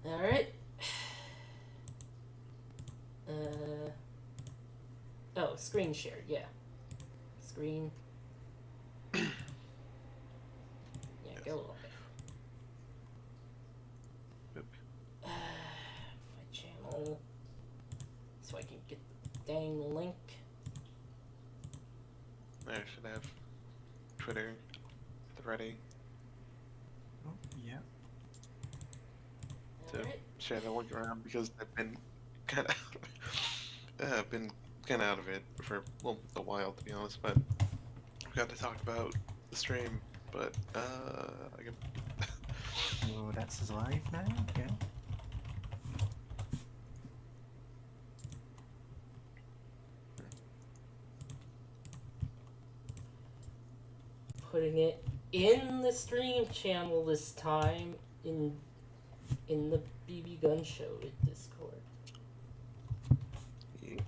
Alright. Oh, screen share, yeah. Screen. Yeah, Yes. go away. Oop. My channel. So I can get the dang link. I should have Twitter ready Oh, yeah. to Alright. share the link around because I've been kind of out of it for a while, to be honest. But we got to talk about the stream. But I can. Oh, that's live now? Okay. Putting it in the stream channel this time in the BB Gun Show Discord. Yeah.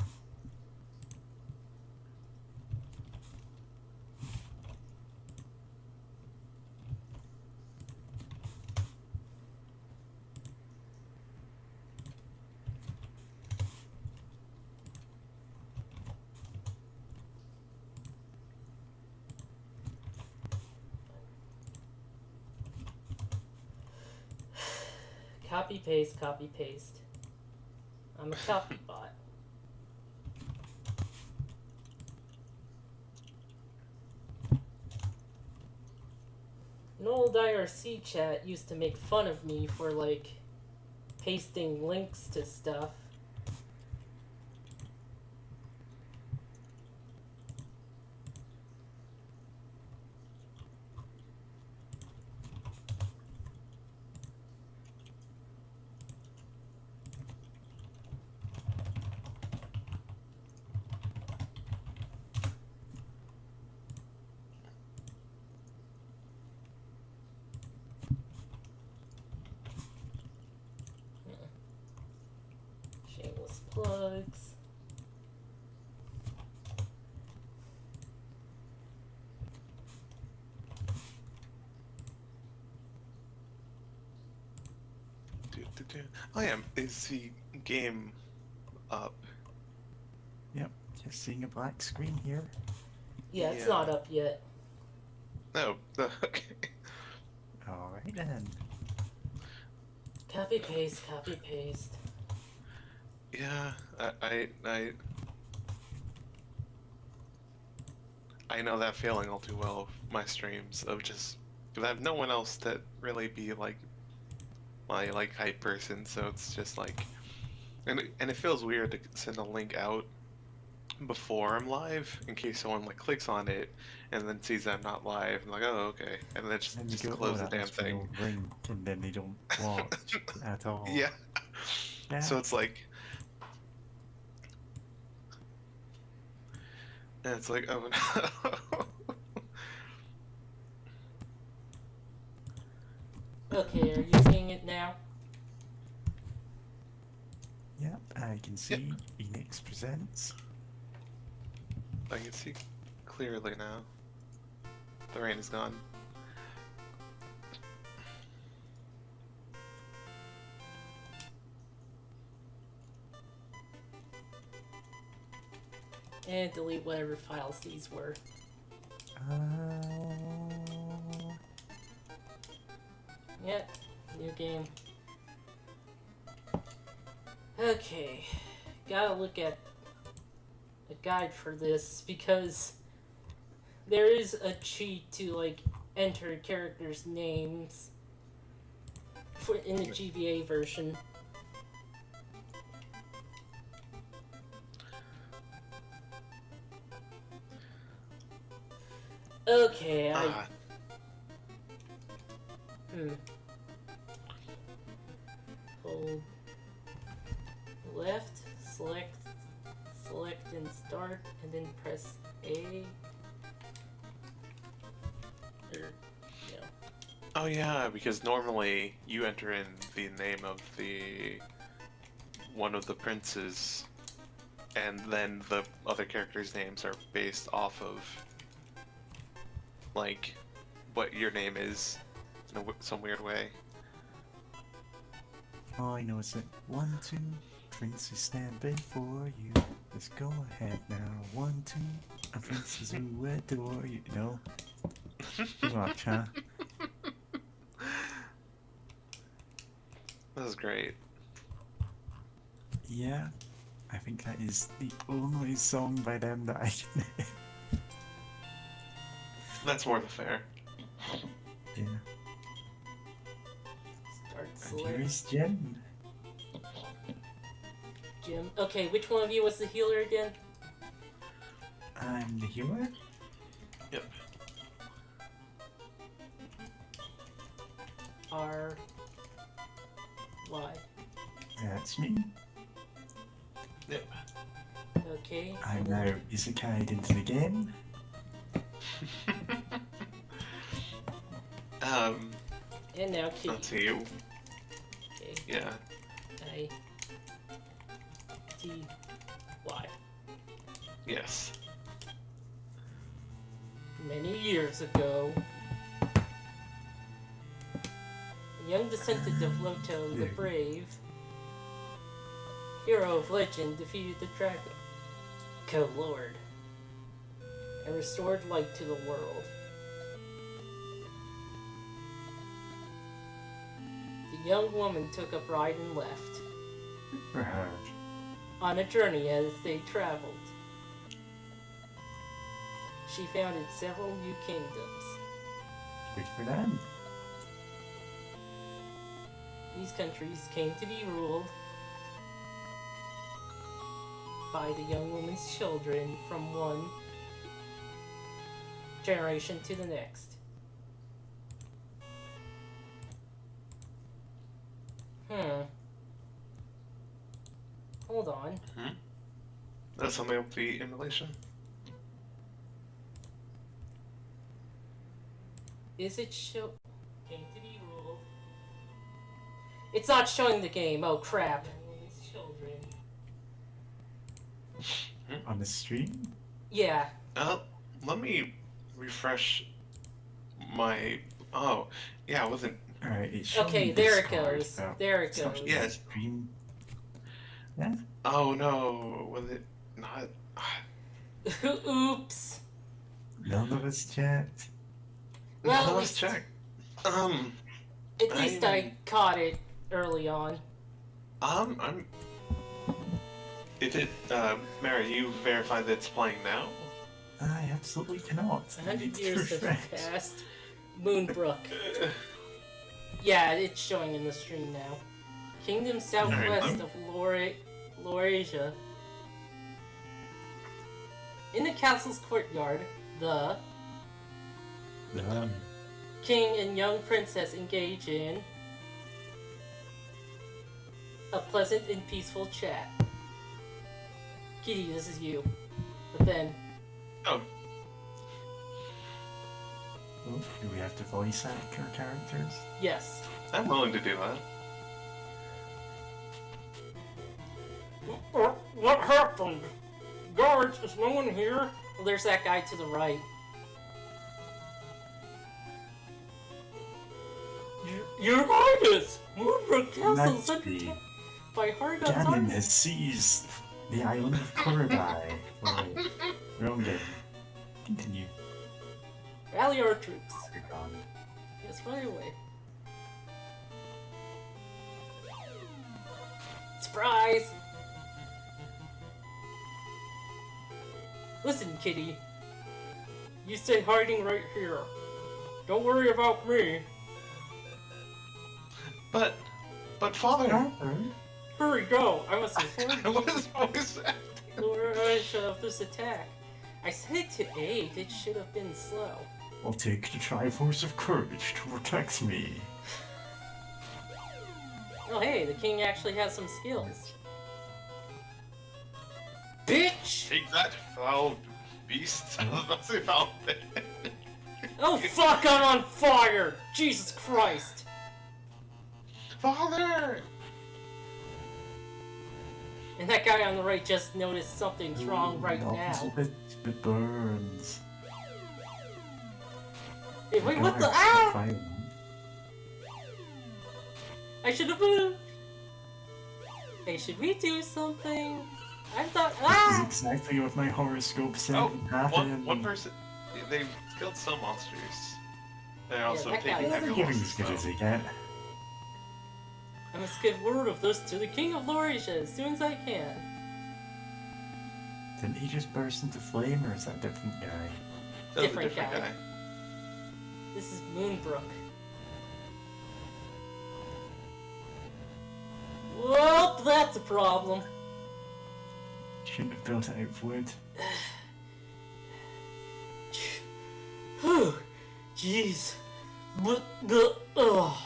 Copy paste, copy paste. I'm a copy bot. An old IRC chat used to make fun of me for like pasting links to stuff. Shameless plugs. Oh yeah, is the game up? Yep, just seeing a black screen here. Yeah, it's Yeah. not up yet. No, okay. Alright then. Copy paste, copy paste. Yeah, I know that feeling all too well. My streams of just because I have no one else to really be like my like hype person, so it's just like, and it feels weird to send a link out before I'm live in case someone like clicks on it and then sees I'm not live and like, oh okay, and then Then you just go, close oh, the that damn must be thing. no link, and then they don't watch at all. Yeah. Yeah. So it's like, and it's like, oh no. Okay, are you seeing it now? Yep, I can see Phoenix Presents. I can see clearly now. The rain is gone. And delete whatever files these were. Yep, new game. Okay, gotta look at a guide for this because there is a cheat to like enter characters' names for in the GBA version. Okay, hold left, select and start, and then press A. Or, yeah. Oh yeah, because normally you enter in the name of one of the princes, and then the other characters' names are based off of like what your name is in some weird way. I know it's a 1, 2. Princess stand before you. Let's go ahead now. 1, 2. A princess who adore you. No. Too much, huh? That was great. Yeah. I think that is the only song by them that I can name. That's more than fair. Yeah. Start And here select. is Jen. Jim. Okay, which one of you was the healer again? I'm the healer. Yep. R. Y. That's me. Yep. Okay. I'm now isekai'd into the game. And now Kitty. Let's see. Okay. Yeah. I. T. Y. Yes. Many years ago, a young descendant of Loto the Brave, hero of legend, defeated the dragon, Co-Lord, and restored light to the world. The young woman took a bride and left, For her. on a journey as they traveled. She founded several new kingdoms. Good for them. These countries came to be ruled by the young woman's children from one generation to the next. Hold on. That's something with the emulation. Is it show? Came to be ruled. It's not showing the game. Oh crap. Young woman's children. On the stream? Yeah. Let me refresh my. Oh, yeah, I wasn't. Alright, it's showing Okay, there it Discord, goes. but There it it's not goes. Yeah. stream. Yeah? Oh no, was it not? Oops. None of us checked. Well, No, at let's least- check. At least I caught it early on. I'm. Is it, Mary? You verified that it's playing now? I absolutely cannot. I 100 need to years have refresh. passed. Moonbrook. Yeah, it's showing in the stream now. Kingdom southwest of Laurasia. In the castle's courtyard, the king and young princess engage in a pleasant and peaceful chat. Kitty, this is you. But then, Oh, Oh, do we have to voice act our characters? yes. I'm willing to do that. What happened? Guards, is no one here? Well, there's that guy to the right. Your Highness! Moonbrook Castle is under Naturally, attack by Hargon's Ganon army. has seized the island of Kurubai. Wait, wrong game. Continue. Rally our troops. Hargon. Yes, right away. Surprise! Listen, Kitty. You stay hiding right here. Don't worry about me. But Father, Hurry, go! I must inform I was voice acting. Laurasia of this attack. I set it to 8. It should have been slow. I'll take the Triforce of Courage to protect me. Oh, hey, the king actually has some skills. Bitch! Take that, foul beast. I was about to say foul thing. Oh, fuck, I'm on fire! Jesus Christ! Father! And that guy on the right just noticed something's wrong right now. It burns. Hey, wait, what the? Guards, Ah! violent. I should have moved! Hey, should we do something? I thought. This Ah! is exactly what my horoscope said Oh, would happen. one person. They've killed some monsters. They're also that guy taking is heavy Giving losses. as good though. as they get. I must give word of this to the King of Laurasia as soon as I can. Didn't he just burst into flame, or is that a different guy? That was a Different different guy. guy. This is Moonbrook. Well, that's a problem. Shouldn't have built it out of wood. Whew. Jeez. What the. Ugh.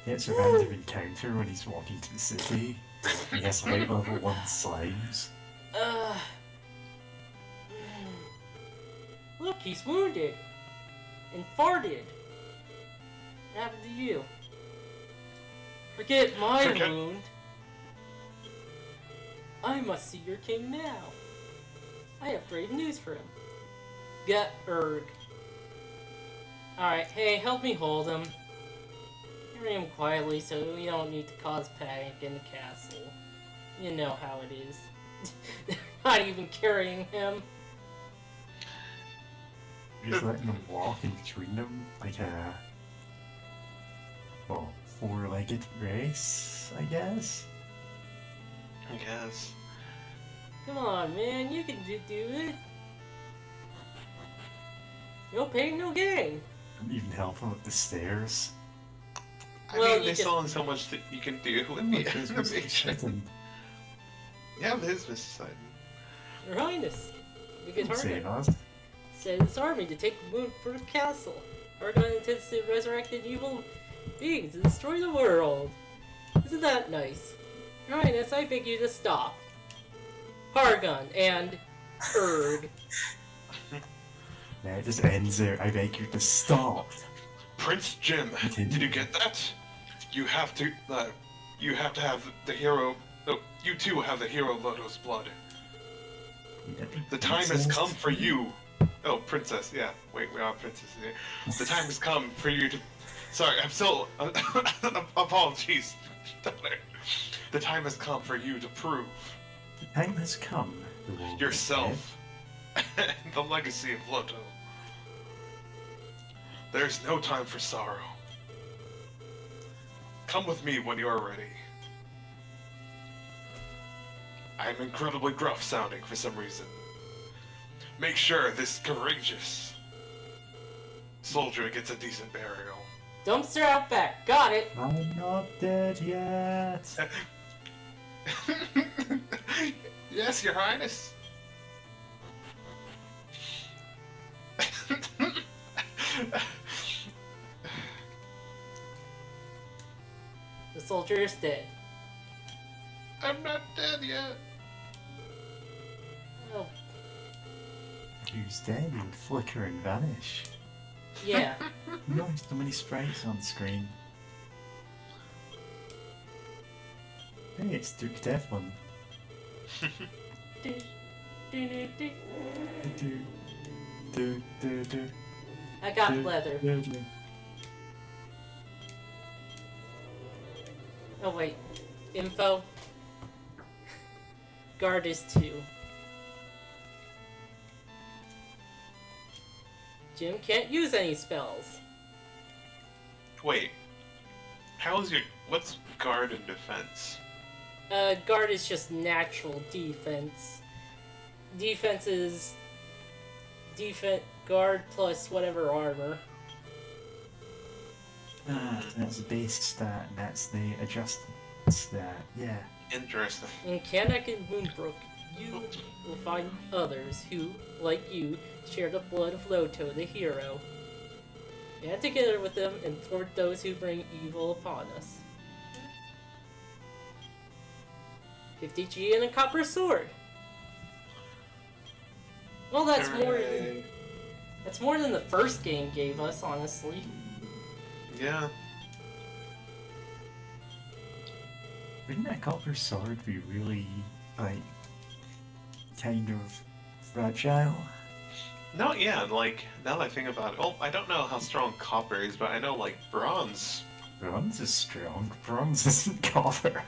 Gets a random encounter when he's walking to the city. He has like level 1 slimes. Uh. Look, he's wounded. And farted. What happened to you? Forget my wound. I must see your king now. I have grave news for him. Get Erg. Alright, hey, help me hold him. Carry him quietly so we don't need to cause panic in the castle. You know how it is. Not even carrying him. Just letting him walk in between them like a... well, 4-legged race, I guess? I guess. Come on, man, you can do it. No pain, no gain. And even help him up the stairs. I Well, mean, you there's just- only so much that you can do with Oh, the there's Mr. animation. Sutton. Yeah, it is Mr. Sutton. Your Highness, we get Save Hargon us. sent his army to take Moonbrook Castle. Hargon intends to resurrect an evil beings and destroy the world. Isn't that nice? Your Highness, I beg you to stop. Hargon and Erg. Yeah, it just ends there. I beg you to stop. Prince Jim, Continue. did you get that? You have to have the hero. No, you too have the hero Loto's blood. The time has come for you. Oh, princess, yeah. Wait, we are princess here. The time has come for you to. Sorry, I'm still. Apologies. The time has come for you to prove The time has come. the wolf yourself and the legacy of Loto. There's no time for sorrow. Come with me when you are ready. I am incredibly gruff sounding for some reason. Make sure this courageous soldier gets a decent burial. Dumpster out back. Got it. said. I'm not dead yet. Yes, Your Highness. The soldier is dead. I'm not dead yet. Oh, Who's dead and flicker and vanish? yeah. No, so many sprites on screen. Hey, it's Duke Devlin. Do, do, do, do. Do, do, do, do, I got do, leather. do, do. Oh wait. Info. Guard is 2. Jim can't use any spells. Wait. How's your. What's guard and defense? Guard is just natural defense. Defense is guard plus whatever armor. Ah, that's the base stat, and that's the adjusted stat. Yeah. Interesting. In Kanak and Moonbrook, you will find others who, like you, share the blood of Loto, the hero. Band together with them and thwart those who bring evil upon us. 50G and a copper sword. Well, that's more than the first game gave us, honestly. Yeah. Wouldn't a copper sword be really, like, kind of fragile? No, yeah, like, now that I think about it, well, I don't know how strong copper is, but I know, like, bronze. Bronze is strong. Bronze isn't copper.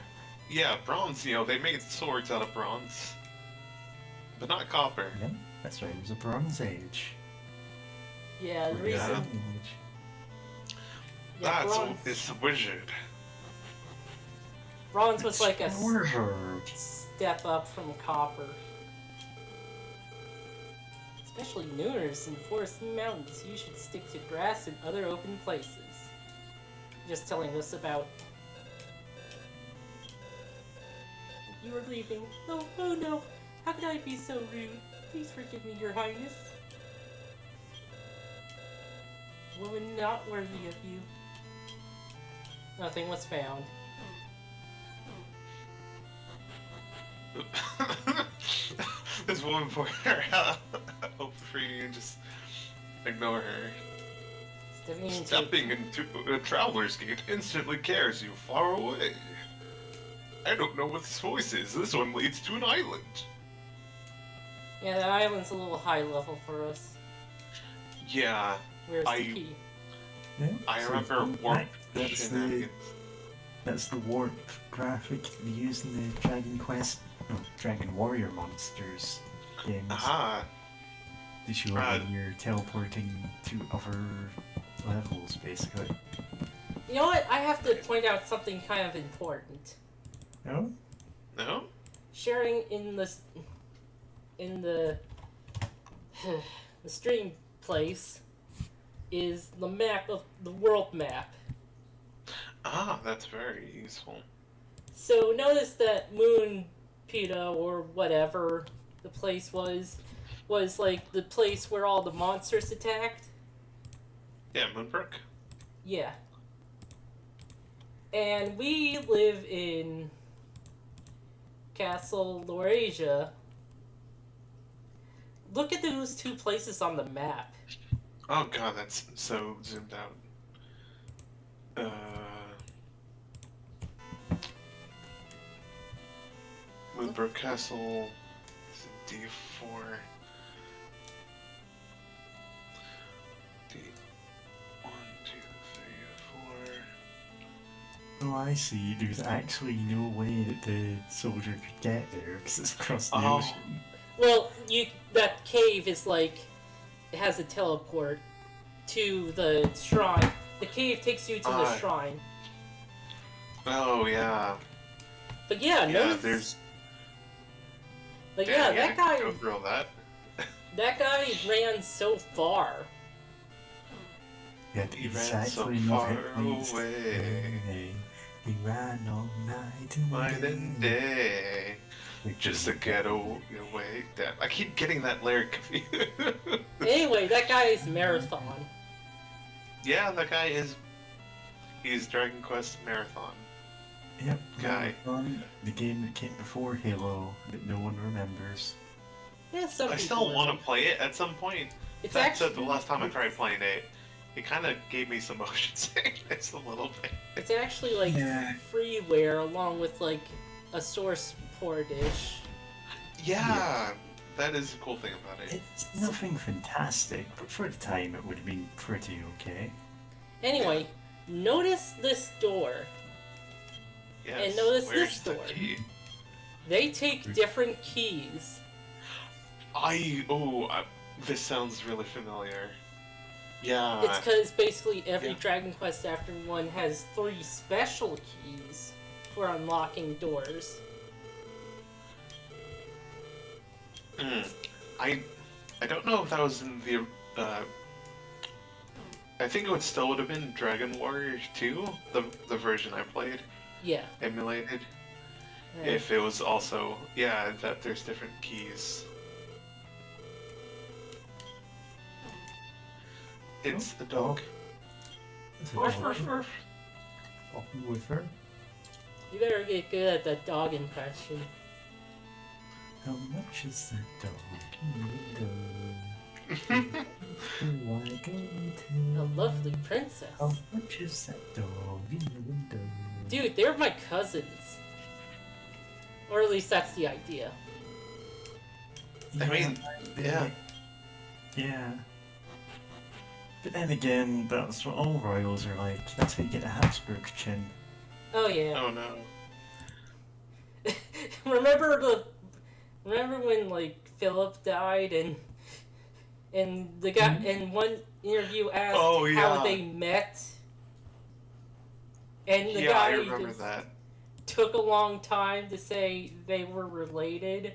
Yeah, bronze, you know, they made swords out of bronze. But not copper. Yeah, that's right. It was a Bronze Age. Yeah, the Or reason. Golden Age. Yeah, That's bronze. it's a wizard. Bronze was like a Wizard. step up from copper. Especially nooners in forests and mountains, you should stick to grass and other open places. Just telling us about. You were leaving. Oh no. How could I be so rude? Please forgive me, Your Highness. Woman not worthy of you. Nothing was found. This woman pointed her out. Hope for you and just ignore her. Stepping into a traveler's gate instantly carries you far away. I don't know what this voice is. This one leads to an island. Yeah, that island's a little high level for us. Yeah, Where's the key? Yeah, I so remember in warp fact, shenanigans. that's the warp graphic they use in the Dragon Quest, no, Dragon Warrior Monsters games. Aha. To show when you're teleporting to other levels, basically. You know what? I have to point out something kind of important. No? No? Sharing in the the stream place is the map of the world map. Ah, that's very useful. So notice that Moon Pita or whatever the place was like the place where all the monsters attacked. Yeah, Moonbrook. Yeah. And we live in Castle Laurasia. Look at those two places on the map. Oh god, that's so zoomed out. Moonbrook Castle is a D4. D1, 2, 3, 4. Oh, I see. There's actually no way that the soldier could get there because it's across the Oh. ocean. Well, that cave is like it has a teleport to the shrine. The cave takes you to the shrine. Oh yeah. But yeah, Yeah, notice. there's. But Damn, yeah, that guy. Go through all that. That guy ran so far. Yet He ran so exactly far nothing away. He ran all night and Night and day. Just to get away. Damn, I keep getting that lyric confused. Anyway, that guy is Marathon. Yeah, that guy is. He's Dragon Quest Marathon. Yep, Guy. Marathon, the game that came before Halo that no one remembers. Yeah, some I still want to play it at some point. It's That actually said, the last time I tried playing it, it kind of gave me some motion sickness a little bit. It's actually like Yeah. freeware along with like a source port-ish. Yeah, that is the cool thing about it. It's nothing fantastic, but for the time it would have been pretty okay. Anyway, notice this door. Yes. And notice Where's this the door. key? They take different keys. This sounds really familiar. Yeah. It's because basically every Yeah. Dragon Quest after one has 3 special keys for unlocking doors. I don't know if that was in the. I think it still would have been Dragon Warrior 2, the version I played, Yeah. emulated. Right. If it was also, yeah, that there's different keys. It's a dog. It's a Ruff, dog. ruff, ruff. Walking with her. You better get good at that dog impression. How much is that dog in the window? Do I go A to? lovely princess. How much is that dog in the window? Dude, they're my cousins. Or at least that's the idea. I mean, yeah. Yeah. But then again, that's what all royals are like. That's how you get a Habsburg chin. Oh yeah. Oh no. remember when like Philip died and the guy in one interview asked how they met, and the I guy remember just that. took a long time to say they were related.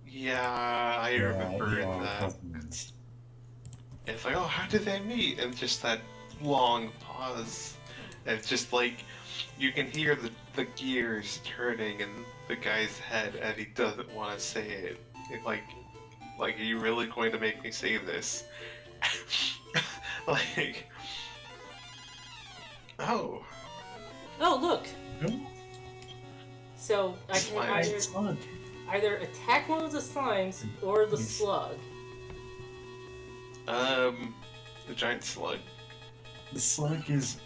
Yeah, I remember they are that. cousins. It's like, oh, how did they meet? And just that long pause. And it's just like, you can hear the gears turning in the guy's head, and he doesn't want to say it. Like, are you really going to make me say this? Like, Oh, look! No? So I can Slug. either attack one of the slimes or the Yes. slug. the giant slug. The slug is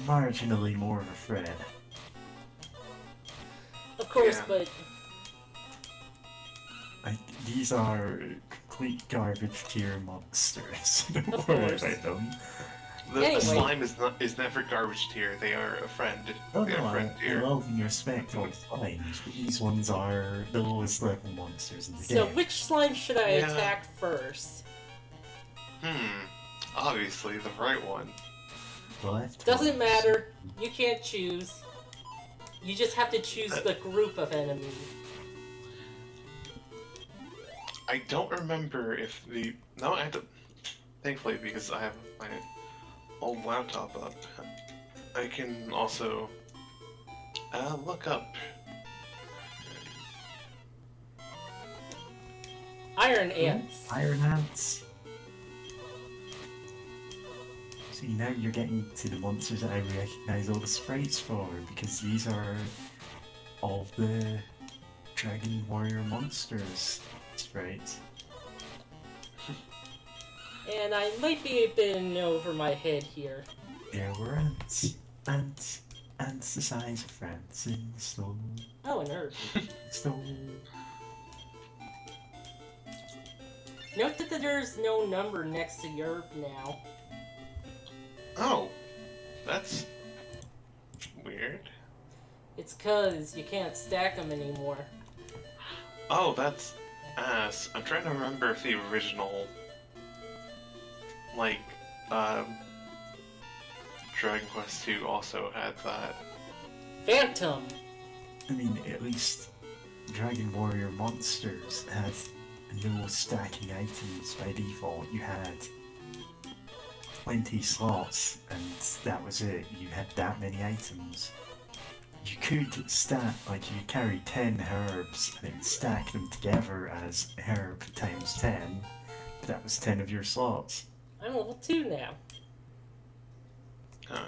marginally more of a threat. Of course, Yeah. but Like, these are complete garbage tier monsters. Don't Of worry course. about them. The Anyway. slime is never garbage tier. They are a friend. Oh They're no, a friend I tier. love and respect all slimes, but these ones are the lowest level monsters in the so game. which slime should I Yeah. attack first? Obviously the right one. The left Doesn't ones- matter. You can't choose. You just have to choose the group of enemies. I don't remember if the no, I have to. Thankfully, because I have my old laptop up, I can also look up. Iron ants. Iron ants. See, now you're getting to the monsters that I recognize all the sprites for, because these are all the Dragon Warrior monsters sprites. And I might be a bit in over my head here. There were ants. Ants the size of France in the snow. Oh, an herb. Snow. Note that there's no number next to your herb now. Oh, that's weird. It's 'cause you can't stack them anymore. Oh, that's ass. I'm trying to remember if the original, like, Dragon Quest II also had that. Phantom! I mean, at least Dragon Warrior monsters had no stacking items by default. You had 20 slots, and that was it. You had that many items. You could stack, like, you carry 10 herbs, and it would stack them together as herb times 10, but that was 10 of your slots. I'm level 2 now. Huh.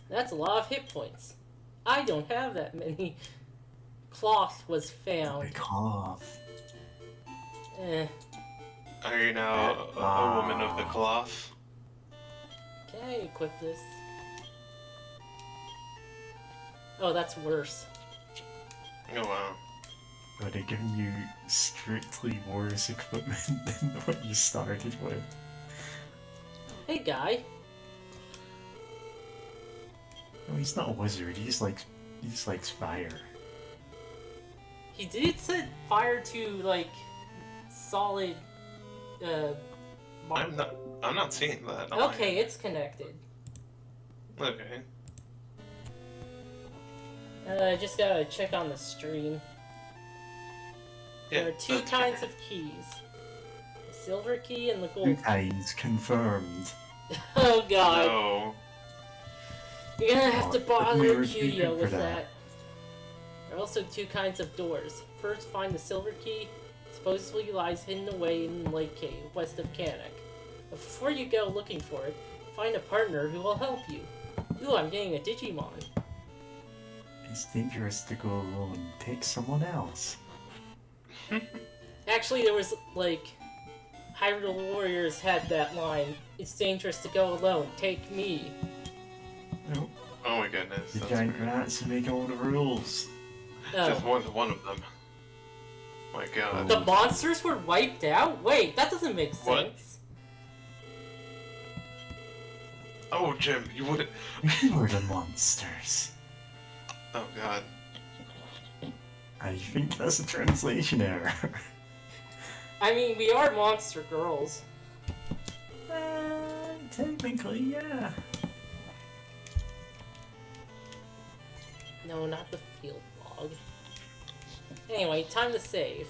That's a lot of hit points. I don't have that many. Cloth was found. Big cloth. Eh. Are you now a woman of the cloth? Can I equip this? Oh, that's worse. Oh wow. But they're giving you strictly worse equipment than what you started with. Hey, guy. No, he's not a wizard. He just likes fire. He did set fire to, like, solid, I'm not seeing that. am I? Okay, it's connected. Okay. Just gotta check on the stream. Yeah. There are two that's kinds fine. of keys. The silver key and the 2 gold. times confirmed. Oh god. No. You're gonna have to Oh, bother we were Cuyo keeping with for that. that. There are also 2 kinds of doors. First, find the silver key. Supposedly lies hidden away in the Lake Cave, west of Kanak. But before you go looking for it, find a partner who will help you. Ooh, I'm getting a Digimon. It's dangerous to go alone. Take someone else. Actually, there was, like, Hyrule Warriors had that line. It's dangerous to go alone. Take me. Nope. Oh my goodness. The That's giant weird. rats make all the rules. Just Oh. one of them. My god. The monsters were wiped out? Wait, that doesn't make What? sense. Oh, Jim, you wouldn't. We were the monsters. Oh god. I think that's a translation error. I mean, we are monster girls. Technically, yeah. No, not the field log. Anyway, time to save.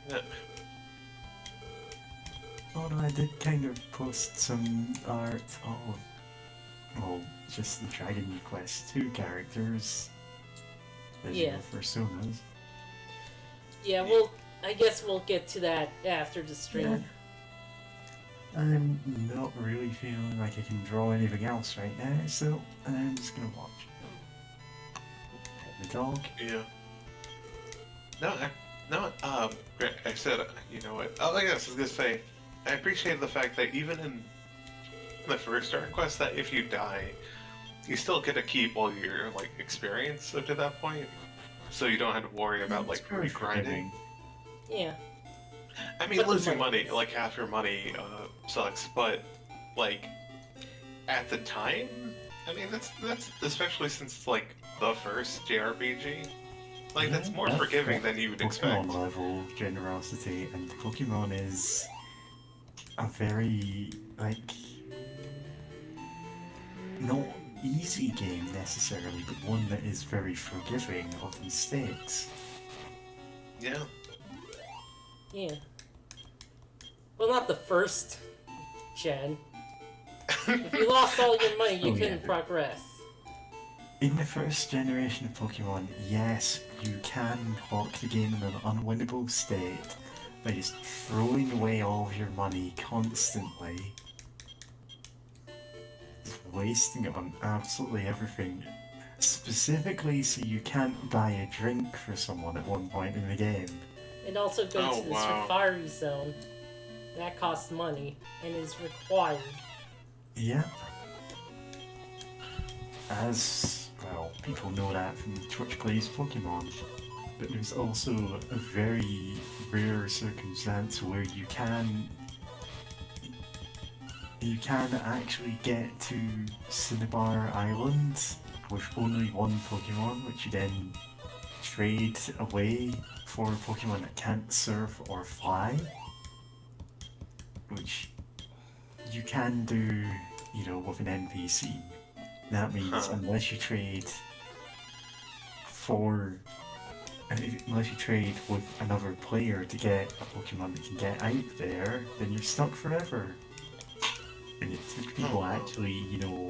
Yeah. Oh no, I did kind of post some art of, well, just the Dragon Quest 2 characters. Yeah. Visual personas. Yeah, well, I guess we'll get to that after the stream. Yeah. I'm not really feeling like I can draw anything else right now, so I'm just gonna watch. The dog. Yeah. Great. I said, you know what? Oh, I guess I was gonna say, I appreciate the fact that even in the first Dark Quest, that if you die, you still get to keep all your like experience up to that point, so you don't have to worry about like very grinding. Yeah. I mean, But the losing money- money, like half your money, sucks. But like at the time, I mean, that's especially since it's like the first JRPG. Like that's more Yeah, forgiving than you would expect. Pokemon level generosity, and Pokemon is a very, like, not easy game necessarily, but one that is very forgiving of mistakes. Yeah. Yeah. Well, not the first gen. If you lost all your money, you Oh, couldn't yeah. progress. In the first generation of Pokemon, yes, you can lock the game in an unwinnable state by just throwing away all of your money constantly. Just wasting it on absolutely everything. Specifically so you can't buy a drink for someone at one point in the game. And also go Oh, to the wow. Safari Zone. That costs money and is required. Yep. As, well, people know that from Twitch Plays Pokemon. But there's also a very rare circumstance where you can actually get to Cinnabar Island with only one Pokemon, which you then trade away for Pokemon that can't surf or fly. Which you can do, you know, with an NPC. That means unless you trade with another player to get a Pokemon that can get out there, then you're stuck forever. And it took people actually, you know,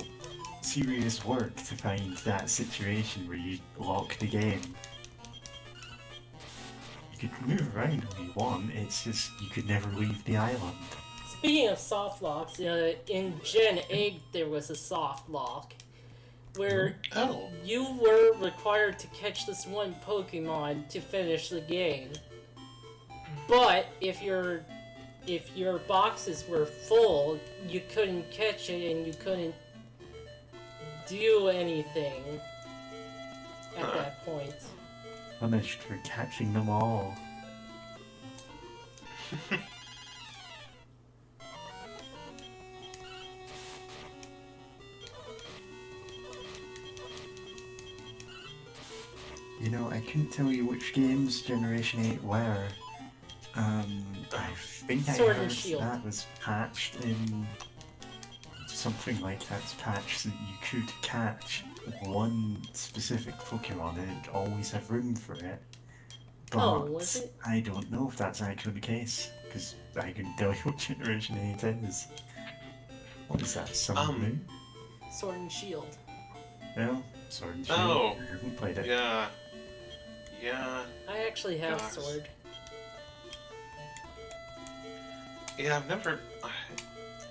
serious work to find that situation where you lock the game. You could move around when you want, it's just you could never leave the island. Speaking of soft locks, in Gen 8 there was a soft lock where Oh. you were required to catch this one Pokemon to finish the game. But if your boxes were full, you couldn't catch it and you couldn't do anything at that point. Punished for catching them all. You know, I couldn't tell you which games Generation 8 were. I think I Sword and heard Shield. that was patched in something like that's patched so that you could catch one specific Pokemon and it'd always have room for it. But Oh, was it? I don't know if that's actually the case, because I couldn't tell you what Generation 8 is. What is that, Sun and Moon? Sword and Shield. No? Sword and Shield? Oh. I haven't played it. Yeah. Yeah. I actually have Gosh. Sword. Yeah, I've never.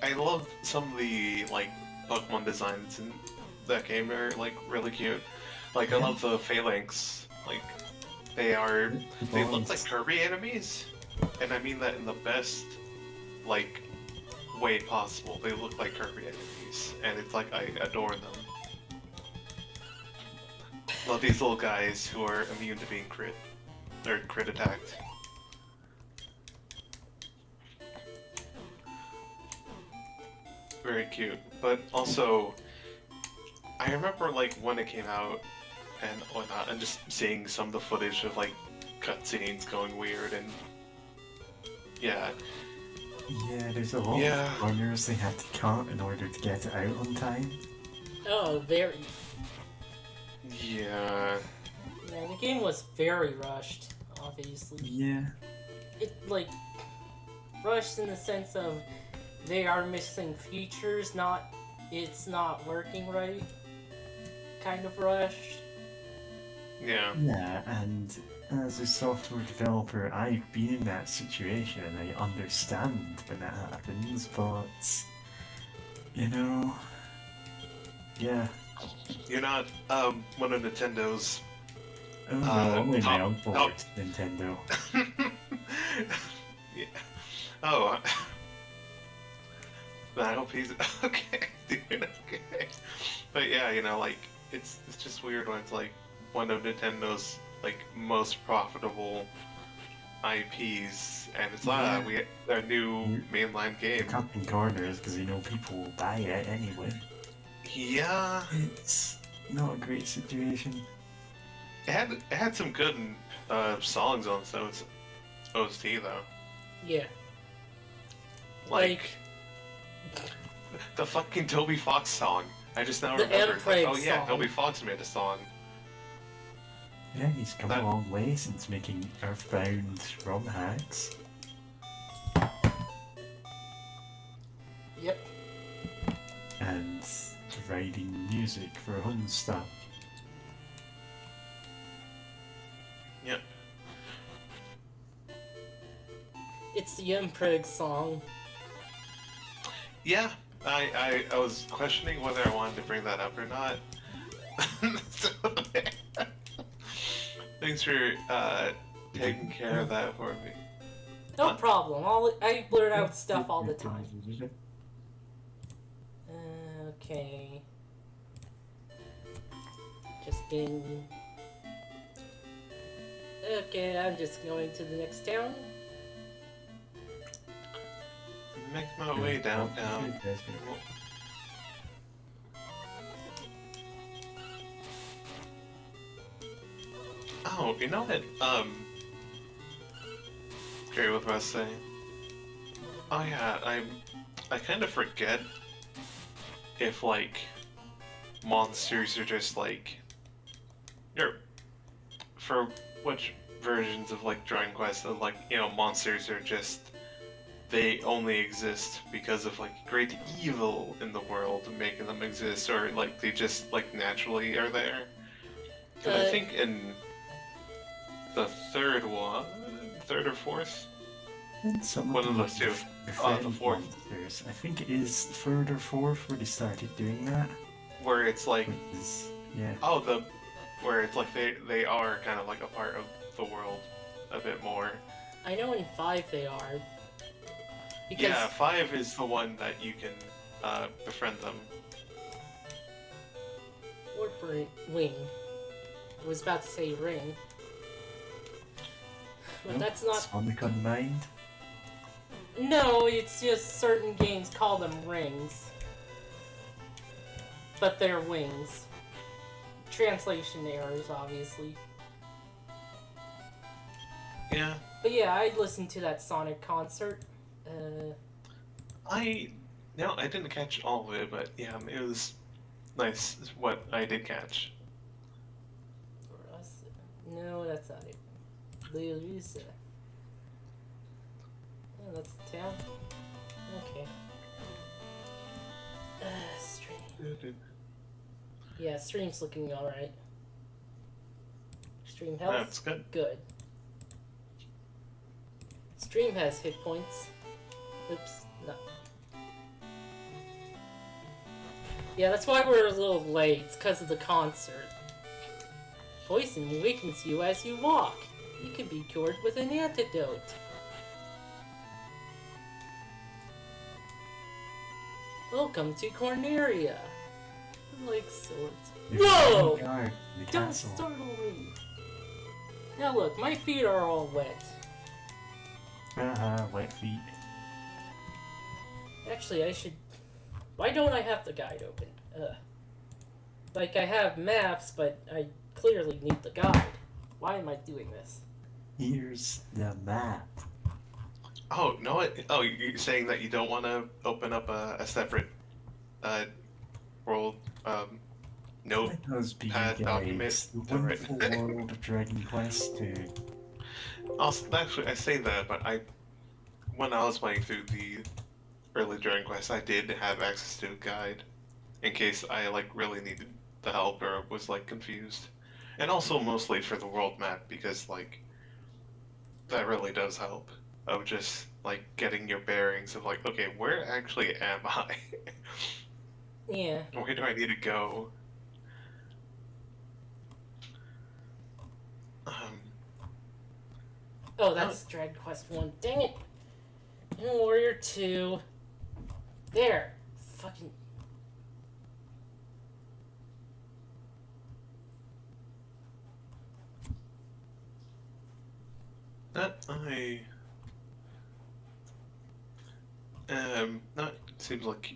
I love some of the like Pokemon designs in that game. They're like really cute. Like I love the Phalanx. Like they look like Kirby enemies, and I mean that in the best like way possible. They look like Kirby enemies, and it's like I adore them. Love these little guys who are immune to being crit attacked. Very cute, but also I remember like when it came out and whatnot, and just seeing some of the footage of like cutscenes going weird and yeah, Yeah, there's a lot Yeah. of corners they had to cut in order to get it out on time. Oh, very. yeah, Yeah, the game was very rushed, obviously. Yeah. It, like, rushed in the sense of they are missing features, not it's not working right. Kind of rushed. yeah. Yeah, and as a software developer, I've been in that situation and I understand when that happens, but you know, yeah. You're not one of Nintendo's. Oh no, only my top- uncle top- works at Nintendo. yeah. Oh. I hope he's okay. Doing okay. But yeah, you know, like it's just weird when it's like one of Nintendo's like most profitable IPs, and it's Yeah. we our new mainline game. Cutting corners because you know people will buy it anyway. Yeah, It's not a great situation. it had some good songs on OST though. Yeah. Like the fucking Toby Fox song. I just now The remembered. Like, Empreg oh yeah, song. Toby Fox made a song. Yeah, he's come That- a long way since making Earthbound ROM hacks. Yep. And providing music for Homestuck. Yep. It's the Empreg song. Yeah, I was questioning whether I wanted to bring that up or not. So, thanks for taking care of that for me. No Huh? problem. I blurt out stuff all the time. Okay. Just getting. Okay, I'm just going to the next town. Make my way downtown. Oh, you know what? Agree with what I was saying. Oh yeah, I kind of forget if like monsters are just like, for which versions of like Dragon Quest of like, you know, monsters are just, they only exist because of like great evil in the world making them exist, or like they just like naturally are there. But I think in the third or fourth, And some one of them those two. befriend The fourth. monsters. I think it is third or fourth where they started doing that. Where it's like, Which is, yeah. where it's like they are kind of like a part of the world a bit more. I know in 5 they are. Because Yeah, 5 is the one that you can befriend them. or wing. I was about to say ring. But Nope, that's not. Sonic Unmind. No, it's just certain games call them rings. But they're wings. Translation errors, obviously. Yeah, But yeah, I listened to that Sonic concert. I didn't catch all of it, but yeah, it was nice. Is what I did catch. For us, no, that's not it. Lisa. Oh, that's the town. Okay. Stream. Yeah, stream's looking alright. Stream health? That's good. Good. Stream has hit points. Oops, no. Yeah, that's why we're a little late. It's because of the concert. Poison weakens you as you walk. You can be cured with an antidote. Welcome to Corneria. I like swords. Whoa! Guard in the Don't castle. startle me. Now look, my feet are all wet. Haha, wet feet. Actually, I should... Why don't I have the guide open? Like, I have maps, but I clearly need the guide. Why am I doing this? Here's the map. Oh, no, oh, you're saying that you don't want to open up a separate world Let us be notepad document? guides. The Is that right? wonderful world of Dragon Quest 2. Also, actually, I say that, but when I was playing through the early Dragon Quest, I did have access to a guide in case I like really needed the help or was like confused, and also mostly for the world map because like that really does help of just like getting your bearings of like, okay, where actually am I? Yeah. Where do I need to go? Um, Oh, that's Dragon Quest 1. Dang it! And Warrior 2. There! Fucking. that seems like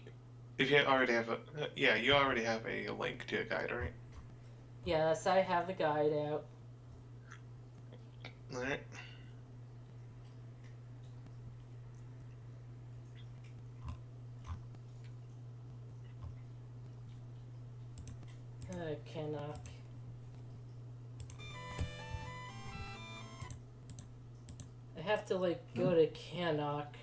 if you already have a, yeah, you already have a link to a guide, right? Yes, I have the guide out. Alright. Cannot. I have to, like, go to Cannock.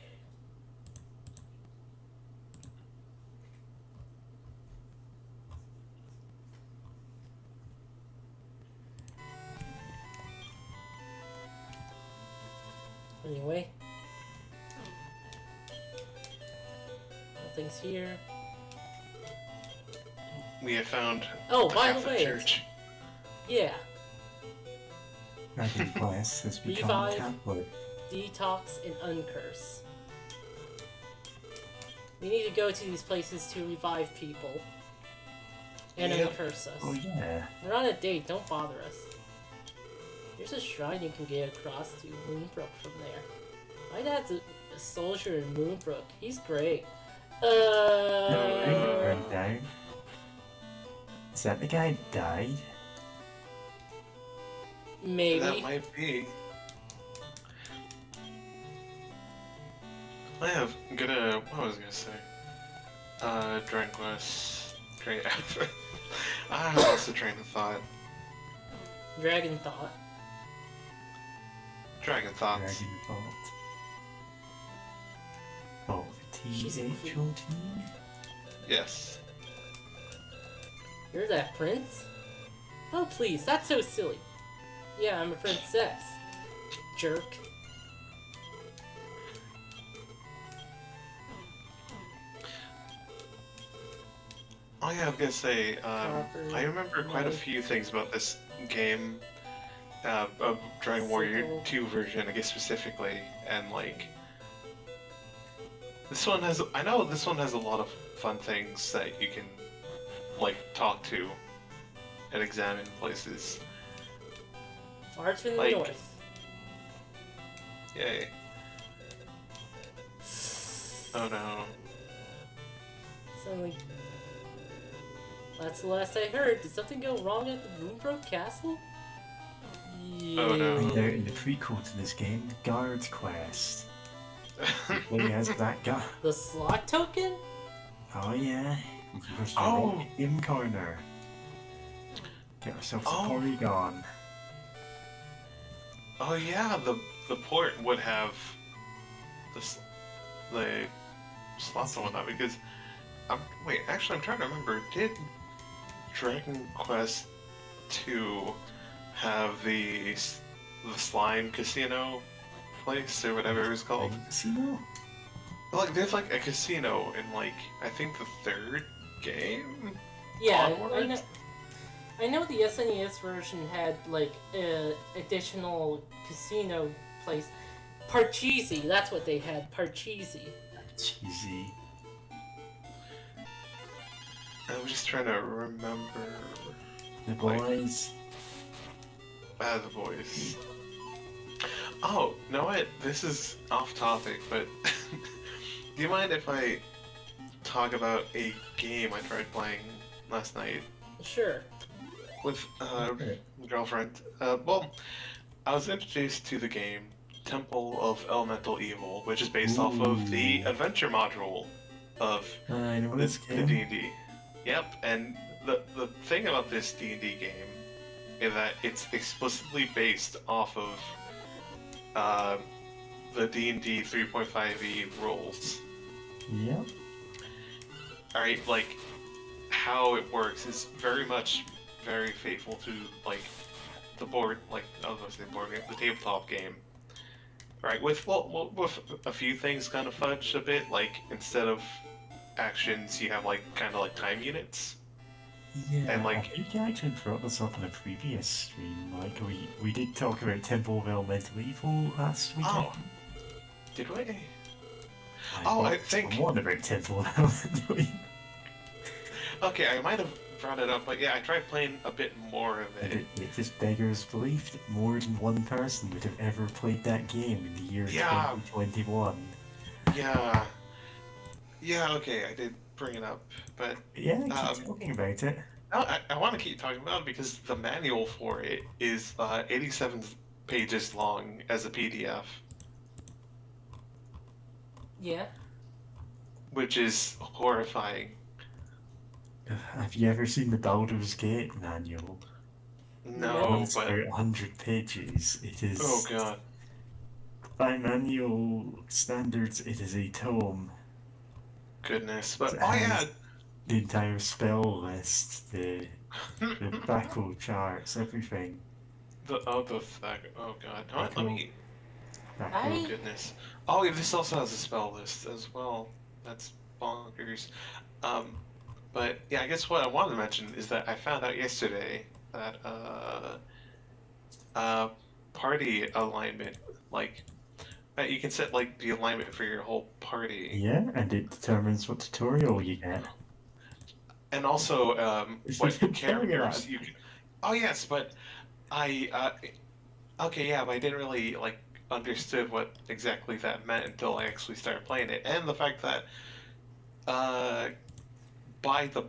Anyway. Nothing's here. We have found Oh, by half the a way, church. yeah. Dragon Quest has become Revive. Catholic. Detox and uncurse. We need to go to these places to revive people. And Yep. uncurse us. Oh yeah. We're on a date, don't bother us. There's a shrine you can get across to Moonbrook from there. My dad's a soldier in Moonbrook. He's great. Right down. Is that the guy that died? Maybe. That might be. What was I gonna say? Dragon Quest. Great. I lost the train of thought. Dragon Thought. Dragon Thoughts. Dragon Thought. Oh, She's a T-H-O-T? Yes. You're that prince? Oh, please, that's so silly. Yeah, I'm a princess. Jerk. Oh yeah, I was gonna say, I remember quite a few things about this game, of Dragon Warrior Sickle. 2 version, I guess specifically, and like, I know this one has a lot of fun things that you can, like, talk to and examine places. Far to the Like- north. Yay. Oh no. Suddenly. That's the last I heard. Did something go wrong at the Moonbrook Castle? Yeah. Oh, no. Find out in the prequel to this game, Guard Quest. Play as that guy. The slot token? Oh yeah. We can push the Oh. rock in corner. Get ourselves Oh. a polygon. Oh yeah, the port would have the slots and whatnot because wait, actually I'm trying to remember, did Dragon Quest 2 have the slime casino place or whatever it was called? Casino? Like there's like a casino in like I think the third game? Yeah, Onward? I know the SNES version had like additional casino place. Parcheesi, that's what they had. Parcheesi. Cheesy. I'm just trying to remember The Like- boys. the voice. Oh, no what? This is off topic, but do you mind if I talk about a game I tried playing last night Sure. with Okay. girlfriend. Well, I was introduced to the game Temple of Elemental Evil, which is based off of the Ooh. adventure module of I know this the game. D&D. Yep, and the thing about this D&D game is that it's explicitly based off of uh, the D&D 3.5e rules. Yep. Alright, like, how it works is very faithful to, like, the board, like, I was gonna say board game, the tabletop game. Right, with a few things kind of fudged a bit, like, instead of actions, you have, like, kind of like time units. Yeah, And, I like, think I actually brought this up in a previous stream. Like, we did talk about Temple of Elemental Evil last week. oh, did we? I Oh, I brought think, someone about Temple of Elemental Evil. okay, I might have brought it up, but yeah, I tried playing a bit more of And it. it just beggars belief that more than one person would have ever played that game in the year Yeah, 2021. yeah, yeah, okay, I did bring it up, but, Yeah, keep um, talking about it. no, I want to keep talking about it because the manual for it is 87 pages long as a PDF, Yeah. which is horrifying. Have you ever seen the Baldur's Gate manual? No, It's but about 100 pages. It oh is, god, by manual standards, it is a tome. goodness. But It oh has yeah, the entire spell list, the battle charts, everything. the fact. Oh god, let Battle, me. battle. Oh goodness. Oh, yeah, this also has a spell list as well. That's bonkers. Um, but yeah, I guess what I wanted to mention is that I found out yesterday that uh, party alignment, like you can set like the alignment for your whole party, Yeah, and it determines what tutorial you get. and also You what didn't tell me that. characters you can. Oh yes, but I okay, yeah, but I didn't really like understood what exactly that meant until I actually started playing it, and the fact that uh, by the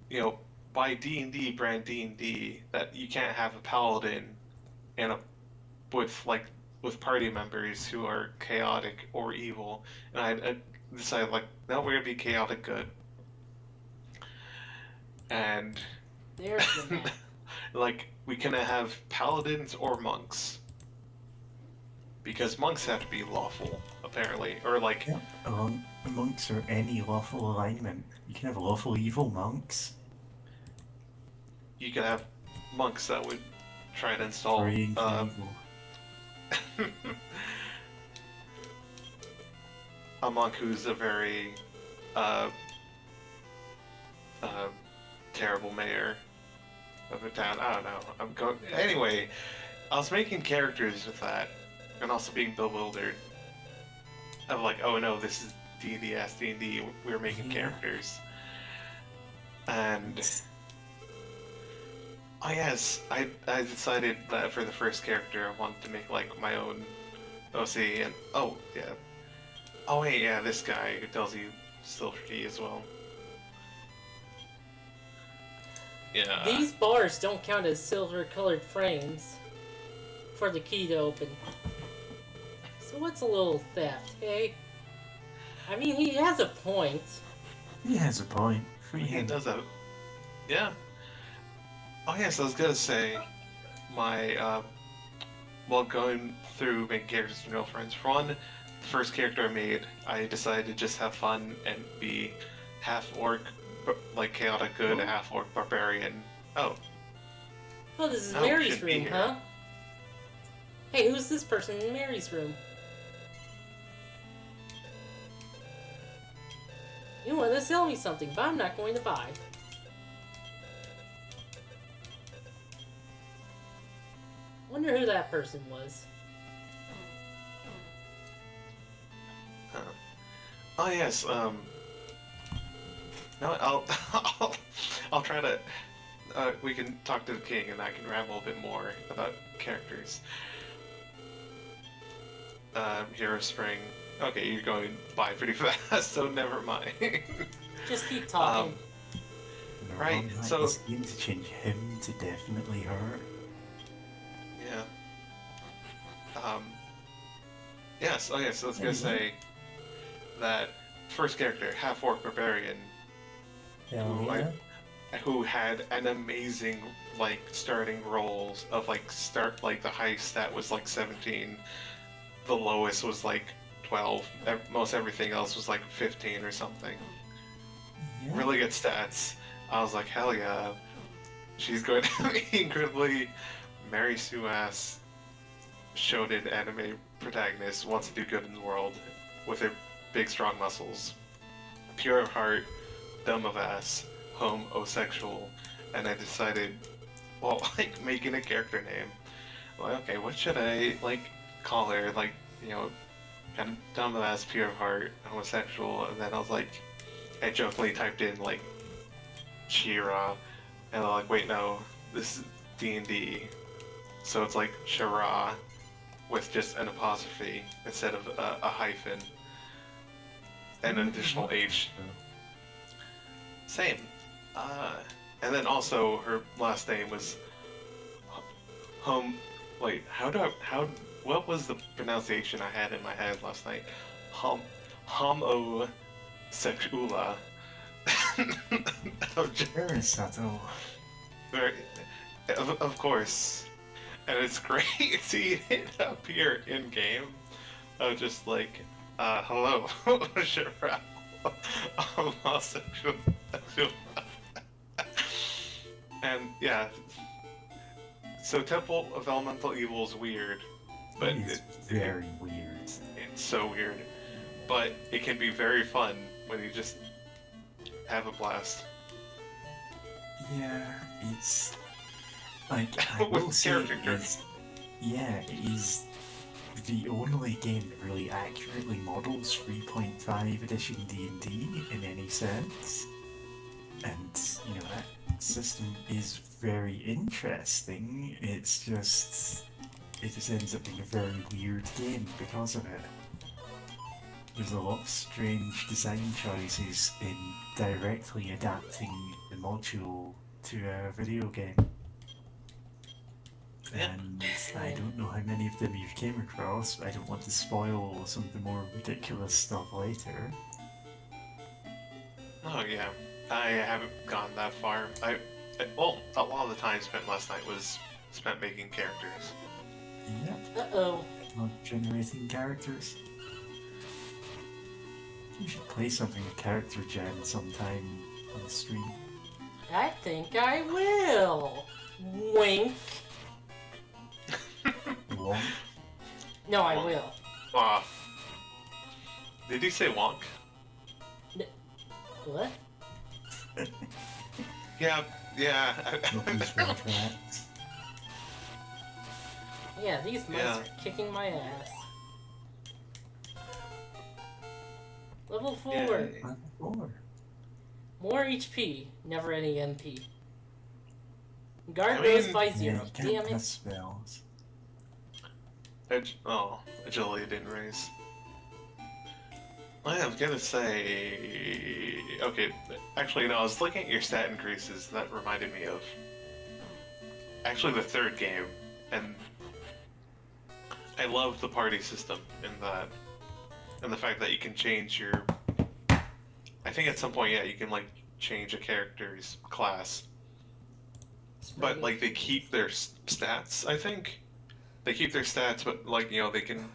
you know by D&D brand D&D that you can't have a paladin and a with like with party members who are chaotic or evil, and I decided like no, we're gonna be chaotic good, and There's the map. like we can have paladins or monks because monks have to be lawful apparently, or like Yeah, monks or any lawful alignment. You can have lawful evil monks. you can have monks that would try to install Praying for evil. a monk who's a very uh, uh, terrible mayor of a town. I don't know. I'm going anyway. I was making characters with that, and also being bewildered. Of like, oh no, this is D&D as D&D. We're making Yeah. characters, and oh yes, I decided that for the first character, I wanted to make like my own OC, and oh yeah, oh wait, yeah, this guy who tells you Silver Key as well. Yeah. These bars don't count as silver-colored frames for the key to open. So what's a little theft, hey? I mean, he has a point. He has a point. Free He him. does have. Yeah. Oh yes, I was gonna say, my while going through making characters and girlfriends. For one, the first character I made, I decided to just have fun and be half orc, like chaotic good, half orc barbarian. Oh, Oh, this is Oh, Mary's shouldn't be room, here. huh? Hey, who's this person in Mary's room? You want to sell me something, but I'm not going to buy. Wonder who that person was. oh yes. No, I'll I'll try to. We can talk to the king, and I can ramble a bit more about characters. Hero Spring. Okay, you're going by pretty fast, so never mind. Just keep talking. You know, Right, Mom so- is going to change him to definitely her. Yeah. Yes. Okay. So I was gonna say that first character, half orc barbarian, Hell who yeah. who had an amazing like starting rolls of like the highest stat was like 17, the lowest was like 12. Most everything else was like 15 or something. Yeah. Really good stats. I was like, hell yeah, she's going to be incredibly Mary Sue ass shonen anime protagonist, wants to do good in the world with her big strong muscles, pure of heart, dumb of ass, homosexual, and I decided, well, like making a character name. Like, okay, what should I like call her? Like, you know, kind of dumb of ass, pure of heart, homosexual, and then I was like, I jokingly typed in like Shira, and I'm like, wait, no, this is D&D, so it's like Shira with just an apostrophe instead of a hyphen and an additional H. Same. And then also her last name was Wait, what was the pronunciation I had in my head last night? Homosexuala. Aristotle. Very, of course. And it's great seeing it appear in game. Of just like, hello, Shira. Homosexual. And yeah, so Temple of Elemental Evil is weird, but It's very weird. it's so weird. But it can be very fun when you just have a blast. Yeah, it's like I With will say character it is, yeah, it is the only game that really accurately models 3.5 edition D&D in any sense. And you know that system is very interesting. It just ends up being a very weird game because of it. There's a lot of strange design choices in directly adapting the module to a video game. Yeah. And I don't know how many of them you've came across. I don't want to spoil some of the more ridiculous stuff later. Oh yeah, I haven't gone that far. Well, a lot of the time spent last night was spent making characters. Yep, Uh-oh. not generating characters. You should play something with character gen sometime on the stream. I think I will. Wink. Wonk. No, I Wonk. will. Did you say wonk? What? Yeah. Nothing's well tracked. Yeah, these mice Yeah. are kicking my ass. Level 4. Yay. Level 4. More HP, never any MP. Guard I rose mean- by Yeah, 0. you can't Damn it. cast spells. Agility didn't raise. I was gonna say... Okay, actually no, I was looking at your stat increases, that reminded me of... Actually the third game, and... I love the party system in that. And the fact that you can change your... I think at some point, yeah, you can, like, change a character's class. But, like, they keep their stats, I think. They keep their stats, but, like, you know, they can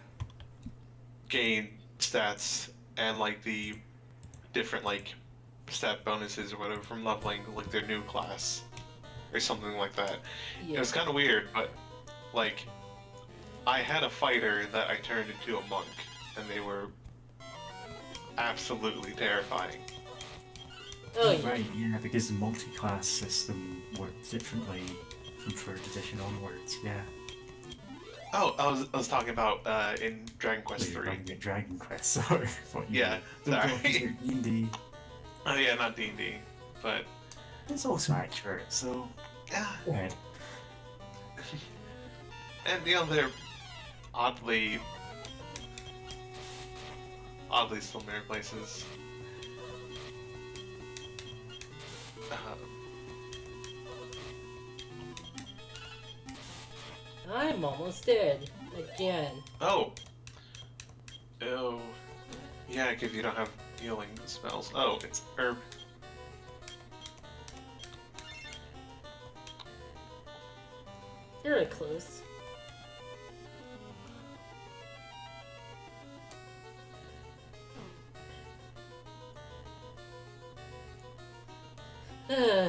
gain stats and, like, the different, like, stat bonuses or whatever from leveling, like, their new class. Or something like that. Yeah. It was kind of weird, but, like, I had a fighter that I turned into a monk, and they were absolutely terrifying. Oh, yeah. Right, yeah, because the multi-class system works differently from 3rd edition onwards, yeah. Oh, I was talking about in Dragon Quest You're 3. talking about Dragon Quest, sorry. Thought you Yeah, were sorry. talking about D&D. Oh yeah, not D&D, but It's also accurate, so yeah. go ahead. And you know they're oddly similar places. I'm almost dead. Again. Oh. Oh. Yeah, because you don't have healing spells. Oh, it's herb. Very close.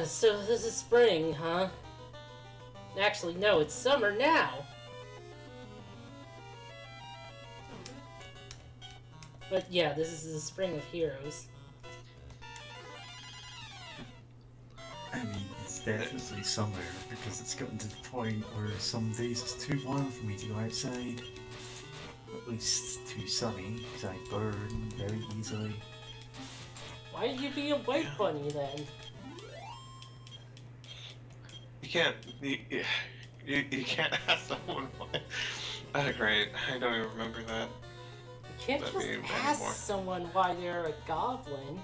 So this is spring, huh? Actually, no, it's summer now! But yeah, this is the spring of heroes. I mean, it's definitely summer because it's gotten to the point where some days it's too warm for me to go outside. At least too sunny because I burn very easily. Why did you be a white bunny then? You can't. You can't ask someone why. Great. I don't even remember that. You can't That'd just be one ask more. someone why they're a goblin.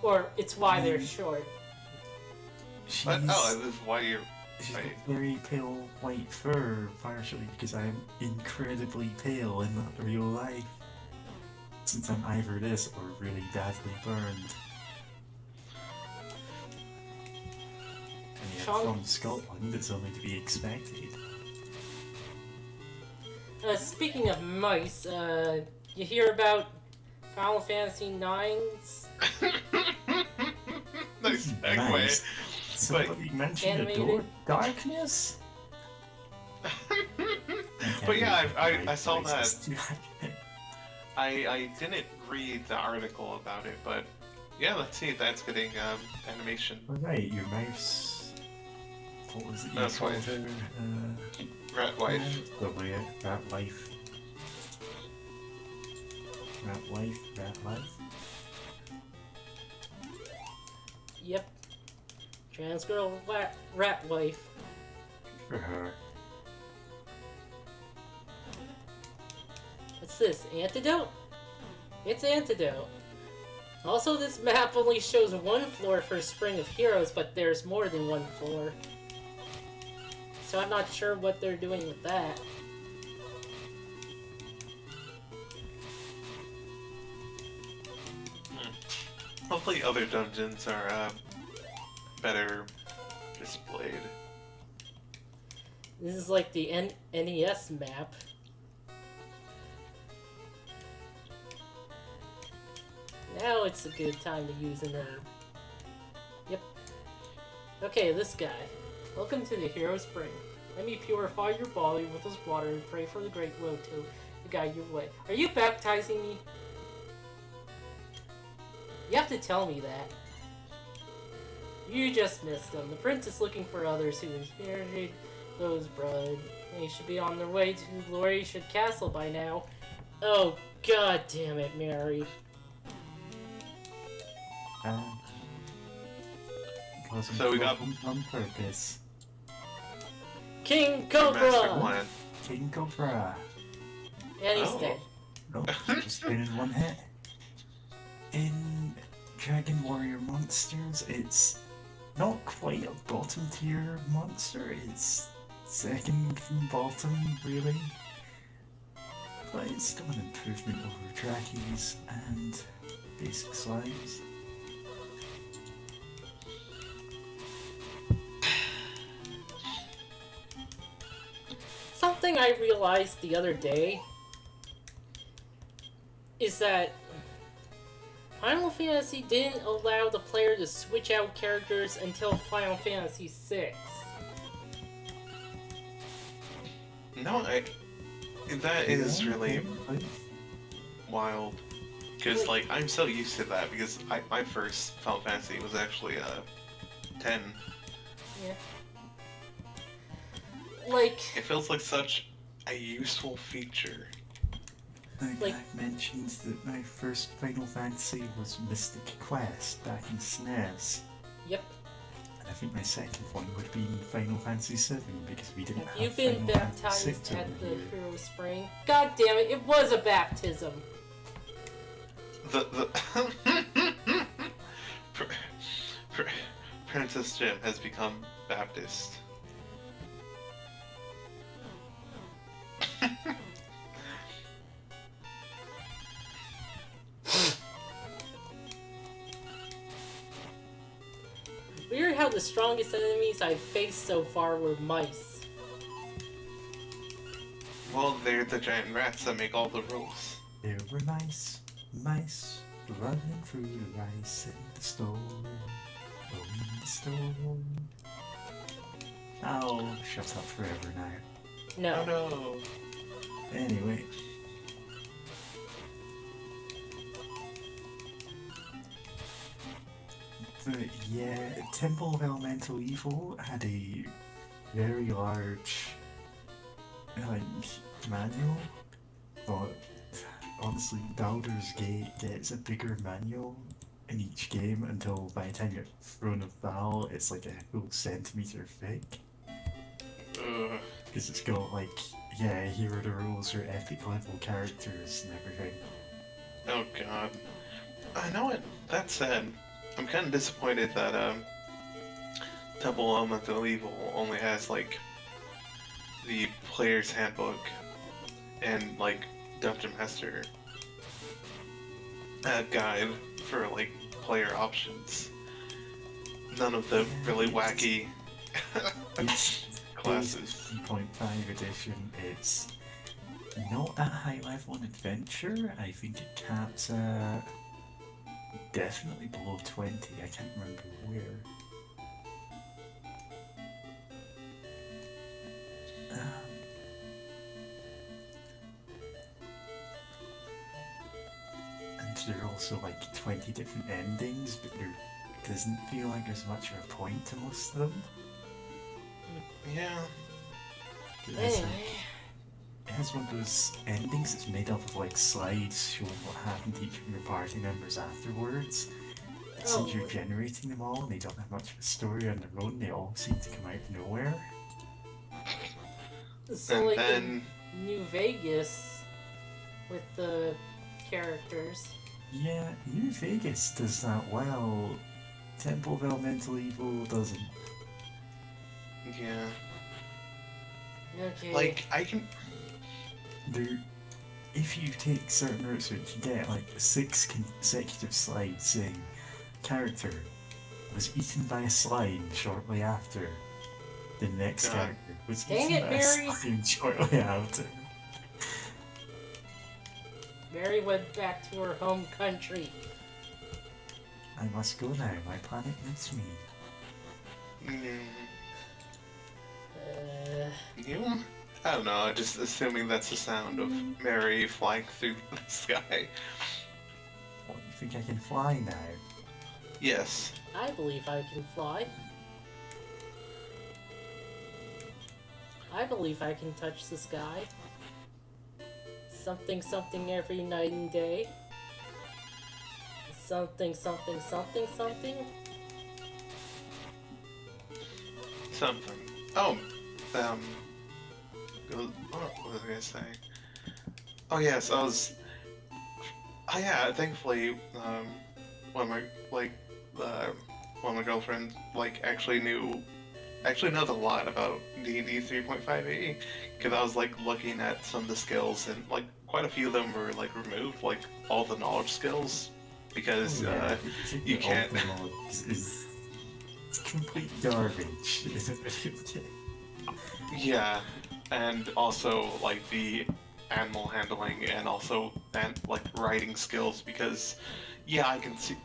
Or it's why they're short. She's, But, oh, this is why you're. she's Right. got very pale white fur, partially because I'm incredibly pale in real life. Since I'm either this or really badly burned. And yet Sean- from Scotland, it's only to be expected. Speaking of mice, you hear about Final Fantasy IX's Nice segue. Nice. Somebody mentioned Animated? Adore Darkness? But yeah, I saw voices that. to happen. I didn't read the article about it, but yeah, let's see if that's getting animation. Alright, your mouse. What was it you That's called wife. her? Rat wife. Lovely, rat wife. Rat wife, rat life. Yep. Trans girl rat wife. For her. What's this? Antidote? It's antidote. Also, this map only shows one floor for Spring of Heroes, but there's more than one floor. So I'm not sure what they're doing with that. Hopefully other dungeons are better displayed. This is like the NES map. Now it's a good time to use an herb. Yep. Okay, this guy. Welcome to the Hero Spring. Let me purify your body with this water and pray for the great Loto to guide your way. Are you baptizing me? You have to tell me that. You just missed them. The prince is looking for others who inherited those blood. They should be on their way to Glorious Castle by now. Oh, god damn it, Mary. Wasn't So we got- on purpose. King Master Cobra! Plan. King Cobra. And he's Oh. dead. Nope, just been in one hit. In Dragon Warrior Monsters, it's not quite a bottom tier monster, it's second from bottom, really. But it's still an improvement over Drakkies and basic slimes. Something I realized the other day is that Final Fantasy didn't allow the player to switch out characters until Final Fantasy VI. No, that is really Yeah, wild. Because, like, I'm so used to that because my first Final Fantasy was actually 10. Yeah. Like, It feels like such a useful feature. Like- I mentioned that my first Final Fantasy was Mystic Quest back in SNES. yep. And I think my second one would be Final Fantasy VII because we didn't Have you have been Final Fantasy baptized VI at over the here. Hero Spring? God damn it, it was a baptism. The Pr- Princess Jim has become Baptist. Weird how the strongest enemies I've faced so far were mice. Well, they're the giant rats that make all the rules. There were mice, mice, running through the rice in the storm. Oh, in the storm. I'll shut up forever now. No. Oh no. Anyway. But yeah, Temple of Elemental Evil had a very large like manual, but honestly Baldur's Gate gets a bigger manual in each game until by the time you're Throne of Val it's like a full centimeter thick. Because it's got like, yeah, here are the rules for epic level characters and everything. Oh god. I know it. That said, I'm kind of disappointed that Temple Elemental Evil only has like the player's handbook and like Dungeon Master guide for like player options. None of the really wacky classes. 3.5 edition, it's not that high level in adventure. I think it caps at definitely below 20. I can't remember where. And there are also like 20 different endings, but there doesn't feel like there's much of a point to most of them. Yeah. Anyway. It has one of those endings that's made up of like slides showing what happened to each of your party members afterwards. Since you're generating them all and they don't have much of a story on their own, they all seem to come out of nowhere. So And like then in New Vegas with the characters. Yeah, New Vegas does that well. Temple of Elemental Evil doesn't. yeah. Okay. Like I can There, if you take certain routes, you can get like 6 consecutive slides saying character was eaten by a slime shortly after. The next God. character was Dang eaten it, by a Mary! slime shortly after. Mary went back to her home country. I must go now. My planet needs me. You? I don't know, just assuming that's the sound of Mary flying through the sky. What, you think I can fly now? Yes. I believe I can fly. I believe I can touch the sky. Something, something every night and day. Something, something, something, something. Something. Oh, what was I gonna say? Oh yes, Oh yeah, thankfully, one of my one of my girlfriends actually knows a lot about D&D 3.5e, because I was like looking at some of the skills and like quite a few of them were like removed, like all the knowledge skills, because you can't. It's complete garbage. Yeah, and also like the animal handling and also like writing skills, because yeah,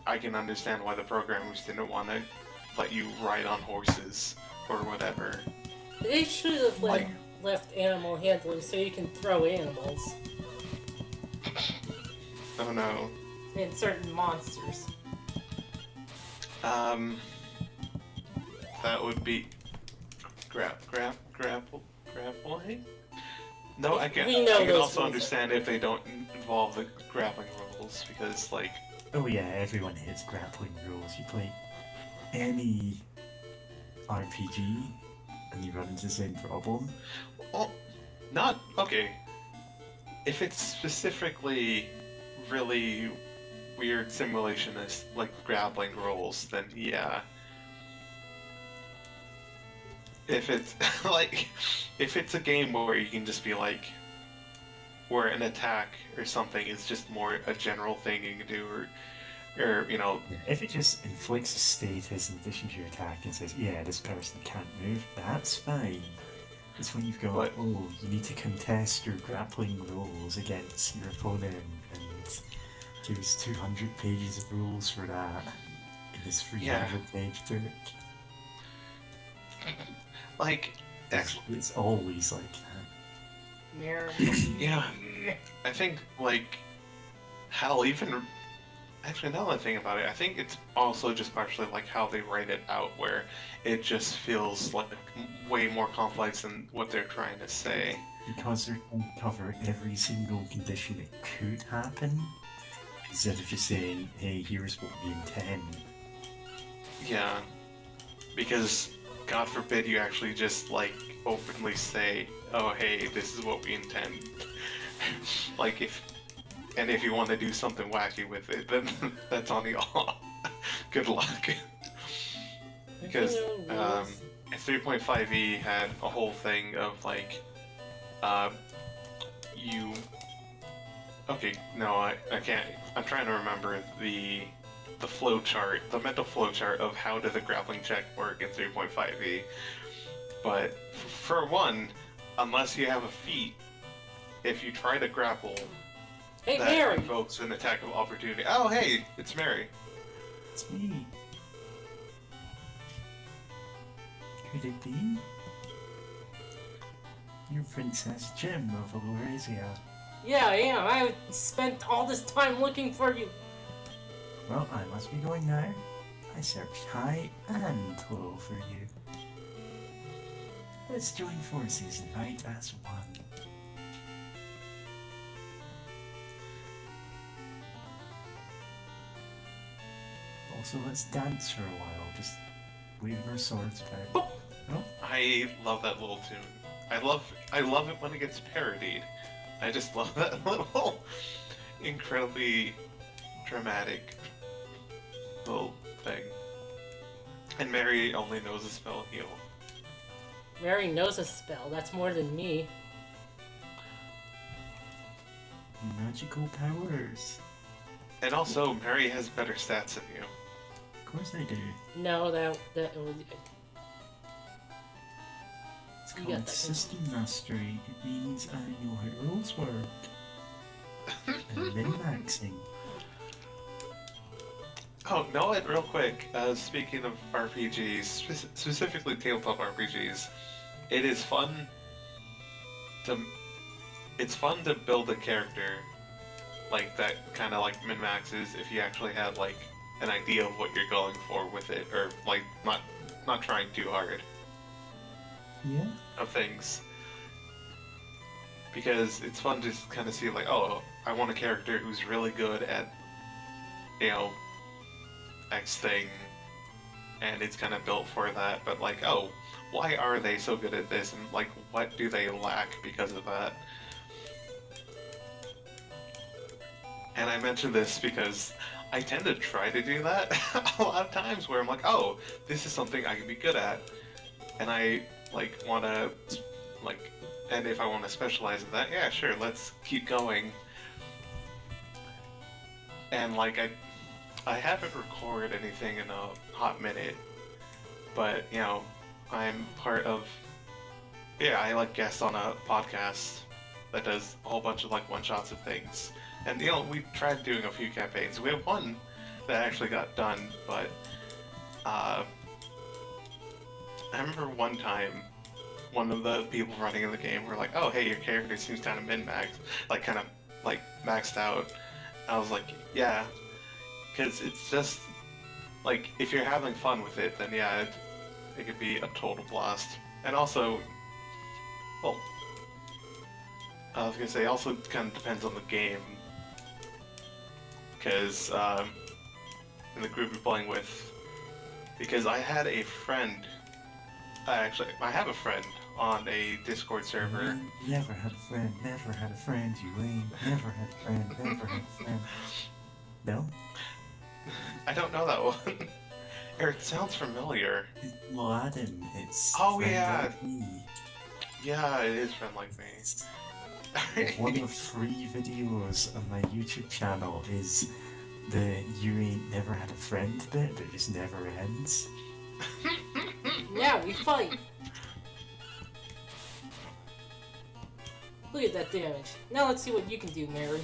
I can understand why the programmers didn't want to let you ride on horses or whatever. They should have left animal handling so you can throw animals Oh no. and certain monsters. That would be grappling? No, I can. We know I can those also rules. understand if they don't involve the grappling rules, because like Oh yeah, everyone hits grappling rules. You play any RPG and you run into the same problem. well, not okay. If it's specifically really weird simulationist like grappling rules, then yeah. If it's if it's a game where you can just be like, where an attack or something is just more a general thing you can do, or or If it just inflicts a status in addition to your attack and says, yeah, this person can't move, that's fine. It's when you've got, But- oh, you need to contest your grappling rules against your opponent, and there's 200 pages of rules for that in this 300-page book. Like, It's always like that. Mary. yeah, I think like hell even. Actually, now that I think about it, I think it's also just partially like how they write it out, where it just feels like way more complex than what they're trying to say. Because they're going to cover every single condition that could happen, instead of just saying, hey, here's what we intend. Yeah, because God forbid you actually just like openly say, oh hey, this is what we intend. Like if you want to do something wacky with it, then that's on y'all. Good luck. Because 3.5e had a whole thing of like, you. Okay, no, I can't. I'm trying to remember the flow chart, the mental flow chart of how did the grappling check work in 3.5e. But for one, unless you have a feat, if you try to grapple, Hey, that Mary! invokes an attack of opportunity. Oh, hey, it's Mary. It's me. Could it be? You're Princess Jim of Eurasia. Yeah, I am. I spent all this time looking for you. Well, I must be going now. I searched high and low for you. Let's join forces and fight as one. Also, let's dance for a while, just waving our swords about. Oh, I love that little tune. I love it when it gets parodied. I just love that little incredibly dramatic little thing. And Mary only knows a spell heal. Mary knows a spell. That's more than me. magical powers. And also, Mary has better stats than you. Of course I do. No, that was. It's You got called that. system mastery. It means I know how rules work. And min-maxing. Oh, no, and real quick, speaking of RPGs, specifically tabletop RPGs, it is fun to... It's fun to build a character like that kind of like min-maxes if you actually had like an idea of what you're going for with it, or like not trying too hard Yeah. of things. Because it's fun to kind of see like, oh, I want a character who's really good at, you know, X thing, and it's kind of built for that, but like, oh, why are they so good at this, and like, what do they lack because of that? And I mention this because I tend to try to do that a lot of times, where I'm like, oh, this is something I can be good at, and I like want to like, and if I want to specialize in that, yeah, sure, let's keep going. And like I haven't recorded anything in a hot minute, but you know, I'm part of, yeah, I like guest on a podcast that does a whole bunch of like one-shots of things. And you know, we tried doing a few campaigns. We have one that actually got done, but I remember one time one of the people running in the game were like, oh hey, your character seems kind of min-maxed, like kind of like maxed out. I was like, yeah, because it's just like, if you're having fun with it, then yeah, it could be a total blast. And also, well, I was gonna say, also kind of depends on the game, because in the group you're playing with, because I had a friend, actually, I have a friend on a Discord server. Never had a friend, never had a friend, you ain't. Never had a friend, never had a friend. No? I don't know that one. Eric, sounds familiar. Well, Adam, it's Oh, friend yeah. like me. Yeah, it is Friend Like Me. One of 3 videos on my YouTube channel is the you ain't never had a friend bit that just never ends. Now we fight! Look at that damage. Now let's see what you can do, Mary.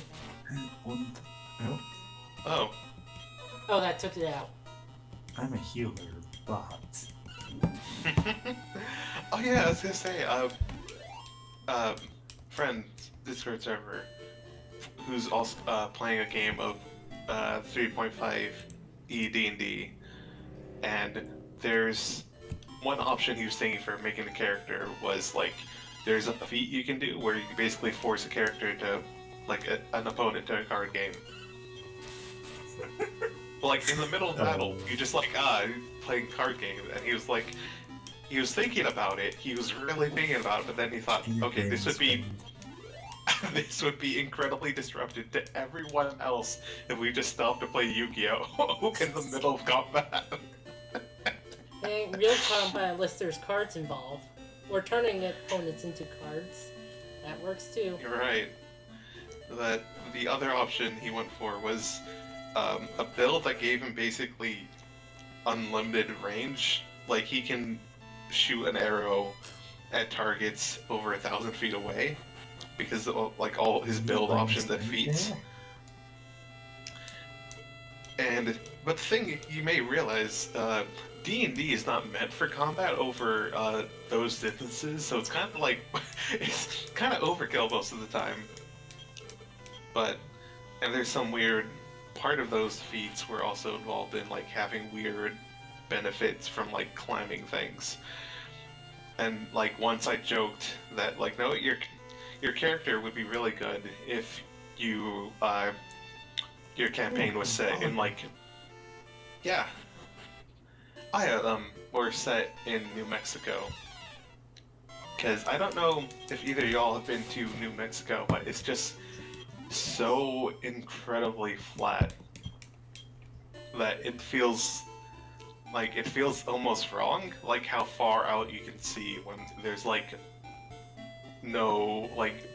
One. Oh, Oh. Oh, that took it out. I'm a healer, but Oh yeah, I was gonna say, friend, Discord server, who's also playing a game of 3.5 D&D, and there's one option he was thinking for making the character was like, there's a feat you can do where you basically force a character to, like, an opponent to a card game. Like, in the middle of battle, you just like, playing card game, and he was like, he was thinking about it, he was really thinking about it, but then he thought, okay, this would be, this would be incredibly disruptive to everyone else if we just stopped to play Yu-Gi-Oh! In the middle of combat. It ain't real combat unless there's cards involved. Or turning opponents into cards. That works too. You're right. That the other option he went for was a build that gave him basically unlimited range. Like, he can shoot an arrow at targets over 1,000 feet away because of, like, all his build options and feats. But the thing you may realize, D&D is not meant for combat over those distances, so it's kind of like it's kind of overkill most of the time. And there's some weird part of those feats were also involved in like having weird benefits from like climbing things. And like once I joked that like no, your character would be really good if you your campaign was set in like we're set in New Mexico. Because I don't know if either of y'all have been to New Mexico, but it's just so incredibly flat that it feels almost wrong, like how far out you can see when there's like no like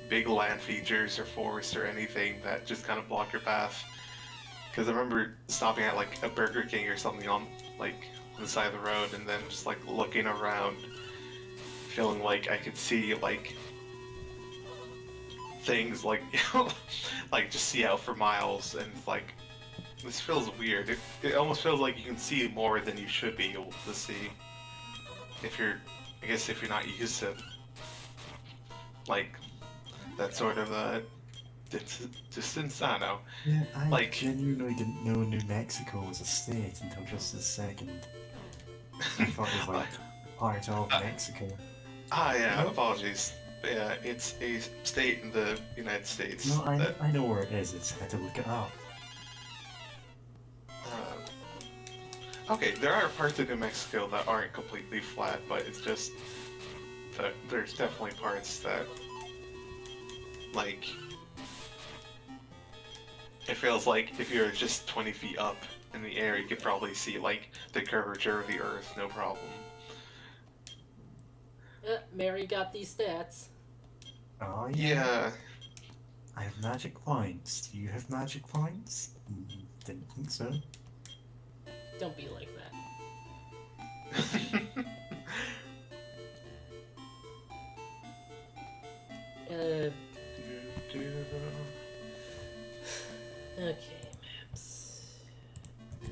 big land features or forest or anything that just kind of block your path. Because I remember stopping at like a Burger King or something on the side of the road and then just like looking around, feeling like I could see like things like like just see out for miles, and it's like this feels weird. It almost feels like you can see more than you should be able to see if you're not used to like that sort of distance. I don't know. Yeah, I Like- genuinely didn't know New Mexico was a state until just this second. I thought it was like part of Mexico. Yeah, apologies. But yeah, it's a state in the United States. No, I know where it is. It's had to look it up. Okay, there are parts of New Mexico that aren't completely flat, but it's just that there's definitely parts that, like, it feels like if you're just 20 feet up in the air, you could probably see, like, the curvature of the Earth, no problem. Mary got these stats. Oh Yeah. I have magic points. Do you have magic points? Didn't think so. Don't be like that. Okay, maps. Okay.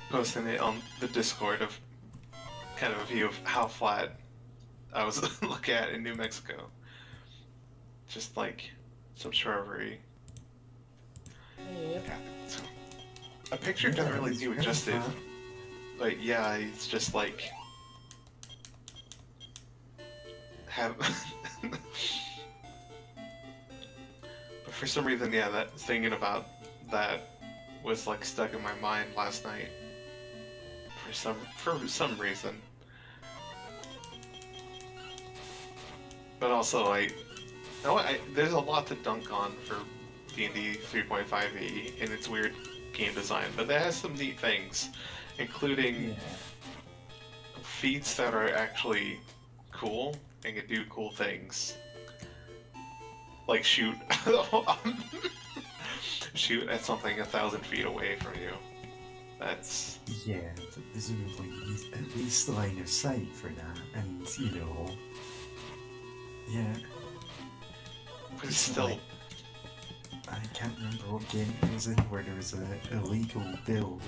Posting it on the Discord of kind of a view of how flat I was looking at in New Mexico. Just like some shrubbery. Yep. So, a picture doesn't really do it justice, but yeah, it's just like have. But for some reason, yeah, that thinking about that was like stuck in my mind last night. For some reason. But also, there's a lot to dunk on for D&D 3.5e in its weird game design, but it has some neat things, including feats that are actually cool and can do cool things. like shoot shoot at something 1,000 feet away from you. That's Yeah, but presumably you need at least line of sight for that, and you know, yeah. but it's It's not still like I can't remember what game it was in where there was a illegal build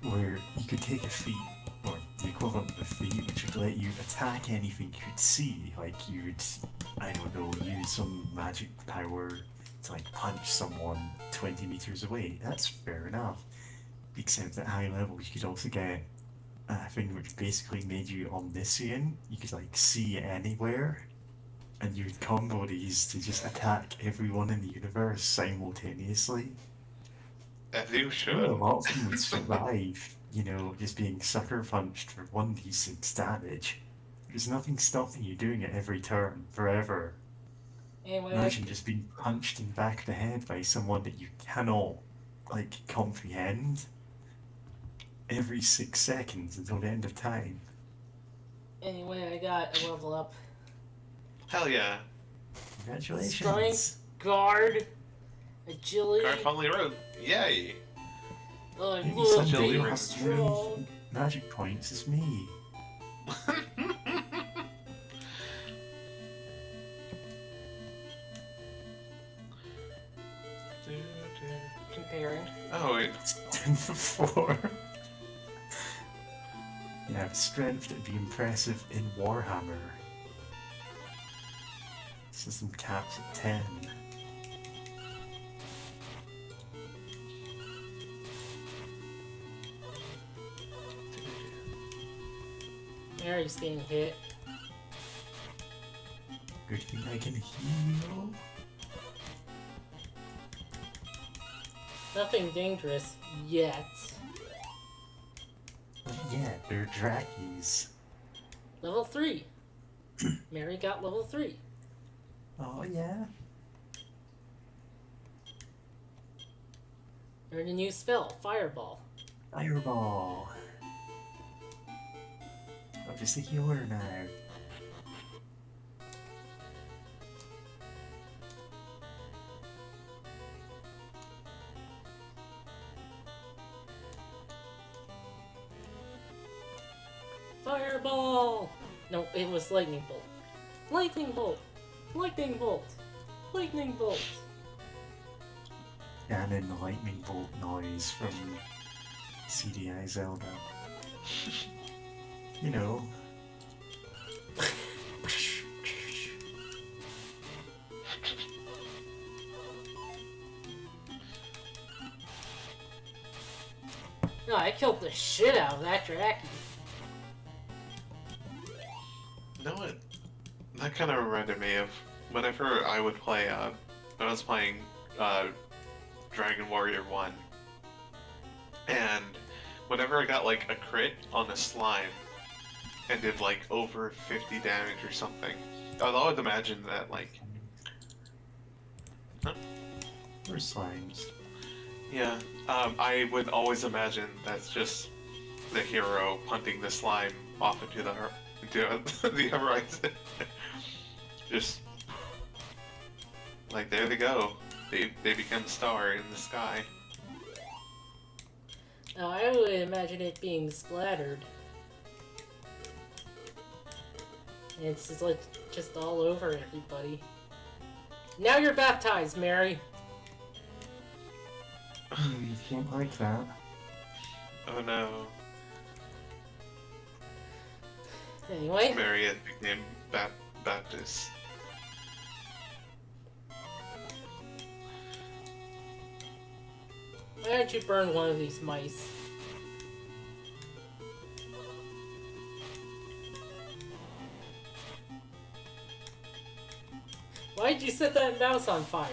where you could take a feat, or the equivalent of a feat, which would let you attack anything you could see. Like you would, I don't know, use some magic power to like punch someone 20 meters away. That's fair enough. Except at high level, you could also get a thing which basically made you omniscient. You could like see anywhere, and you would combo these to just attack everyone in the universe simultaneously. as you Sure, a should. lot of them would survive, you know, just being sucker punched for 1d6 damage. There's nothing stopping you doing it every turn, forever. Anyway, Imagine just being punched in the back of the head by someone that you cannot, like, comprehend every 6 seconds until the end of time. anyway, I got a level up. Hell yeah. Congratulations! Strength, guard, agility. Car finally rode. Yay! Maybe Look, someday Agility you'll being runs. have as many strong. magic points as me. Comparing. Oh wait. 10 for 4. You have strength to be impressive in Warhammer. System caps at 10. Mary's getting hit. Good thing I can heal. Nothing dangerous yet. Yeah, they're Drakkies. Level 3. Mary got level 3. Oh yeah? Earned a new spell, Fireball. Fireball. I'm just a healer now. Fireball! No, it was Lightning Bolt. Lightning Bolt! Lightning Bolt! Lightning Bolt! Ganon the lightning bolt noise from CDI Zelda. You know. No, I killed the shit out of that Draki. You know what? That kind of reminded me of whenever I would play, when I was playing, Dragon Warrior 1. And whenever I got, like, a crit on a slime and did, like, over 50 damage or something, I'd always imagine that, like... Huh? Or slimes. Yeah, I would always imagine that's just the hero punting the slime off into the horizon. Just like there they go. They become a star in the sky. Now, I would imagine it being splattered. And it's just like, just all over everybody. Now you're baptized, Mary! You can't like that. Oh no. Anyway, Mary had became Baptist. why don't you burn one of these mice? Why'd you set that mouse on fire?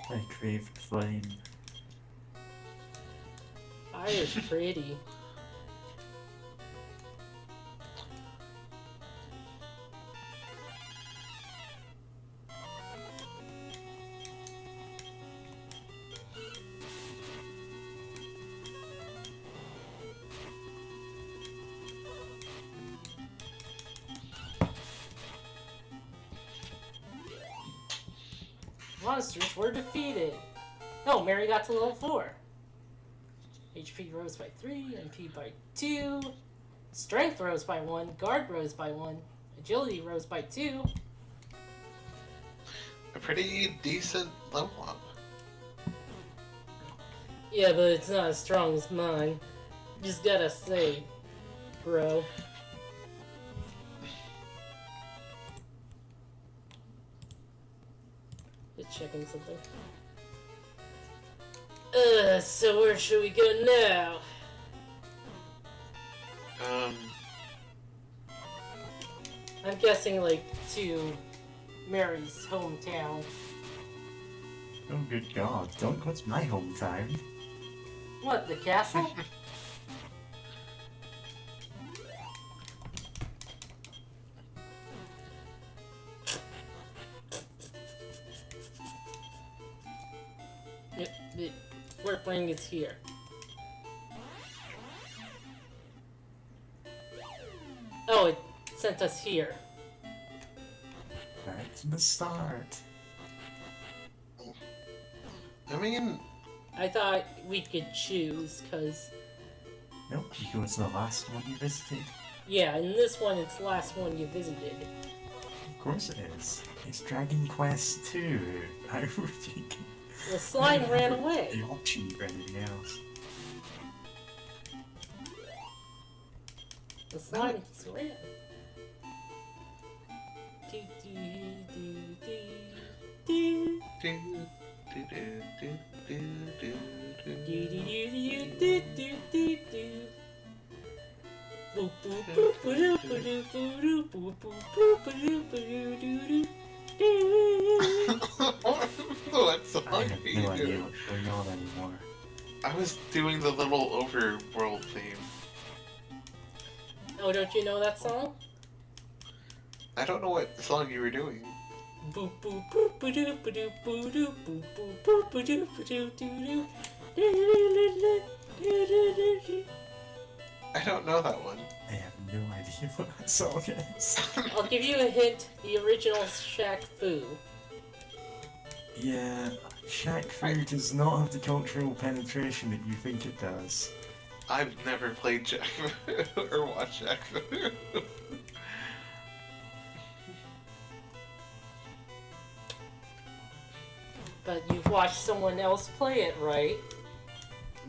I crave flame. Fire's pretty. Monsters were defeated. Oh, Mary got to level 4. HP rose by 3, MP by 2, Strength rose by 1, Guard rose by 1, Agility rose by 2. A pretty decent level up. Yeah, but it's not as strong as mine. Just gotta say, bro. Just checking something. So where should we go now? I'm guessing, like, to Mary's hometown. Oh, good God. Don't go to my hometown. What, the castle? Yep, the fort ring is here. Oh, it sent us here. Back to the start. I mean, I thought we could choose, cause Nope, you go to the last one you visited. yeah, in this one it's the last one you visited. Of course it is. It's Dragon Quest 2. How would you get The slime ran away. the option for anything else? The slime just ran. Do, do, do, do, do. Do, do, do, do, do, do. Boop, boop, boop, ba-doop, ba-doop, ba-doop, boop, boop, boop, ba-doop, ba-doo, doo, doo. what song I have are no you idea doing? what's going on anymore. I was doing the little overworld theme. Oh, don't you know that song? I don't know what song you were doing. Boop boop boop ba-doop ba-doop ba-doop boop boop boop ba-doop ba-doop doo-doo. Doo-doo-doo-doo-doo-doo-doo. I don't know that one. I have no idea what that song is. I'll give you a hint. The original Shaq Fu. Yeah, Shaq Fu does not have the cultural penetration that you think it does. I've never played Jack or watched Jack. But you've watched someone else play it, right?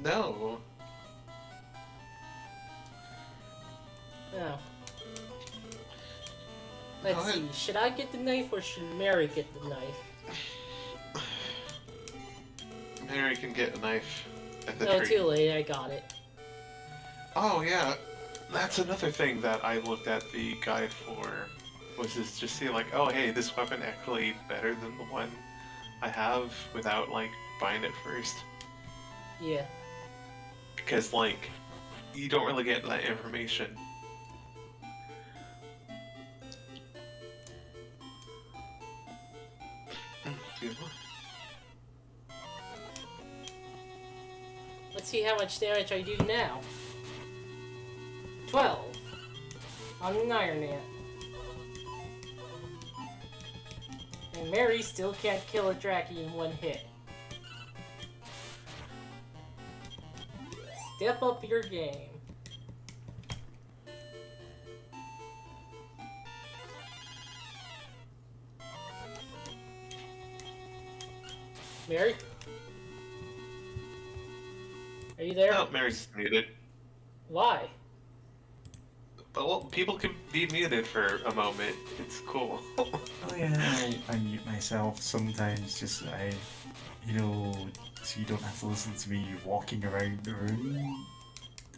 No. Oh. Let's Go ahead. see. Should I get the knife or should Mary get the knife? Mary can get a knife at the Oh, tree. too late. I got it. Oh yeah, that's another thing that I looked at the guide for. Was just see like, oh hey, this weapon actually better than the one I have without like buying it first. Yeah. Because like, you don't really get that information. Excuse me. Let's see how much damage I do now. 12. On an Iron Ant. And Mary still can't kill a Draki in one hit. Step up your game. Mary? Are you there? Oh, Mary's muted. Why? But well, people can be muted for a moment. It's cool. Oh yeah, I mute myself sometimes just so you know, so you don't have to listen to me walking around the room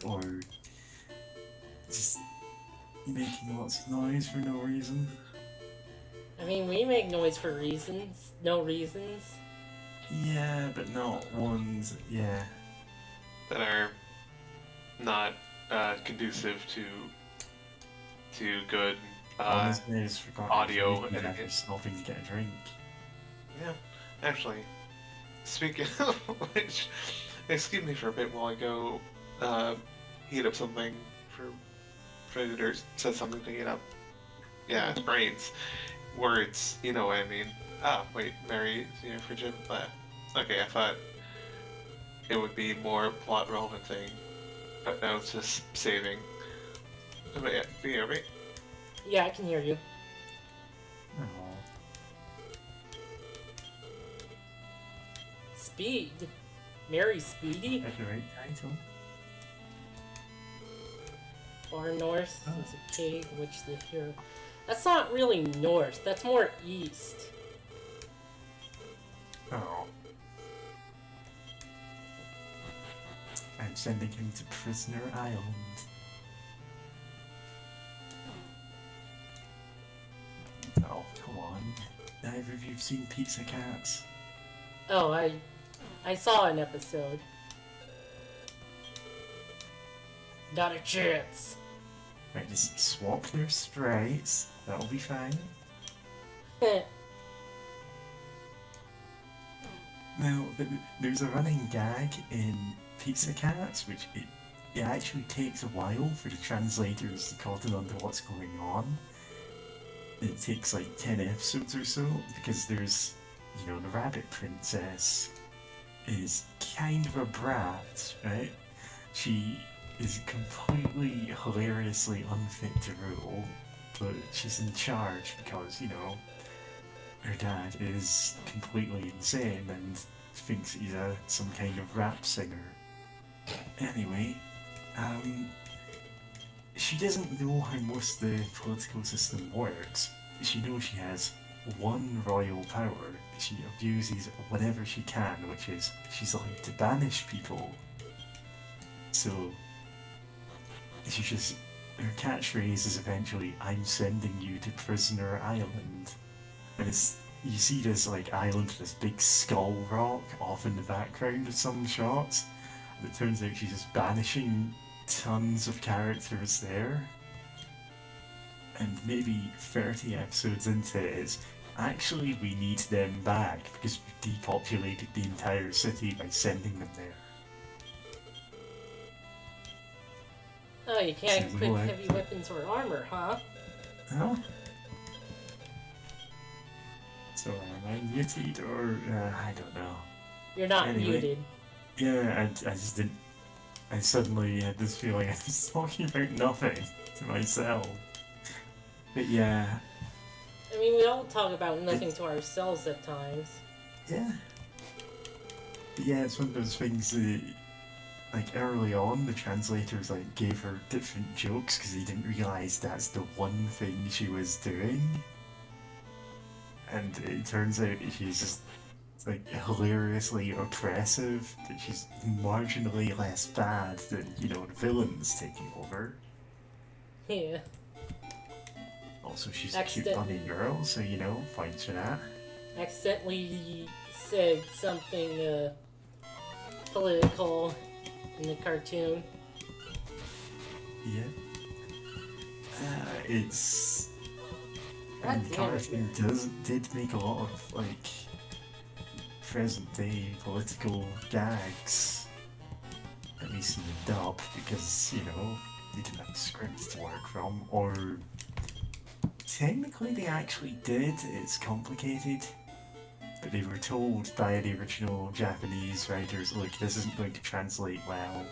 or just making lots of noise for no reason. I mean, we make noise for reasons. No reasons. Yeah, but not ones. Yeah. That are not conducive to good Honestly, I just forgot audio and I etiquette. was stopping to get a drink. Yeah, actually, speaking of which, excuse me for a bit while I go heat up something for food or said something to heat up. Yeah, brains, words, you know what I mean. Ah, wait, Mary is here for gym class. Okay, I thought it would be more plot relevant thing, but now it's just saving. But yeah, do you hear me? Yeah, I can hear you. Oh, Speed. Mary Speedy? that's the right title. Far north Oh. is a cave which the hero. That's not really north. That's more east. Oh. I'm sending him to Prisoner Island. Oh, come on. Neither of you've seen Pizza Cats? Oh, I saw an episode. Not a chance. Right, just swap their sprites. That'll be fine. Now, there's a running gag in Pizza Cats, which it actually takes a while for the translators to cotton onto what's going on. It takes like 10 episodes or so, because there's, you know, the Rabbit Princess is kind of a brat, right? She is completely hilariously unfit to rule, but she's in charge because, you know, her dad is completely insane and thinks he's some kind of rap singer. Anyway, she doesn't know how most of the political system works. She knows she has one royal power that she abuses whenever she can, which is she's allowed to banish people. So, she just, her catchphrase is eventually, "I'm sending you to Prisoner Island." And you see this like island with this big skull rock off in the background of some shots. And it turns out she's just banishing tons of characters there. And maybe 30 episodes into it is, actually we need them back because we depopulated the entire city by sending them there. Oh, you can't Seems equip like- heavy weapons or armor, huh? Huh? So am I muted or I don't know. You're not Anyway. muted. Yeah, I just didn't. I suddenly had this feeling I was talking about nothing to myself. But yeah, I mean, we all talk about nothing to ourselves at times. yeah. But yeah, it's one of those things that, like early on, the translators like gave her different jokes because they didn't realize that's the one thing she was doing. And it turns out she's just like hilariously oppressive, that she's marginally less bad than, you know, the villains taking over. Yeah. Also, she's a cute Accident- bunny girl, so, you know, points for that. Accidentally said something political in the cartoon. Yeah. It's... God And the damn it, cartoon did make a lot of, like, present-day political gags. At least in the dub, because, you know, they didn't have a script to work from, or... Technically they actually did, it's complicated. But they were told by the original Japanese writers, look, this isn't going to translate well.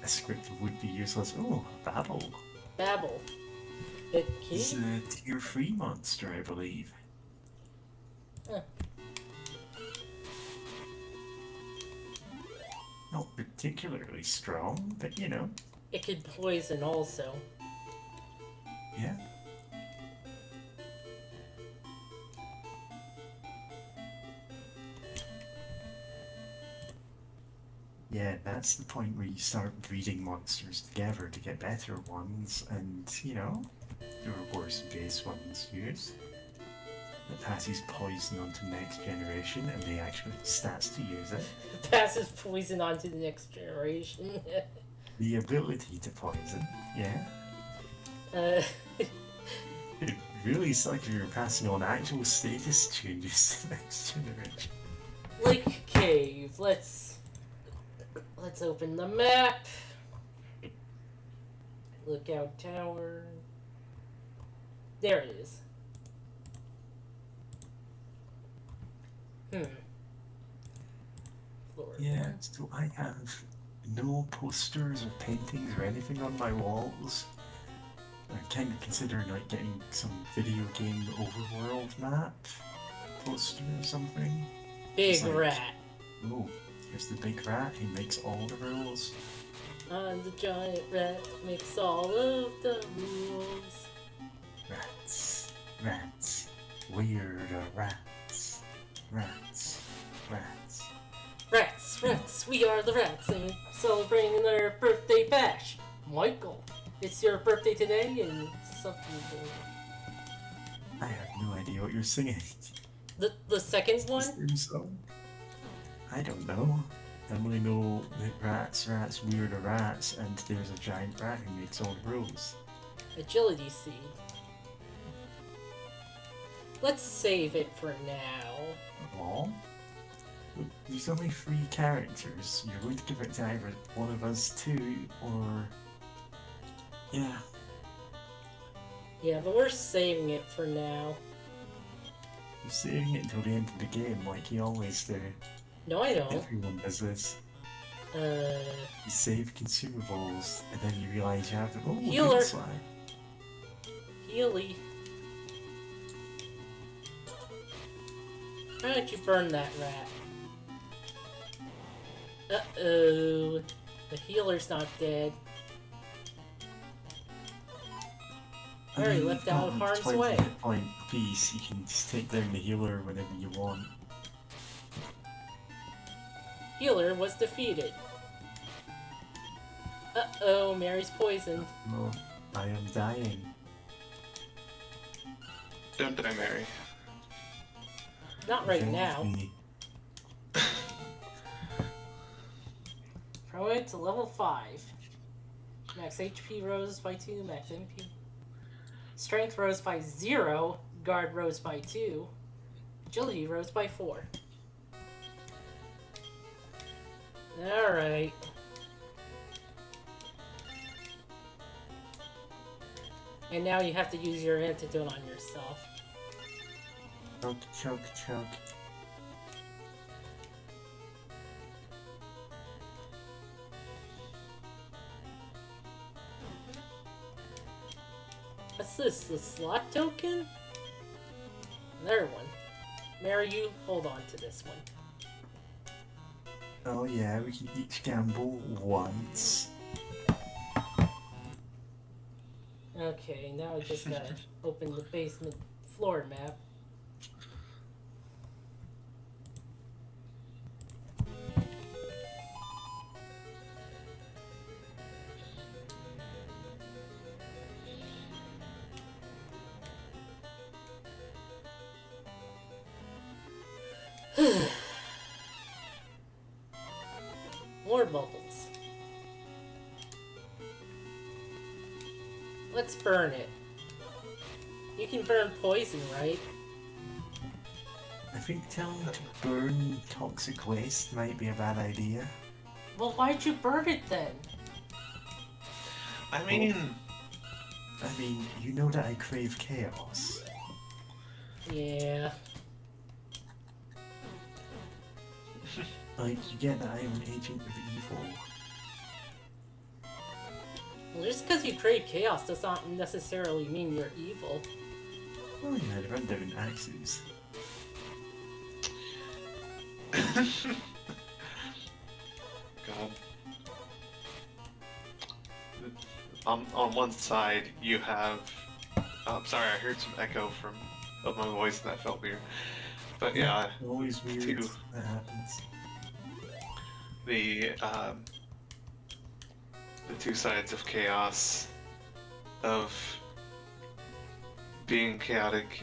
A script would be useless. Oh, Babel. Babble. The He's key? a tier 3 monster, I believe. Huh. Not particularly strong, but you know, It could poison also. yeah. Yeah, that's the point where you start breeding monsters together to get better ones, and, you know, there are worse base ones used. That passes poison on to the next generation, and they actually have stats to use it. Passes poison on to the next generation. The ability to poison, yeah. uh, It really sucks if you're passing on actual status changes to the next generation. Lake Cave. Let's open the map. Lookout tower. There it is. Floor Yeah, one. so I have no posters or paintings or anything on my walls. I'm kind of considering like getting some video game overworld map poster or something. Big like- rat. Oh, here's the big rat. He makes all the rules. I'm the giant rat, makes all of the rules. Rats, rats, weird rats, rats, rats. Rats, rats, we are the rats, and we're celebrating another birthday bash. Michael, it's your birthday today, and something. I have no idea what you're singing. The second one? Same song? I don't know. I only know that rats, weird rats, and there's a giant rat who makes all the rules. Agility seed. Let's save it for now. Aw. Look, there's only 3 characters. You're going to give it to either one of us two, or... Yeah. Yeah, but we're saving it for now. You're saving it until the end of the game, like you always do. No, I don't. Everyone does this. Uh, You save consumables, and then you realize you have to... Oh, Healer. good slide. Healy. Why don't you burn that rat? Uh-oh. The healer's not dead. Already you've left out of got harm's 20 way. hit point piece, you can just take down the healer whenever you want. Healer was defeated. Uh-oh, Mary's poisoned. Oh, I am dying. Don't die, Mary. Not right Avenge now. me. Promoted to level 5. Max HP rose by 2, max MP. Strength rose by 0, guard rose by 2, agility rose by 4. Alright. And now you have to use your antidote on yourself. Choke, choke, choke. What's this? The slot token? Another one. Mary, you hold on to this one. Oh yeah, we can each gamble once. Okay, now I just gotta open the basement floor map. More bubbles. Let's burn it. You can burn poison, right? I think telling to burn toxic waste might be a bad idea. Well, why'd you burn it then? I mean, you know that I crave chaos. Yeah. Like, you get that I am an agent of evil. Well, just because you crave chaos does not necessarily mean you're evil. Oh yeah, I run down axes. God. On one side, you have. Oh, I'm sorry, I heard some echo of my voice, and that felt weird. But yeah, Always weird two. that happens. The two sides of chaos, of being chaotic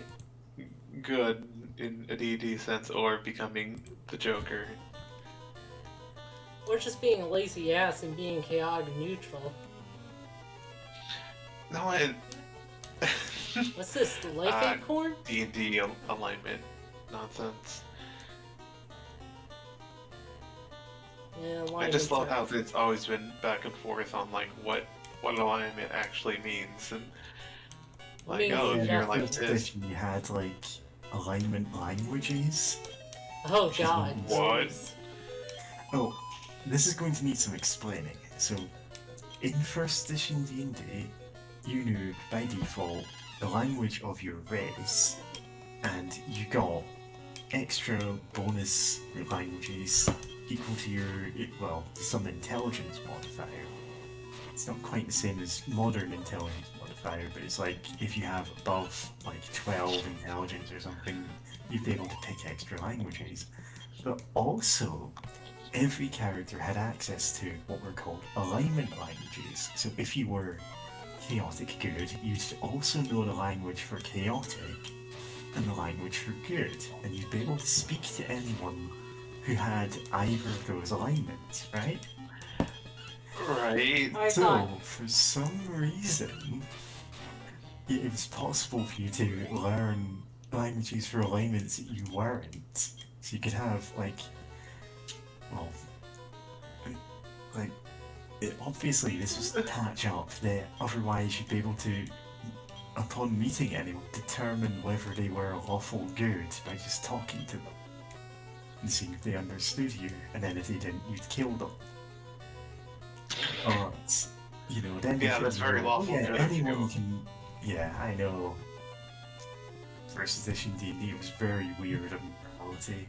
good in a D&D sense, or becoming the Joker. Or just being a lazy ass and being chaotic neutral. No, I. What's this, the life acorn? D&D alignment nonsense. Yeah, I just love how it's always been back and forth on like what alignment actually means, and like Means oh, if you're nothing. like First this. edition, you had like alignment languages. Oh She's god. What? jeez. Oh, this is going to need some explaining. So, in first edition D&D, you knew by default the language of your race, and you got extra bonus languages equal to your, well, some intelligence modifier. It's not quite the same as modern intelligence modifier, but it's like if you have above like 12 intelligence or something, you'd be able to pick extra languages. But also, every character had access to what were called alignment languages. So if you were chaotic good, you'd also know the language for chaotic and the language for good, and you'd be able to speak to anyone who had either of those alignments, right? Right. I So, thought. for some reason, it was possible for you to learn languages for alignments that you weren't. So you could have, like, well, like, obviously this was the patch up that otherwise you'd be able to, upon meeting anyone, determine whether they were lawful good by just talking to them and seeing if they understood you, and then if they didn't, you'd kill them. But, you know, then Yeah, because that's very you're lawful yeah, good of you. anyone can. Yeah, I know. First edition D&D was very weird in reality.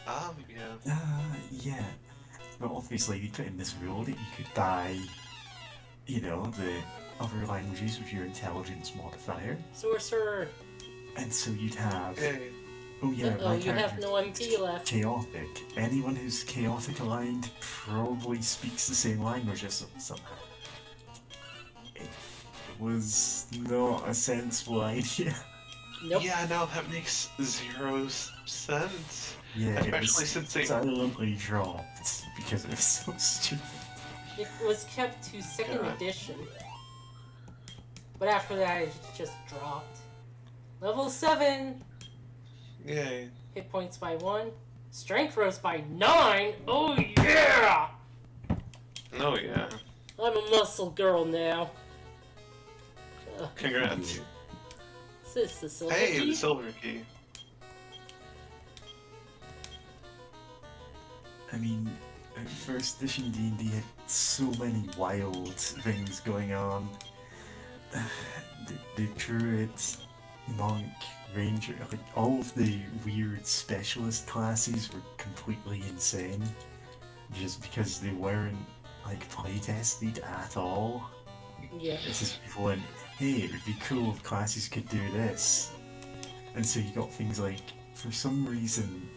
Yeah. Yeah. But obviously, they put in this rule that you could buy, you know, the other languages with your intelligence modifier, Sorcerer. and so you'd have. Yay. Oh yeah, Uh-oh, my you have character's no MP left. chaotic. Anyone who's chaotic aligned probably speaks the same language as them somehow. It was not a sensible idea. Nope. Yeah, no, that makes 0 sense. Yeah, it Especially was since they. silently dropped because it was so stupid. It was kept to second God. edition. But after that, it just dropped. Level 7! Yay. Hit points by 1. Strength rose by 9! Oh yeah! Oh, yeah. I'm a muscle girl now. Congrats. Is this the silver Hey, key? the silver key. I mean, first edition D&D had so many wild things going on. The druid, monk, ranger, like all of the weird specialist classes were completely insane. Just because they weren't like playtested at all. Yeah. It's just people went, hey, it would be cool if classes could do this. And so you got things like, for some reason,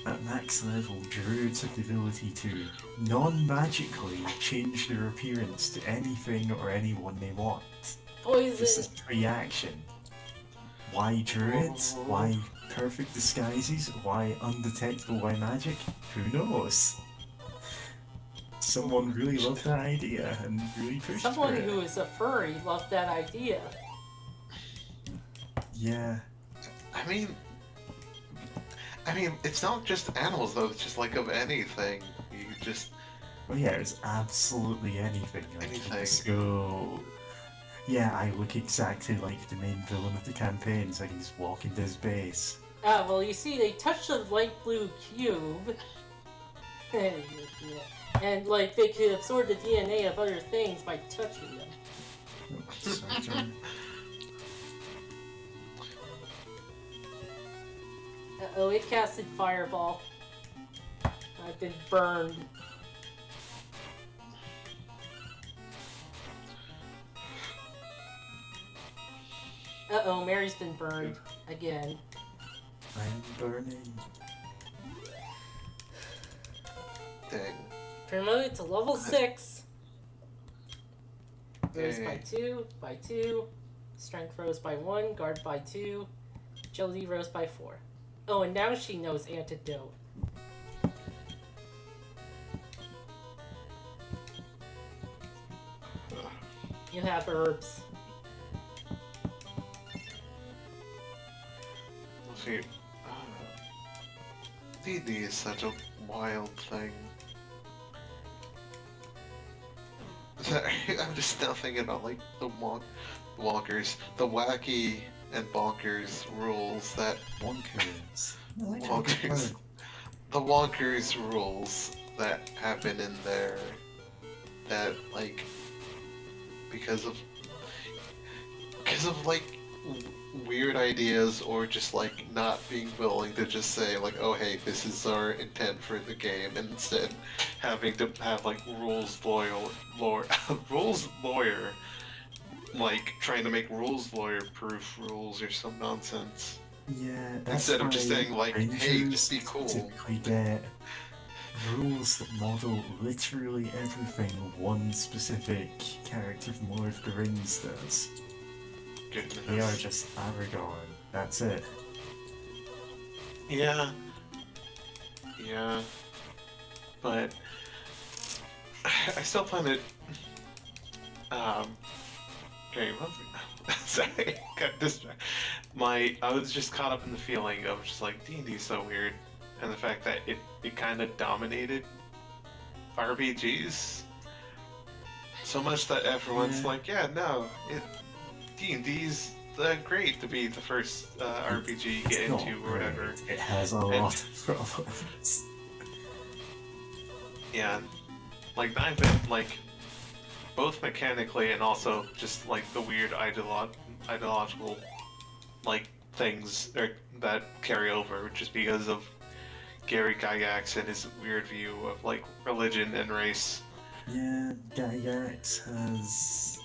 at max level, druids have the ability to non-magically change their appearance to anything or anyone they want. This is Poison! reaction. Why druids? Why perfect disguises? Why undetectable by magic? Who knows? Someone really loved that idea and really pushed Someone for it. who is a furry loved that idea. Yeah. I mean, it's not just animals though. It's just like of anything. You just. Oh yeah, it's absolutely anything. Like, Anything. let's go. Yeah, I look exactly like the main villain of the campaign, so I can just walk into his base. Ah, well, you see, they touch the light blue cube. And, like, they could absorb the DNA of other things by touching them. Oh, sorry, John. Uh-oh, it casted Fireball. I've been burned. Uh-oh, Mary's been burned. Again. I'm burning. Dang. Promoted to level 6. Rose Yay. by 2, by 2. Strength rose by 1, guard by 2. Agility rose by 4. Oh, and now she knows antidote. You have herbs. See, D&D is such a wild thing. Sorry, I'm just now thinking about like the wonkers, the wacky and bonkers rules that Wonkers. I like Wonkers. Wonkers. the Wonkers rules that happen in there that like because of like weird ideas or just like not being willing to just say like, oh hey, this is our intent for the game, and instead having to have like rules lawyer like trying to make rules lawyer proof rules or some nonsense. Yeah, that's Instead of just why saying like, hey, Rangers just be cool. typically get rules that model literally everything one specific character from Lord of the Rings does. Goodness. They are just Aragorn. That's it. Yeah. Yeah. But I still find it okay, sorry, got distracted. I was just caught up in the feeling of just like D&D is so weird, and the fact that it kind of dominated RPGs so much that everyone's like, yeah, no, D&D's great to be the first RPG you get into or whatever. It has a lot of problems. Yeah, like I've been like both mechanically and also just like the weird ideological like things that carry over just because of Gary Gygax and his weird view of like religion and race. Yeah, Gygax has,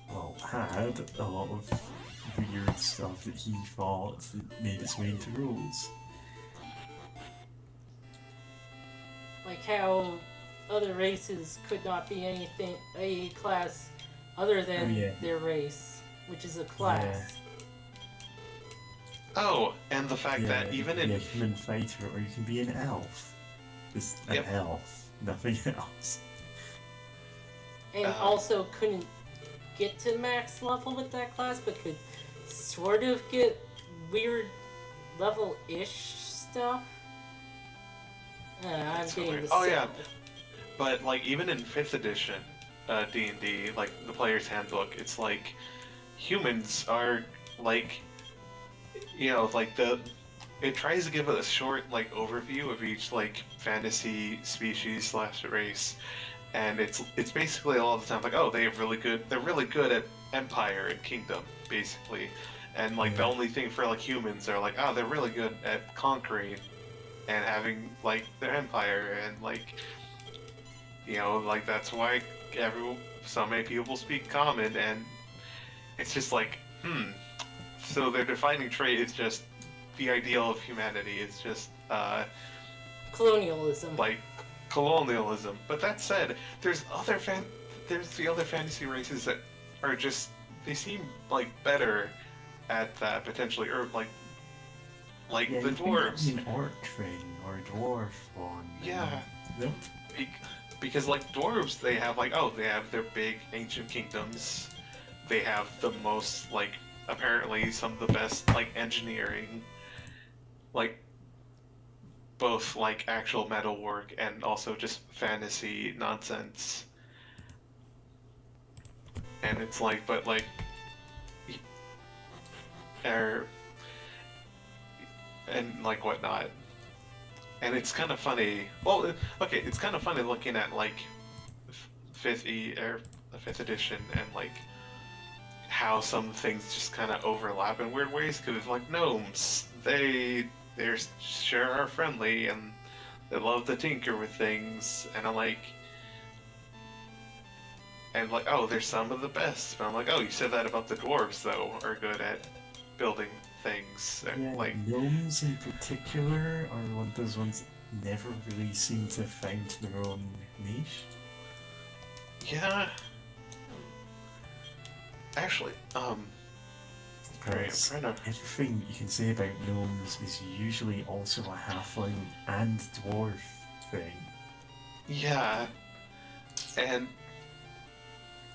well, had a lot of weird stuff that he thought that made its way into rules. Like how other races could not be a class other than their race, which is a class. Oh, and the fact that even in a human fighter, or you can be an elf. Just an elf, nothing else. And also couldn't get to max level with that class, but could sort of get weird level-ish stuff. I'm getting the yeah. But like even in 5th edition D&D, like the player's handbook, it's like humans are like, you know, like it tries to give a short like overview of each like fantasy species / race, and it's basically all the time like, oh, they're really good at empire and kingdom basically, and like the only thing for like humans are like, oh, they're really good at conquering and having like their empire, and like, you know, like that's why so many people speak common, and it's just like, so their defining trait is just the ideal of humanity. It's just colonialism. Like colonialism. But that said, there's the other fantasy races that are just, they seem like better at that potentially, or like the dwarves. An orc thing or a dwarf one. Yeah. Nope. Because like dwarves, they have like, oh, they have their big ancient kingdoms. They have the most like, apparently some of the best like engineering, like both like actual metalwork and also just fantasy nonsense. And it's like, but like, and like whatnot. And it's kind of funny. Well, okay, it's kind of funny looking at like 5th edition and like how some things just kind of overlap in weird ways. Because like gnomes, they're sure are friendly and they love to tinker with things, and I'm like, oh, they're some of the best. But I'm like, oh, you said that about the dwarves though, are good at building things. Yeah, like gnomes in particular are one of those ones that never really seem to have found their own niche. Yeah. Actually, Because everything you can say about gnomes is usually also a halfling and dwarf thing. Yeah. And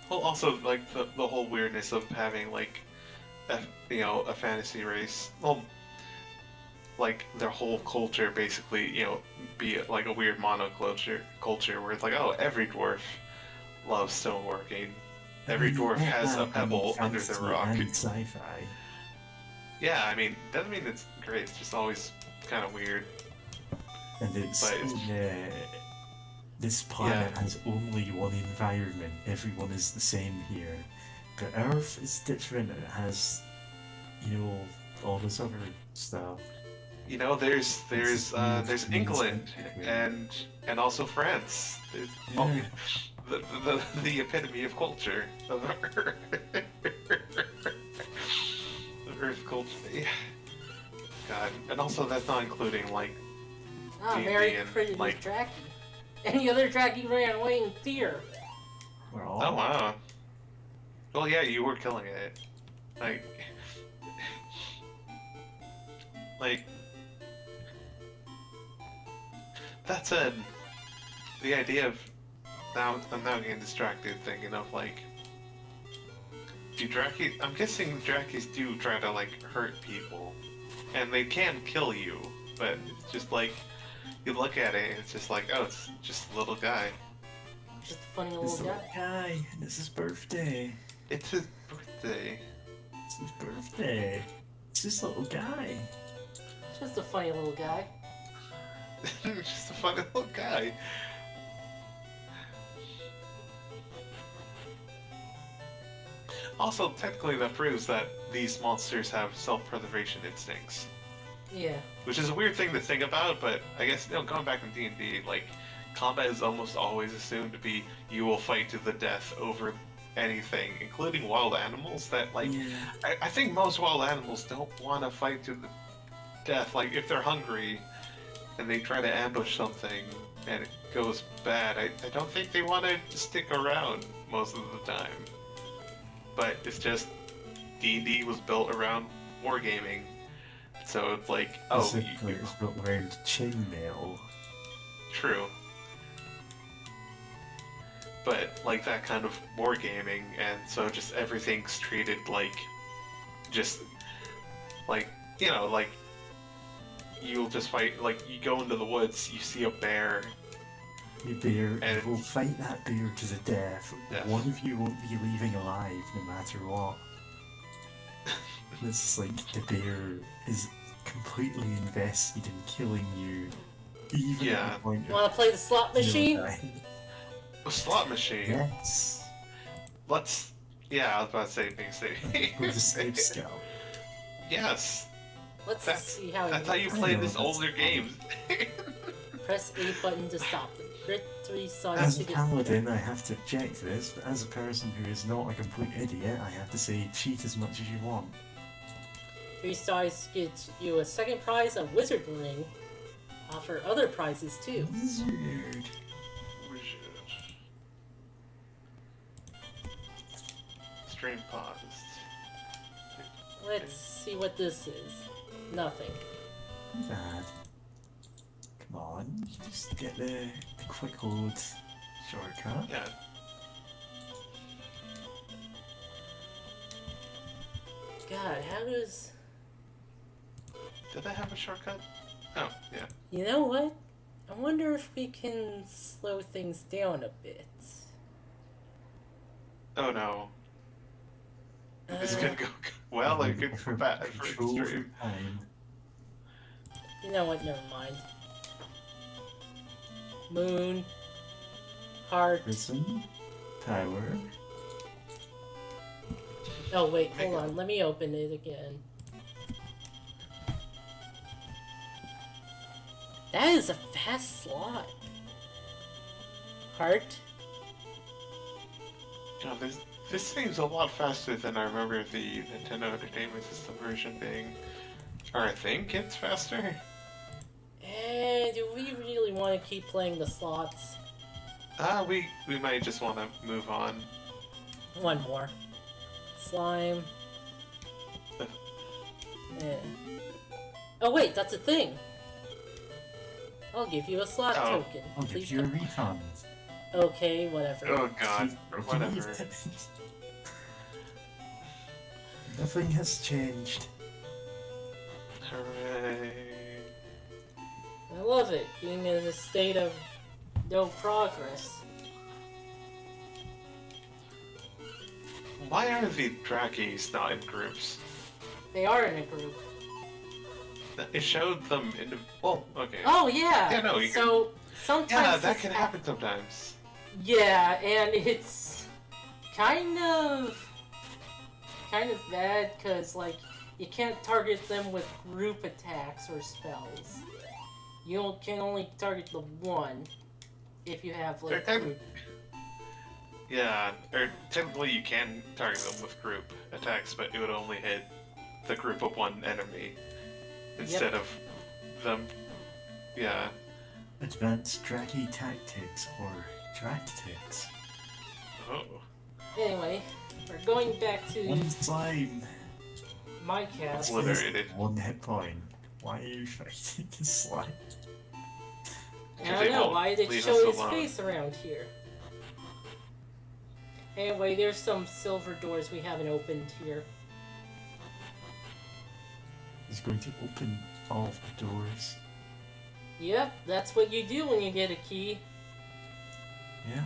well, also like the whole weirdness of having like a fantasy race. Well, like their whole culture basically, be like a weird monoculture culture where it's like, oh, every dwarf loves stoneworking. Every dwarf has a pebble under their rock. And sci-fi. Yeah, I mean, doesn't mean it's great. It's just always kind of weird. And it's, But it's- this planet has only one environment. Everyone is the same here. But Earth is different. It has, all this other stuff. There's It's England weird. and also France. There's Yeah. the epitome of culture of Earth. Earth culture. Yeah. God, and also that's not including like D&D Very and, pretty like- Draki. And the other Draki ran away in fear. We're all. Oh wow. Well, yeah, you were killing it. Like that's the idea of now. I'm now getting distracted thinking of like, do Draki? I'm guessing Drakis do try to like hurt people, and they can kill you, but it's just like you look at it, and it's just like, oh, it's just a little guy. Just a funny This little little guy. guy, and it's his birthday. It's his birthday. It's his birthday. It's this little guy. Just a funny little guy. Just a funny little guy. Also, technically, that proves that these monsters have self-preservation instincts, Yeah. which is a weird thing to think about. But I guess going back in D&D, like combat is almost always assumed to be you will fight to the death over anything, including wild animals. That like Yeah. I think most wild animals don't want to fight to the death. Like if they're hungry and they try to ambush something and it goes bad, I don't think they want to stick around most of the time. But it's just D&D was built around wargaming, so it's like, oh, Basically, it's built around chainmail. true. But like that kind of wargaming, and so just everything's treated like, just like like you'll just fight. Like you go into the woods, you see a bear. The bear, And will fight that bear to the death. Death. One of you won't be leaving alive no matter what. It's like the bear is completely invested in killing you, even Yeah. at the point of Want to play the slot machine? dying. A slot machine. Yes. Let's. Yeah, I was about to say being safe. With a save scout. Yes, Let's That's- see how that's how you I play know, this that's older fun. games. press A button to stop them. Grit 3 suns As to a get. paladin, I have to object to this, but as a person who is not a complete idiot, I have to say cheat as much as you want. 3 stars gets you a second prize, a wizard ring. Offer other prizes too. Wizard. Stream paused. Let's see what this is. Nothing. Bad. Come on, just get the quick load shortcut. Yeah. God, how does... Did I have a shortcut? Oh, yeah. You know what? I wonder if we can slow things down a bit. Oh no. It's Uh, gonna go well or good for bad for Control the over stream. time. You know what? Never mind. Moon. Heart. Prison. Tower. Oh wait, hold on. Let me open it again. That is a fast slot. Heart. God, this seems a lot faster than I remember the Nintendo Entertainment System version being. Or I think it's faster. And do we really want to keep playing the slots? We might just want to move on. One more. Slime. Yeah. Oh wait, that's a thing. I'll give you a slot Oh. token. I'll give Please you a don't- refund. Okay, whatever. Oh god, or If you need whatever. it. Nothing has changed. Hooray. I love it, being in a state of no progress. Why are the Drakis not in groups? They are in a group. It showed them in. Well, okay. Oh yeah. Yeah, no, you so sometimes Yeah, that this can happen sometimes. Yeah, and it's kind of bad because like you can't target them with group attacks or spells. You can only target the one if you have like group. Yeah, or technically you can target them with group attacks, but it would only hit the group of one enemy instead of them. Yeah. Advanced draggy tactics or dractics. Oh. Anyway, we're going back to One slime. my cast. Obliterated. One hit point. Why are you fighting the slime? I don't know, why did it leave show us his alone. face around here? Anyway, there's some silver doors we haven't opened here. He's going to open all of the doors. Yep, that's what you do when you get a key. Yeah.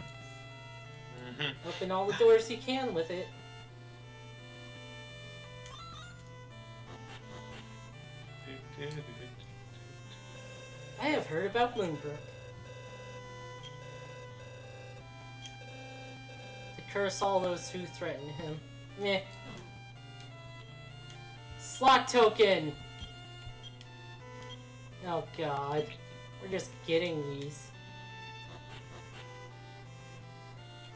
Open all the doors you can with it. I have heard about Moonbrook. To curse all those who threaten him. Meh. Slot token! Oh god. We're just getting these.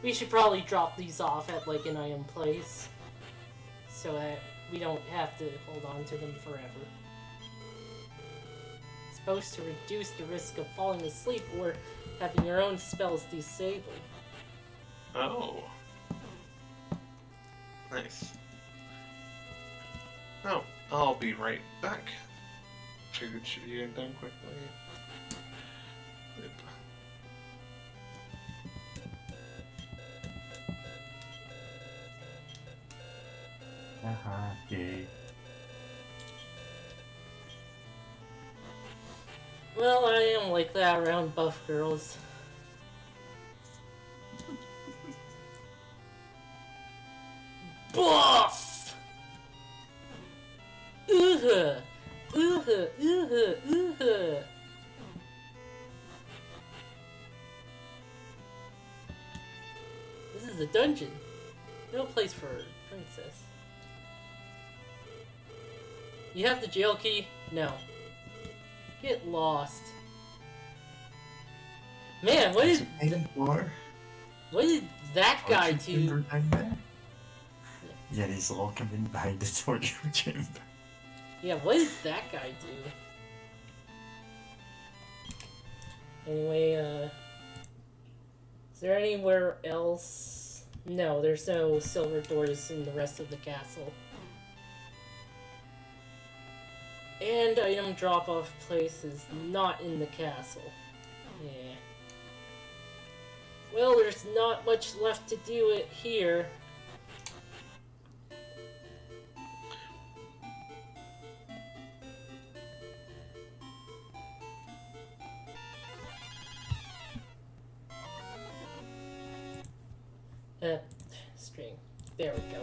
We should probably drop these off at like an item place. So that we don't have to hold on to them forever. It's supposed to reduce the risk of falling asleep or having your own spells disabled. Oh. Nice. Oh, I'll be right back. Figured should be done quickly. Yep. Haha, yay. Well, I am like that around buff girls. Buff! Ooh-ha! Ooh-ha! Ooh-ha! Ooh-ha! This is a dungeon. No place for a princess. You have the jail key? No. Get lost. Man, what did that guy do? Yeah, he's all coming behind the torture chamber. Yeah, what did that guy do? Anyway, is there anywhere else? No, there's no silver doors in the rest of the castle. And item drop-off place is not in the castle. Yeah. Well, there's not much left to do it here. String. There we go.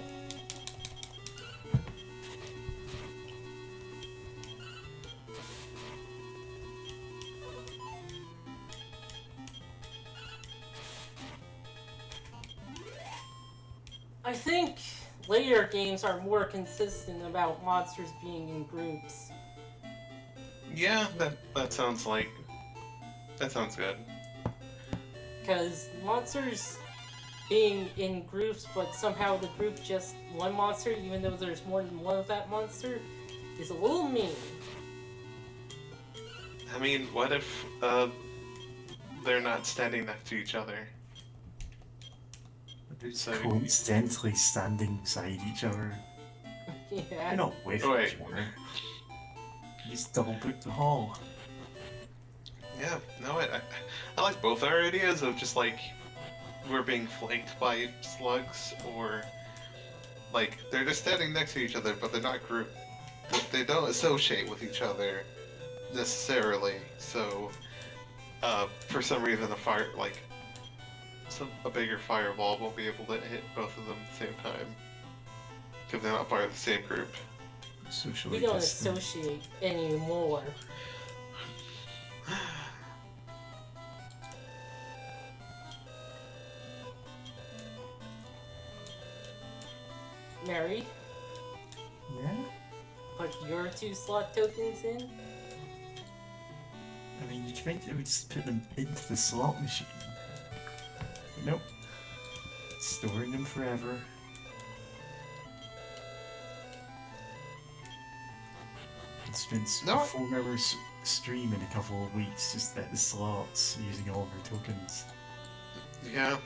I think later games are more consistent about monsters being in groups. Yeah, that sounds like... That sounds good. Because monsters being in groups, but somehow the group just one monster, even though there's more than one of that monster, is a little mean. I mean, what if they're not standing next to each other? They're coincidentally standing beside each other. Yeah. They're not with each other. You just double book the hall. Yeah, no, I like both our ideas of just like we're being flanked by slugs, or like they're just standing next to each other, but they're not grouped. They don't associate with each other necessarily. So, for some reason, a bigger fireball won't be able to hit both of them at the same time because they're not part of the same group. Socially We don't distant. associate anymore. Mary, Yeah? put your 2 slot tokens in. I mean, you'd think they would just put them into the slot machine. But nope. Storing them forever. It's been No. a 4-hour stream in a couple of weeks just at the slots using all of our tokens. Yeah.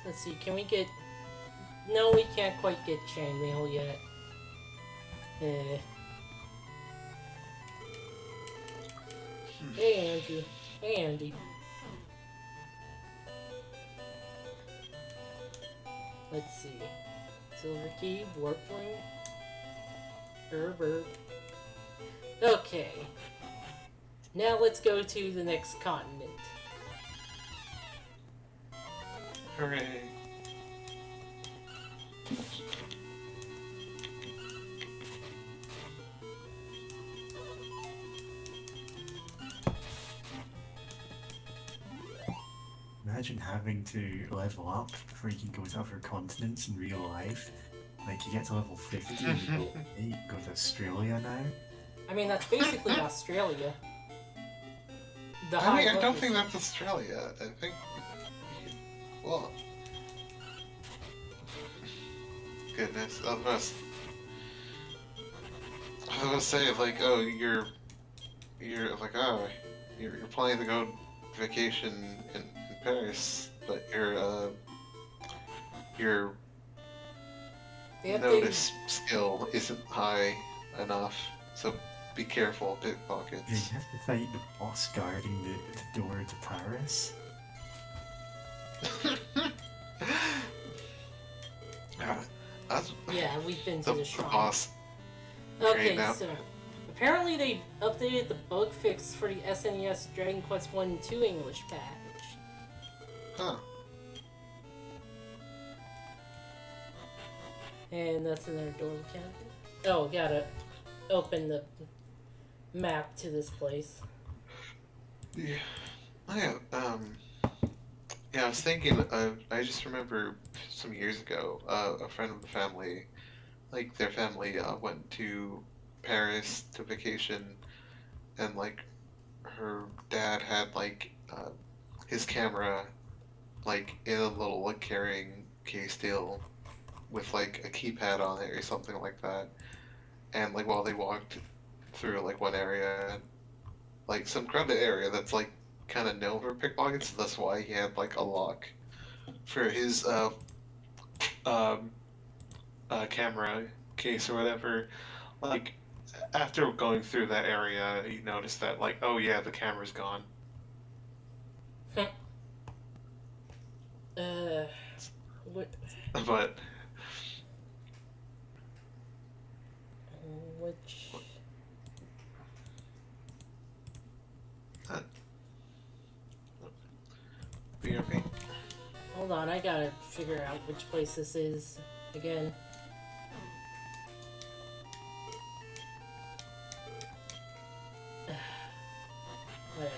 Let's see, can we get... No, we can't quite get chainmail yet. Hey, Andy. Hey, Andy. Let's see. Silver key, warpling. Herb. Okay. Now let's go to the next continent. Hooray. Imagine having to level up before you can go to other continents in real life. Like, you get to level 50 and you go, hey, go to Australia now. I mean, that's basically Australia. The I mean, I high don't buff think is- that's Australia. I think. Well. Goodness, I was gonna say like, oh, you're like, oh, you're planning to go vacation in Paris, but your They updated- notice skill isn't high enough, so be careful, Yeah, you pickpockets. have to fight the boss guarding the door to Paris. That's Yeah, we've been to the the shrine. boss. Okay, Great, now. so apparently they updated the bug fix for the SNES Dragon Quest 1 and 2 English package. Huh. And that's another door we can't. Oh, gotta open the map to this place. Yeah. Yeah, I was thinking, I just remember some years ago, a friend of the family, like, their family, went to Paris to vacation, and, like, her dad had, like, his camera, like, in a little, like, carrying case deal with, like, a keypad on it or something like that, and, like, while they walked through, like, one area, like, some crowded area that's, like, kind of known for pickpockets, so that's why he had like a lock for his camera case or whatever. Like after going through that area, he noticed that like, oh yeah, the camera's gone. What? But Which? BRB. Hold on, I gotta figure out which place this is again. Whatever.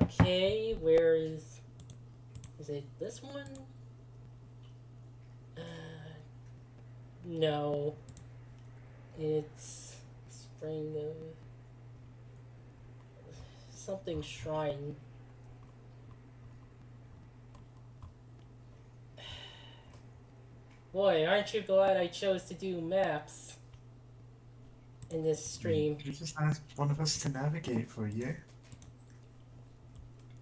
Okay, where is... Is it this one? No. It's... Spring of... Something shrine. Boy, aren't you glad I chose to do maps in this stream? You just ask one of us to navigate for you.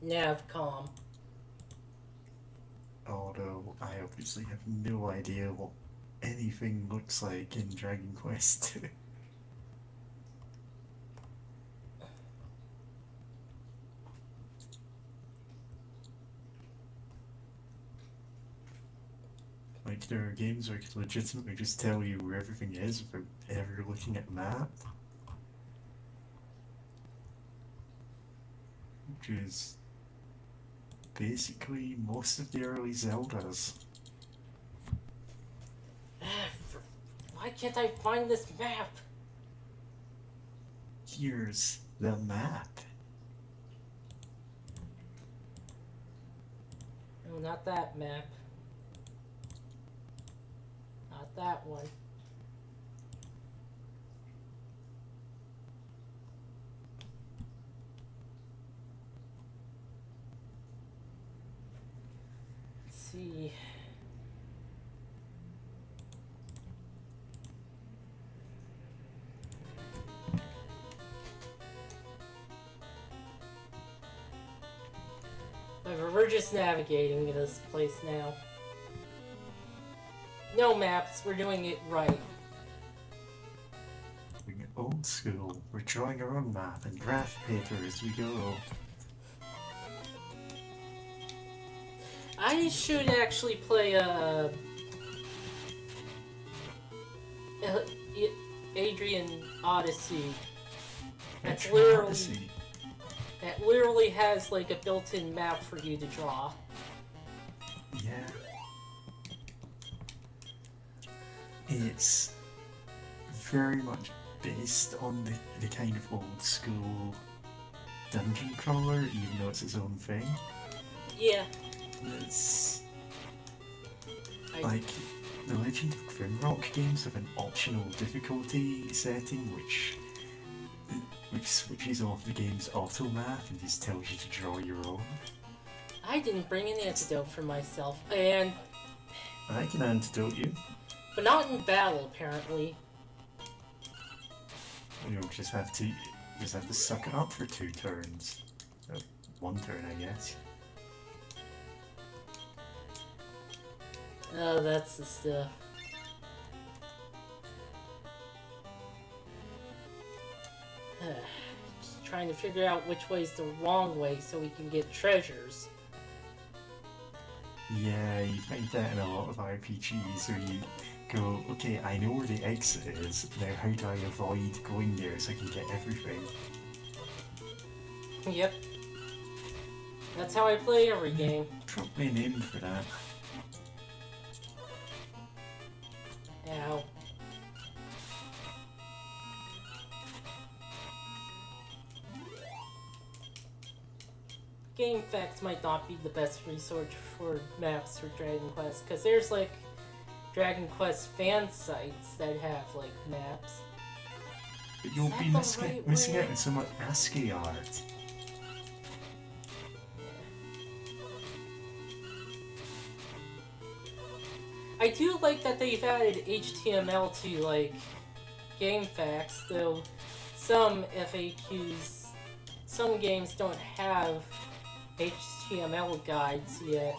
Navcom. Although I obviously have no idea what anything looks like in Dragon Quest 2. Like, there are games where I could legitimately just tell you where everything is without ever looking at the map. Which is basically most of the early Zeldas. Why can't I find this map? Here's the map. No, not that map. Not that one. Let's see. We're just navigating this place now. No maps, we're doing it right. We're old school. We're drawing our own map and graph paper as we go. I should actually play Adrian Odyssey. That's literally Odyssey. that literally has like a built-in map for you to draw. Yeah. It's very much based on the kind of old school dungeon crawler, even though it's its own thing. Yeah. It's like the Legend of Grimrock games have an optional difficulty setting which switches off the game's auto math and just tells you to draw your own. I didn't bring an antidote for myself, and I can antidote you. but not in battle apparently. You'll just have to suck it up for 2 turns. 1 turn, I guess. Oh, that's the stuff. Just trying to figure out which way's the wrong way so we can get treasures. Yeah, you find that in a lot of RPGs where you go, okay, I know where the exit is, now how do I avoid going there so I can get everything? Yep. That's how I play every game. Probably a name for that. Ow. Game Facts might not be the best resource for maps for Dragon Quest, because there's like Dragon Quest fan sites that have like maps. But you'll be missing out on so much ASCII art. I do like that they've added HTML to like Game Facts, though some FAQs, some games don't have HTML guides yet.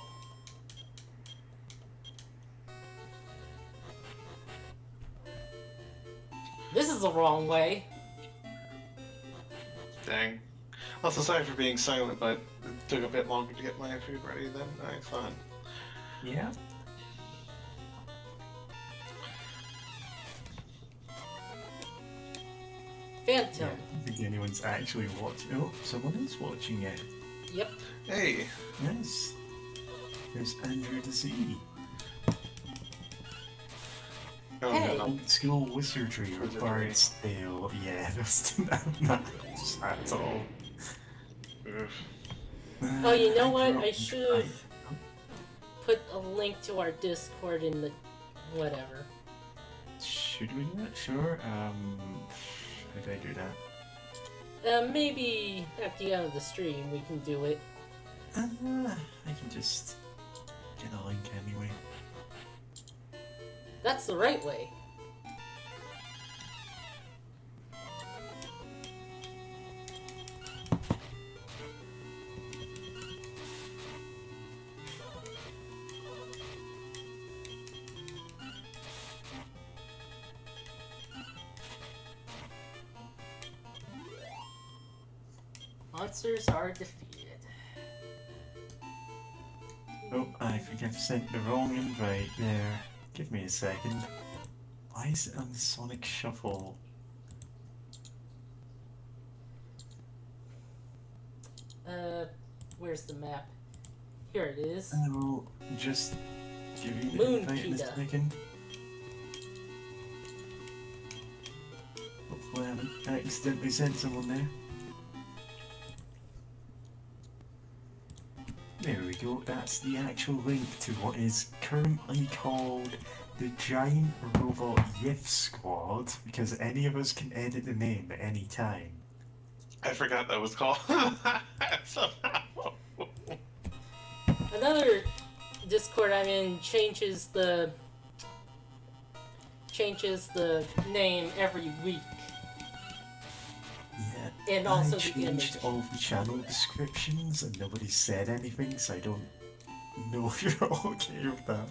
This is the wrong way. Dang. Also, sorry for being silent, but it took a bit longer to get my food ready than I thought. Yeah. Phantom. I don't think anyone's actually watching. Oh, someone is watching it. Yep. Hey! Yes. There's Andrew the Z. Oh, Hey. no. Old school wizardry or Wizardry. Bard's Tale. Yeah, those didn't have maps at all. Oof. Oh, you know what? grew up I in- should put a link to our Discord in the whatever. Should we do that? Sure. How do I do that? Maybe at the end of the stream we can do it. I can just get a link anyway. That's the right way. Monsters are defeated. Oh, I think I've sent the wrong invite there. Give me a second. Why is it on the Sonic Shuffle? Where's the map? Here it is. I will just give you the Moon invite in a Kita. second. Hopefully I haven't accidentally sent someone there. There we go, that's the actual link to what is currently called the Giant Robot Yiff Squad, because any of us can edit the name at any time. I forgot that was called. Somehow. Another Discord I'm in changes the name every week. Yeah, And also I the changed image. all the channel descriptions and nobody said anything, so I don't know if you're okay with that.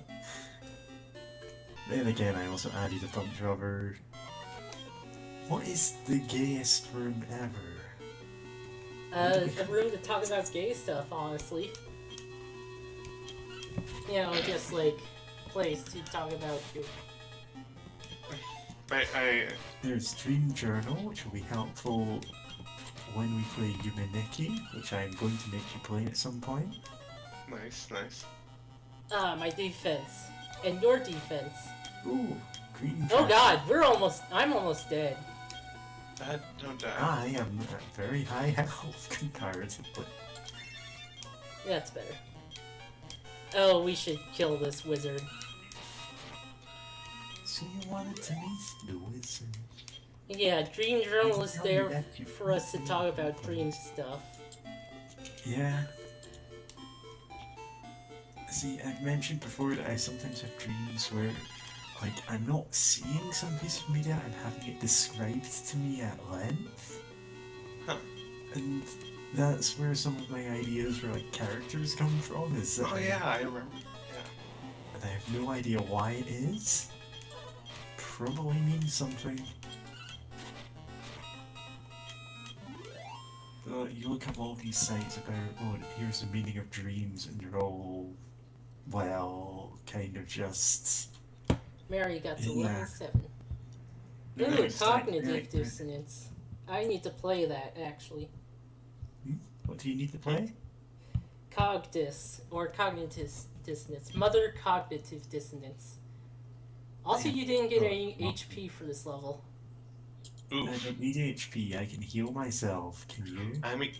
Then again, I also added a bunch of other... What is the gayest room ever? A room to talk about gay stuff, honestly. You know, just like place to talk about. There's Dream Journal, which will be helpful when we play Yumineki, which I'm going to make you play at some point. Nice, nice. My defense. And your defense. Ooh, Green Oh Dragon. god, I'm almost dead. Don't die. I am at very high health comparatively. That's better. Oh, we should kill this wizard. So you wanted to meet the wizard? Yeah, Dream Journal is there for us to talk about dream stuff. Yeah. See, I've mentioned before that I sometimes have dreams where, like, I'm not seeing some piece of media, I'm having it described to me at length. Huh. And that's where some of my ideas for, like, characters come from, is that Oh yeah, I remember. Yeah. and I have no idea why it is. Probably means something. You look up all these sites about, oh, here's the meaning of dreams, and they're all, well, kind of just... Mary got to Yeah. level 7. Ooh, Nice, cognitive right. dissonance. I need to play that, actually. What do you need to play? Cogdis, or cognitive dissonance. Mother cognitive dissonance. Also, you didn't get any HP for this level. I Oof. don't need HP, I can heal myself, can you? I mean,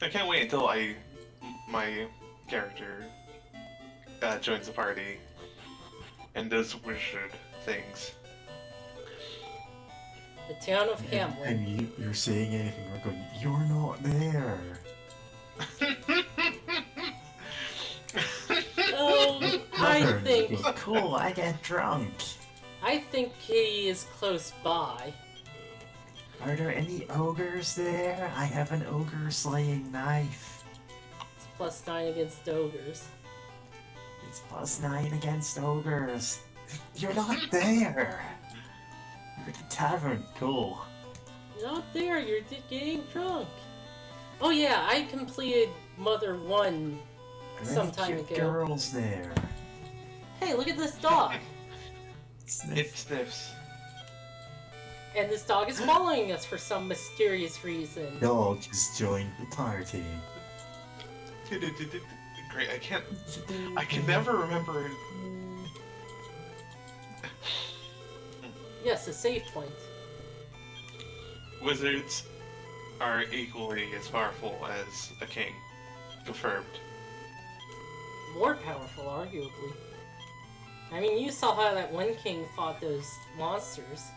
I can't wait until my character joins the party and does wizard things. The town of Hamlet. And you're saying anything, we're going, you're not there! Oh, I Mother, think you go, cool, I get drunk! he is close by. Are there any ogres there? I have an ogre slaying knife. It's +9 against ogres. It's +9 against ogres. You're not there! You're at the tavern, cool. You're not there, you're getting drunk. Oh yeah, I completed Mother 1 Are some any time cute ago. girls there? Hey, look at this dog! It sniffs. And this dog is following us for some mysterious reason. Dog just joined the party. Great, I can never remember. Yes, a save point. Wizards are equally as powerful as a king. Confirmed. More powerful, arguably. I mean, you saw how that one king fought those monsters.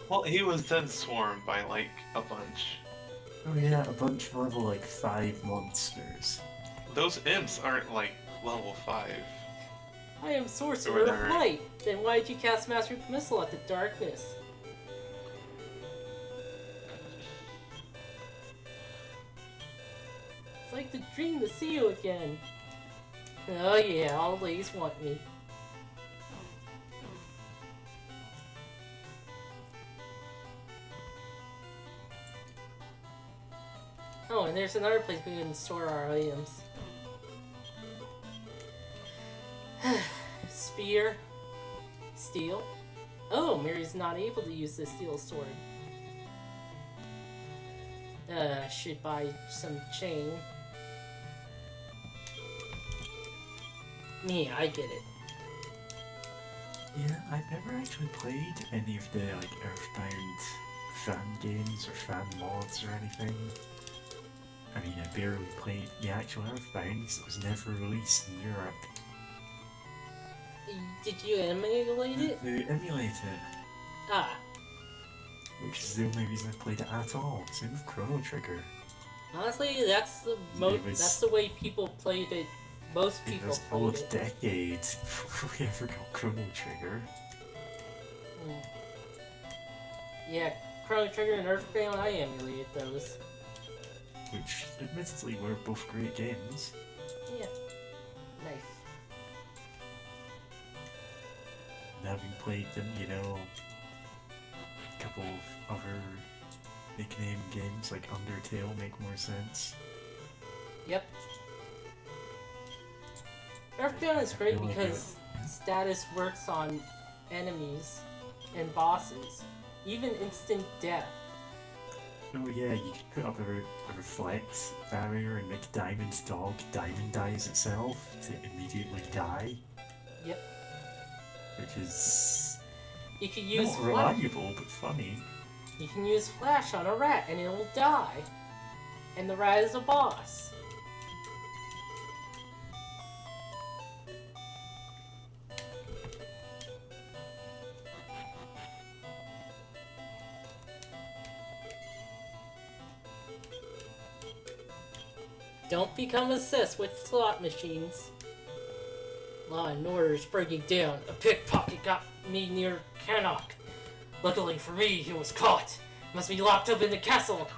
Well, he was then swarmed by, like, a bunch. Oh yeah, a bunch of level like 5 monsters. Those imps aren't, like, level 5. I am Sorcerer of Whatever. Light. Then why did you cast Master Missile at the darkness? It's like the dream to see you again. Oh yeah, all ladies want me. Oh, and there's another place we can store our items. Spear. Steel. Oh, Mary's not able to use the steel sword. Should buy some chain. me, I get it. Yeah, I've never actually played any of the like Earthbound fan games or fan mods or anything. I mean, I barely played the actual Earthbound because it was never released in Europe. Did you emulate it? To emulate it, Ah, which is the only reason I played it at all. Same with Chrono Trigger. honestly, that's the It was- that's the way people played it. Most It people was played all it. decades before we ever got Chrono Trigger. Mm. Yeah, Chrono Trigger and Earthbound, I emulated those. Which, admittedly, were both great games. Yeah, nice. And having played them, you know, a couple of other nickname games like Undertale make more sense. Yep. Earthbound is great I like because status works on enemies and bosses. Even instant death. Oh yeah, you can put up a reflect barrier and make Diamond's dog diamondize itself to immediately die, Yep. which is You can use not flash. reliable but funny. You can use flash on a rat and it'll die. And the rat is a boss. Don't become obsessed with slot machines. Law and order is breaking down. A pickpocket got me near Cannock. Luckily for me, he was caught. Must be locked up in the castle.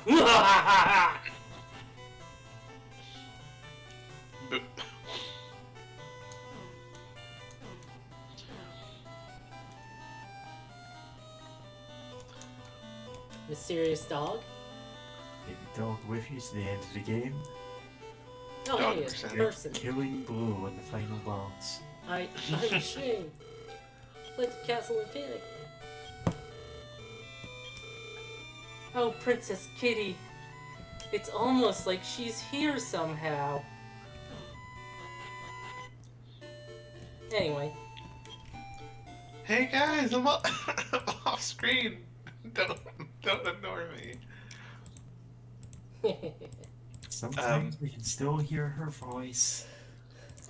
But Mysterious dog. Take the dog with you to the end of the game. Oh, Dog hey, it's a person. person. Killing blow in the final boss. I'm ashamed. Fled the castle in panic. Oh, Princess Kitty. It's almost like she's here somehow. Anyway. hey guys, I'm off screen. Don't ignore me. Sometimes we can still hear her voice.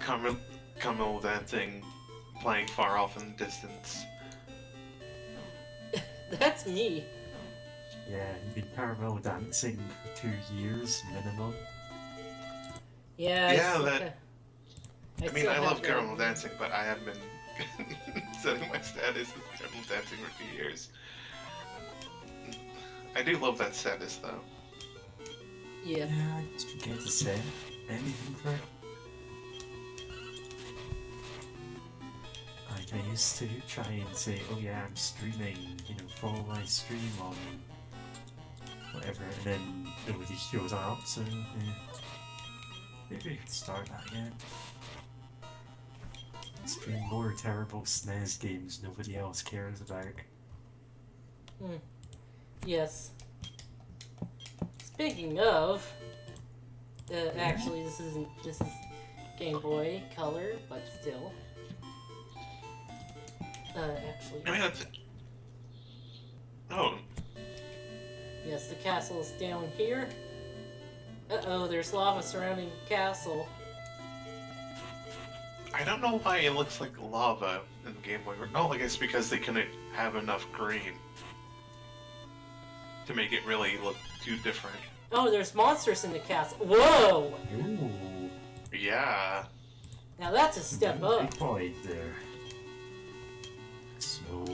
Camel dancing, playing far off in the distance. That's me. Yeah, you've been caramel dancing for 2 years minimum. Yeah, Yeah, still that- ha- I mean, still I have love that. caramel dancing, but I have been setting my status as caramel dancing for 2 years. I do love that status though. Yeah. Yeah, I just forget to say anything for it. Like, I used to try and say, oh yeah, I'm streaming, you know, follow my stream on whatever, and then nobody shows up, so yeah. Maybe I could start that again. Stream more terrible SNES games nobody else cares about. Yes. Speaking of, actually, this is Game Boy Color, but still. Actually, I mean, that's. Oh, yes, the castle is down here. Uh-oh, there's lava surrounding the castle. I don't know why it looks like lava in the Game Boy. Oh, I guess because they couldn't have enough green to make it really look too different. Oh, there's monsters in the castle. Whoa! Ooh, Yeah. Now that's a step up. big boy there. Smoke.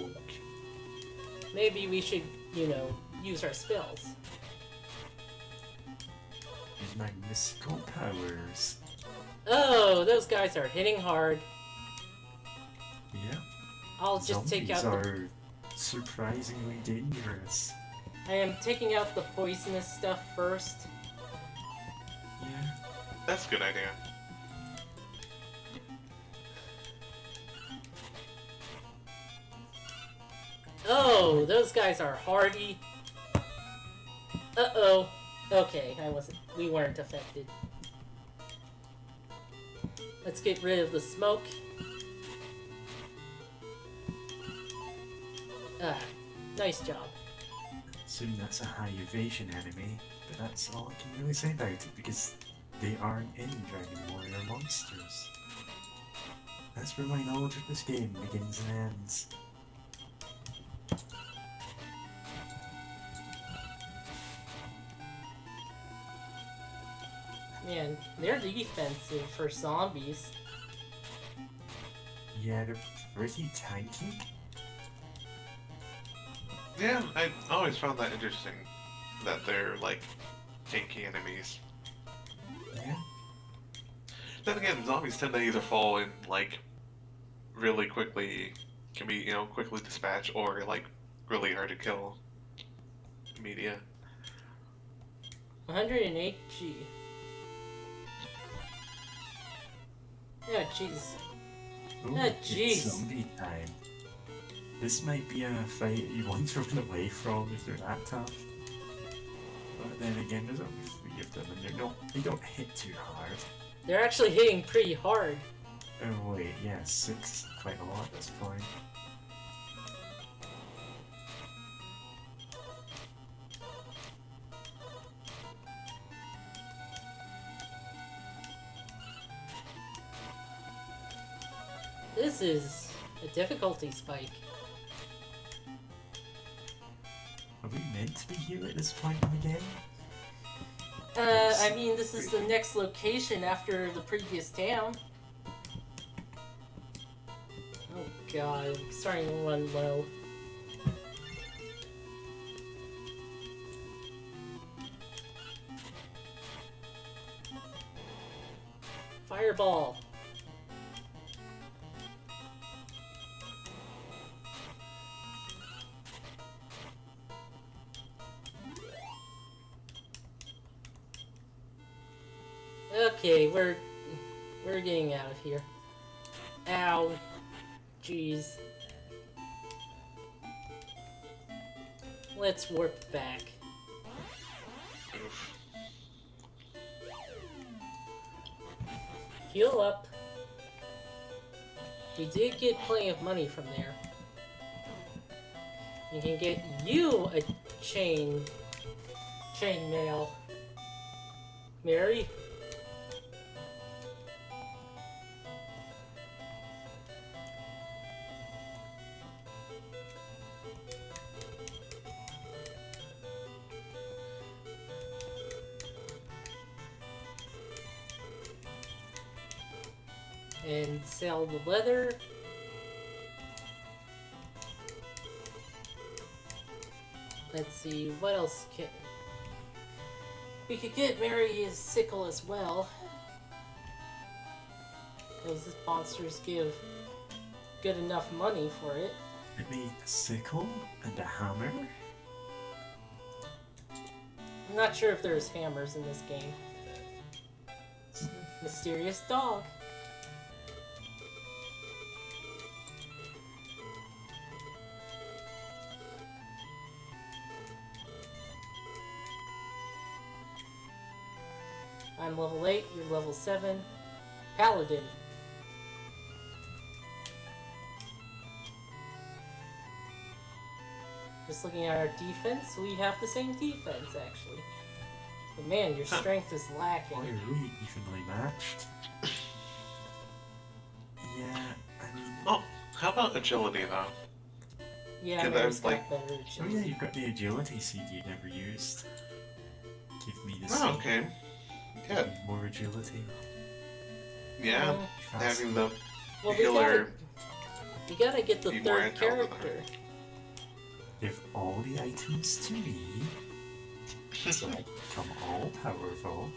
Maybe we should, you know, use our spells. Use my mystical powers. Oh, those guys are hitting hard. Yeah. I'll just take out Zombies the... are surprisingly dangerous. I am taking out the poisonous stuff first. Yeah. That's a good idea. Oh, those guys are hardy. Uh-oh. Okay, we weren't affected. Let's get rid of the smoke. Ah, nice job. Assume that's a high evasion enemy, but that's all I can really say about it because they aren't in Dragon Warrior monsters. That's where my knowledge of this game begins and ends. Man, they're defensive for zombies. Yeah, they're pretty tanky. Yeah, I always found that interesting. That they're like tanky enemies. Yeah. Then again, zombies tend to either fall in like really quickly, can be quickly dispatched, or like really hard to kill. Media. 108 G. Yeah, jeez. Ooh, Ah, it's jeez. zombie time. This might be a fight you want to run away from if they're that tough. But then again, there's only 3 of them and they don't hit too hard. They're actually hitting pretty hard. Oh wait, yeah, 6 quite a lot at this point. This is a difficulty spike. Are we meant to be here at this point in the game? I mean, this is the next location after the previous town. Oh god, I'm starting to run low. Fireball. Okay, we're getting out of here. Ow. Jeez. Let's warp back. Oof. Heal up. We did get plenty of money from there. You can get you a chain mail. Mary? And sell the leather. Let's see, what else can... We could get Mary's sickle as well. Those monsters give good enough money for it. Maybe a sickle and a hammer? I'm not sure if there's hammers in this game. Mysterious dog. I'm level 8, you're level 7. Paladin. Just looking at our defense, we have the same defense actually. But man, your strength is lacking. Why are we evenly matched? Yeah, I mean... Oh, how about agility though? Yeah, Can Mary's I, got better Oh agility. yeah, you've got the agility seed you never used. Give me the Oh, seed. okay. Good. More agility. Yeah, Fast. having the Well, healer. we gotta get the be more third agile than character. Give all the items to me, so I become all powerful.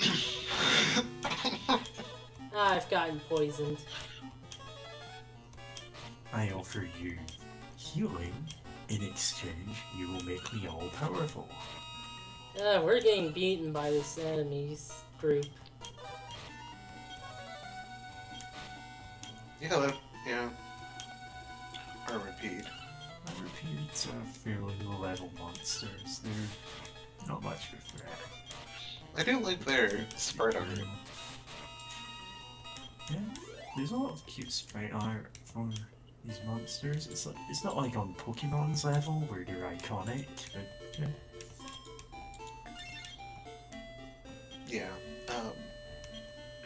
Ah, I've gotten poisoned. I offer you healing. In exchange, you will make me all powerful. We're getting beaten by this enemies group. Yeah. Or repeat. I repeat, fairly low-level monsters. They're not much of a threat. I do like their Sparta. Yeah, there's a lot of cute sprite art for these monsters. It's not like on Pokemon's level where they're iconic, but yeah. Yeah.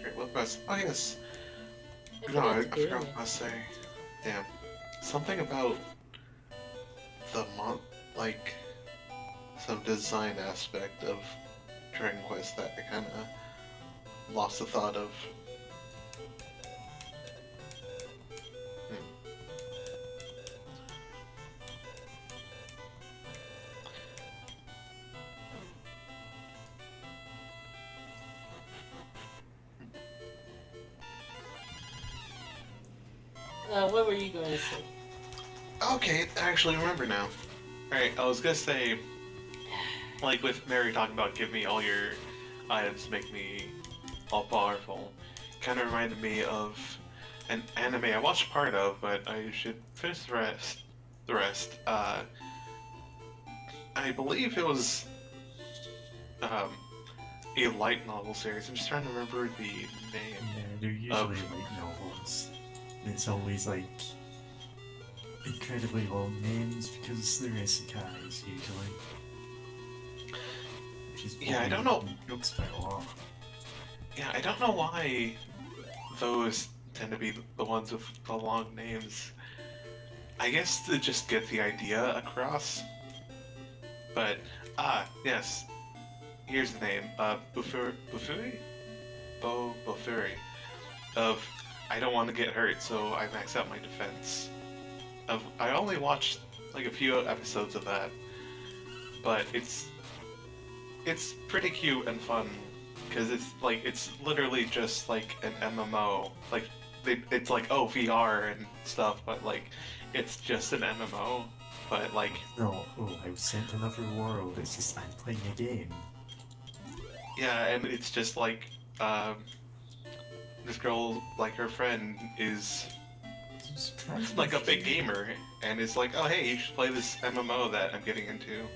Great. What was? Oh yes. I No, I forgot to forgot what I was saying. Yeah. Something about the like some design aspect of Dragon Quest that I kind of lost the thought of. What were you going to say? Okay, I actually remember now. Alright, I was gonna say, like with Mary talking about give me all your items, make me all powerful, kind of reminded me of an anime I watched part of, but I should finish the rest. I believe it was a light novel series. I'm just trying to remember the name. Yeah, they're usually light novels. And it's always like incredibly long names because they're isekais usually. Which is Yeah, I don't know. Looks quite a lot. Yeah, I don't know why those tend to be the ones with the long names. I guess to just get the idea across. But, yes. Here's the name. Bofuri? Bofuri. Of, I don't want to get hurt, so I max out my defense. I only watched, like, a few episodes of that. But it's pretty cute and fun. Because it's literally just, like, an MMO. Like, it's like, oh, VR and stuff, but, like, it's just an MMO. But, like... No, oh, I was sent to another world, it's just I'm playing a game. Yeah, and it's just like, this girl, like her friend, is like a big gamer, and is like, oh hey, you should play this MMO that I'm getting into.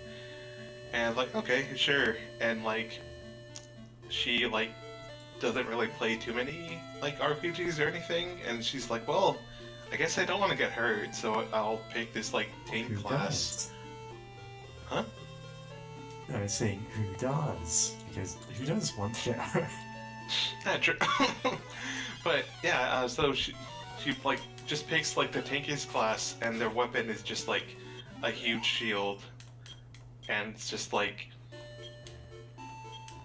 And like, okay, sure. And like, she like doesn't really play too many like RPGs or anything, and she's like, well, I guess I don't want to get hurt, so I'll pick this like tank Who class. does? Huh? I was saying who does, because who does want to get hurt? Yeah, true. But yeah, so she like just picks like the tankiest class, and their weapon is just like a huge shield, and it's just like,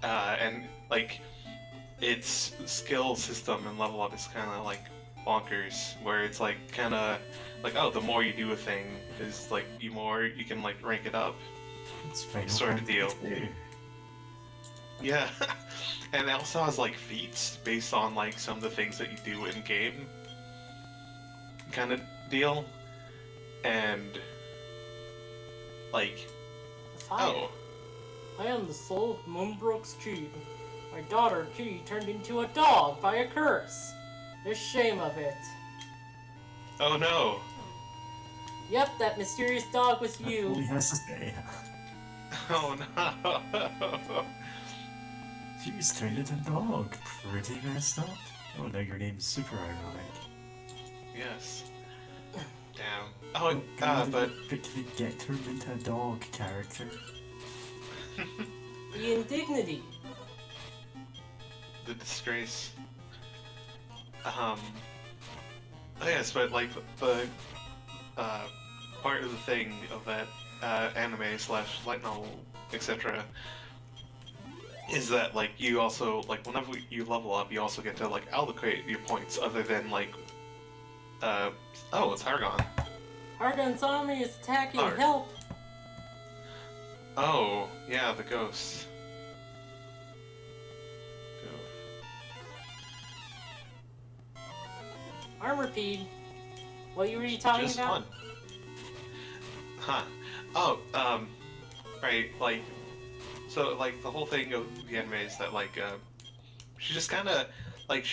and like its skill system and level up is kind of like bonkers, where it's like kind of like, oh, the more you do a thing is like more you can like rank it up. It's Final Sort of deal. Fantasy II. Yeah, and it also has like feats based on like some of the things that you do in game, kind of deal, and like, Fire. I am the soul of Moonbrook's tree. My daughter Kitty turned into a dog by a curse. The shame of it. oh no, Yep, that mysterious dog was That's all you. he has to say. oh no. She was turned into a dog. Pretty messed up. Oh, now your name's super ironic. Yes. Damn. Oh, God, but quickly get turned into a dog character. The indignity. the disgrace. Oh yes, but like the part of the thing of that anime slash light novel, etc., is that like you also like whenever you level up, you also get to like allocate your points other than like oh, it's Hargon. Argon's army is attacking. Arg. Help! Oh, yeah, the ghosts. Armorpede. What were you talking Just about? fun. Huh. Oh, right, like, so, like, the whole thing of the anime is that, like, she just kind of, like,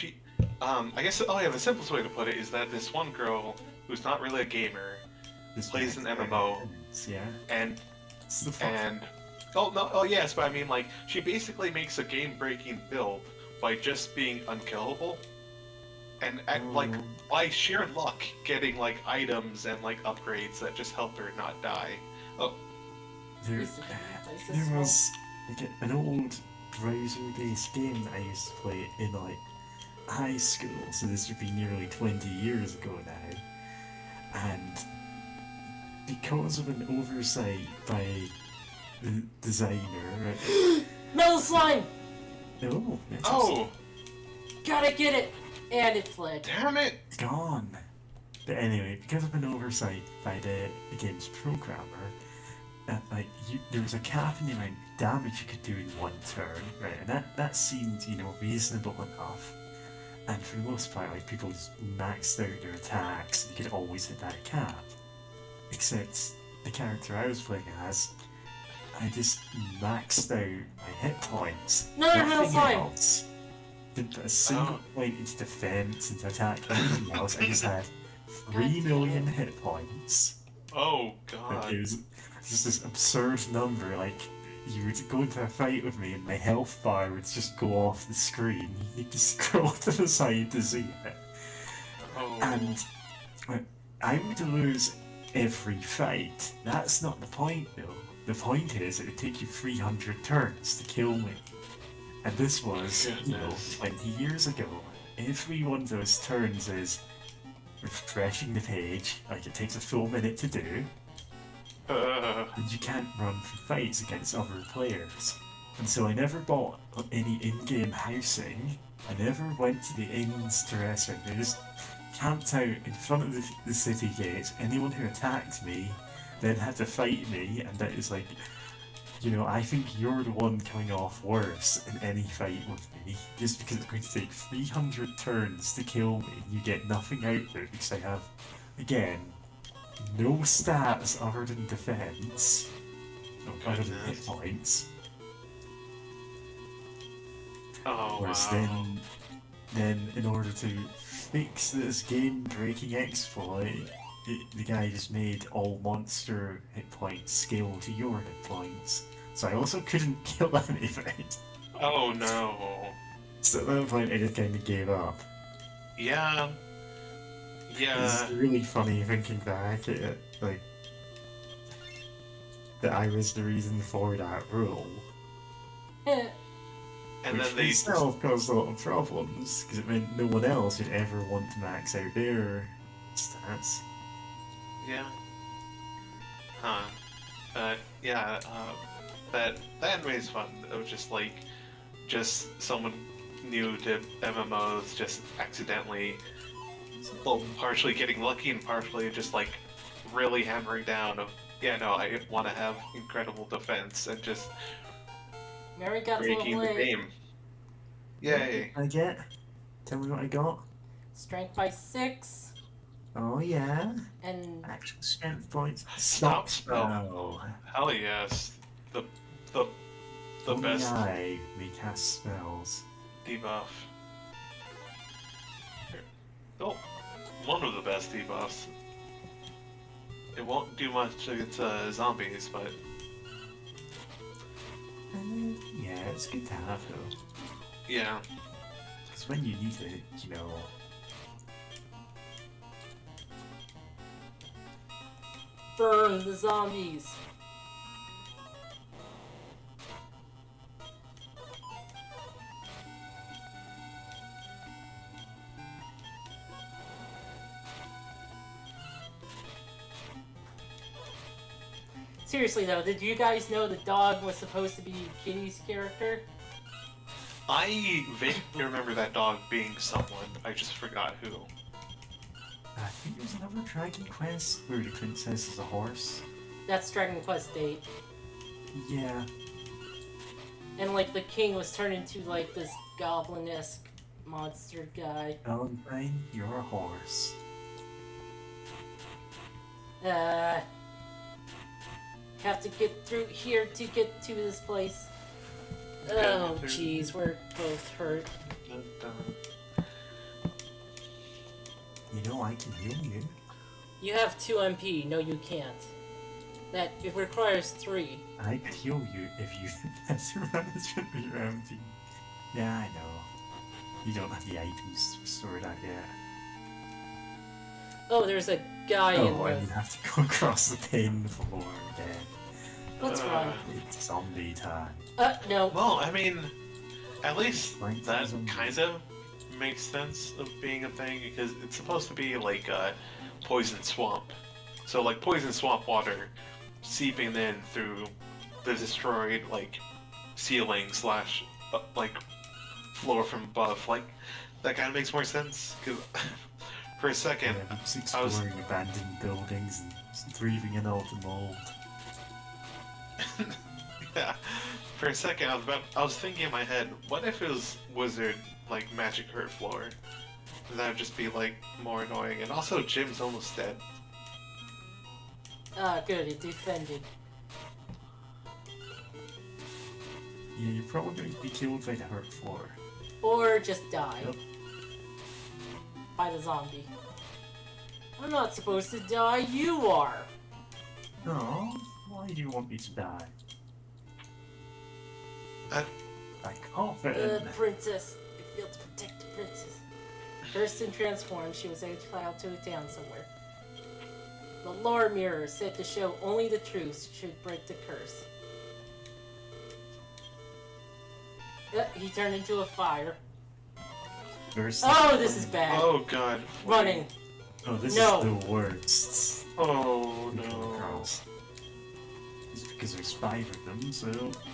I guess, oh yeah, the simplest way to put it is that this one girl, who's not really a gamer, This plays an makes MMO, sense, yeah. and, It's the fuck. oh, no, oh yes, but I mean, like, she basically makes a game-breaking build by just being unkillable. and like by sheer luck, getting like items and like upgrades that just help her not die. Oh, There, there was like an old browser-based game that I used to play in like high school, so this would be nearly 20 years ago now. And because of an oversight by the designer, right? Metal slime! No, oh, Gotta get it! And it fled. damn it! it's gone. But anyway, because of an oversight by the game's programmer, like there was a cap in the amount of damage you could do in one turn, right? And that seemed, reasonable enough. And for the most part, like people just maxed out their attacks, and you could always hit that cap. Except the character I was playing as, I just maxed out my hit points. Another metal Nothing slime! else. Didn't put a single point into defense, into attack, anything else. I just had 3 million hit points. Oh Like, god. it was just this absurd number. Like, you would go into a fight with me, and my health bar would just go off the screen. You could just scroll to the side to see it. Oh. And I would lose every fight. That's not the point, though. The point is, it would take you 300 turns to kill me. And this was, Goodness. 20 years ago. Every one of those turns is refreshing the page, like it takes a full minute to do, and you can't run for fights against other players. And so I never bought any in-game housing, I never went to the inns to rest. I just camped out in front of the city gates. Anyone who attacked me then had to fight me, and that is like, I think you're the one coming off worse in any fight with me, just because it's going to take 300 turns to kill me. You get nothing out of it because I have, again, no stats other than defense, other than hit points. Oh Whereas wow. then in order to fix this game-breaking exploit, the guy just made all monster hit points scale to your hit points. So I also couldn't kill anything. Oh no. So at that point I just kind of gave up. Yeah. Yeah. It's really funny thinking back at it, like, that I was the reason for that rule. Eh, And Which then they itself caused a lot of problems, because it meant no one else would ever want to max out their stats. Yeah. Huh. Yeah, that anime is fun. It was just someone new to MMOs just accidentally, well, partially getting lucky and partially just like really hammering down of, yeah, no, I want to have incredible defense and just Mary got to breaking the level 8. game. Yay. I get? Tell me what I got. Strength by 6. Oh yeah. And Actual strength points. Stop spell. Hell yes. The Only best I may cast spells. debuff. Oh, one of the best debuffs. It won't do much against zombies, but Yeah, it's good to have though. yeah. Because when you need it, burn the zombies. Seriously though, did you guys know the dog was supposed to be Kitty's character? I vaguely remember that dog being someone. I just forgot who. I think there's another Dragon Quest where the princess is a horse. That's Dragon Quest 8. Yeah. And like the king was turned into like this goblin-esque monster guy. Valentine, you're a horse. Have to get through here to get to this place. Oh jeez, we're both hurt. I can heal you. You have 2 MP. No, you can't. That it requires 3. I could heal you if you mess around with your MP. Yeah, I know. You don't have the items to restore that yet. Oh, there's a guy in Oh, and you the... have to go across the pin floor again. What's wrong? It's zombie time. No. Well, I mean, at least Right, that zombie. kind of makes sense of being a thing because it's supposed to be like a poison swamp. So like poison swamp water seeping in through the destroyed like ceiling slash like floor from above. Like that kind of makes more sense because for a second Yeah, it's I was exploring abandoned buildings and breathing in all the mold. yeah. For a second, I was thinking in my head, what if it was wizard like magic hurt floor? That would just be like more annoying. And also, Jim's almost dead. Ah, good, it defended. Yeah, you're probably going to be killed by the hurt floor. Or just die. Yep. By the zombie. I'm not supposed to die, you are! No, why do you want me to die? I coffin. Princess. I failed to protect the princess. Cursed and transformed, she was exiled to a town somewhere. The lore mirror said to show only the truth should break the curse. He turned into a fire. Oh, this is bad. Oh god. Running. Oh, this No. is the worst. Oh You come no. across. It's because there's 5 of them, so...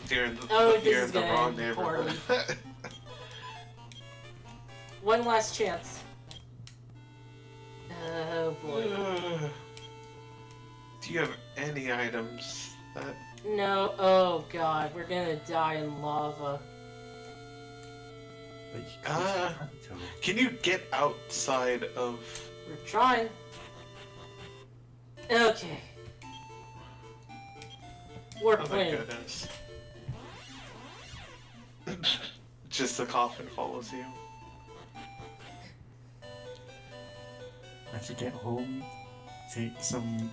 You're in the, Oh, this you're is in the gonna wrong end neighborhood. One last chance. Oh boy. Do you have any items that... No. Oh god, we're gonna die in lava. But you could Ah. have to. Can you get outside of... We're trying. Okay. We're Oh my playing. goodness. Just the coffin follows you. I have to get home, take some...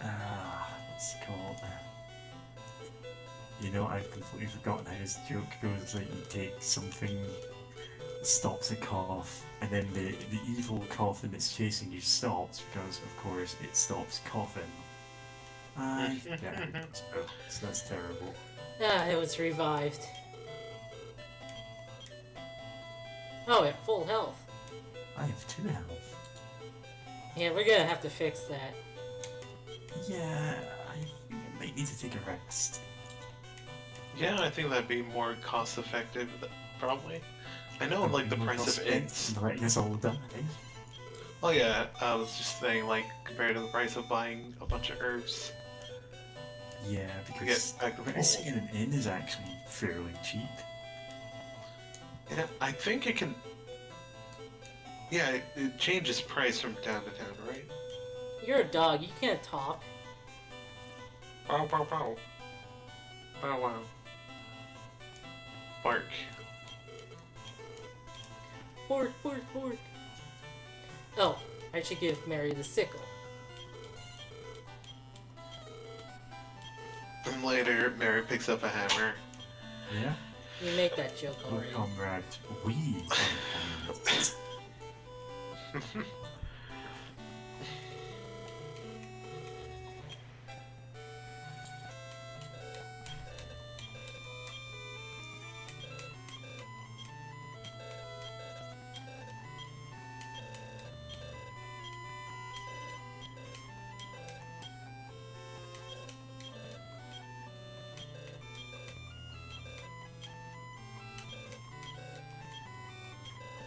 what's it called? You know, I've completely forgotten how this joke goes. It's like you take something that stops a cough, and then the evil coffin that's chasing you stops, because, of course, it stops coughing. I forget how it goes, so that's terrible. Ah, it was revived. Oh, at full health. I have 2 health. Yeah, we're gonna have to fix that. Yeah, I think I might need to take a rest. Yeah, I think that'd be more cost effective, probably. I know, like, the price of ints. Letting us all die. Oh yeah, I was just saying, like, compared to the price of buying a bunch of herbs. Yeah, because get back to pricing in an inn is actually fairly cheap. Yeah, I think it can... Yeah, it changes price from town to town, right? You're a dog, you can't talk. Bow, bow, bow. Bow, wow. Bark. Pork, pork, pork. Oh, I should give Mary the sickle. And later, Mary picks up a hammer. Yeah? You make that joke Oh, already. comrade, we are comrades.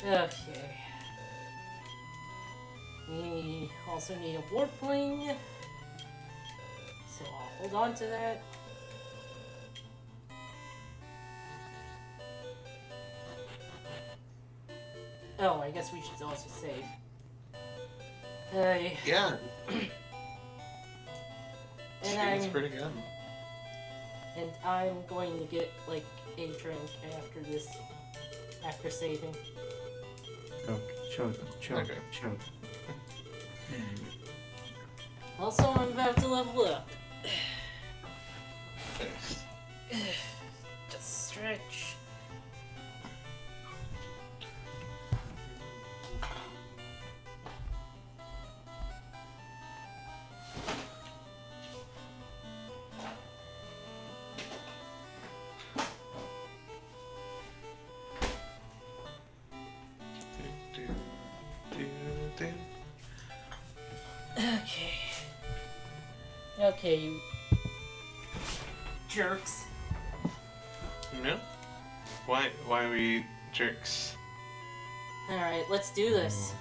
Okay. We also need a warpling. So I'll hold on to that. Oh, I guess we should also save. Yeah, and it's pretty good. I'm going to get like a drink after this, after saving. Oh, chug, chug, Okay. chug. Also, I'm about to level up. Nice. Just stretch. Okay, you jerks. No? Why are we jerks? Alright, let's do this.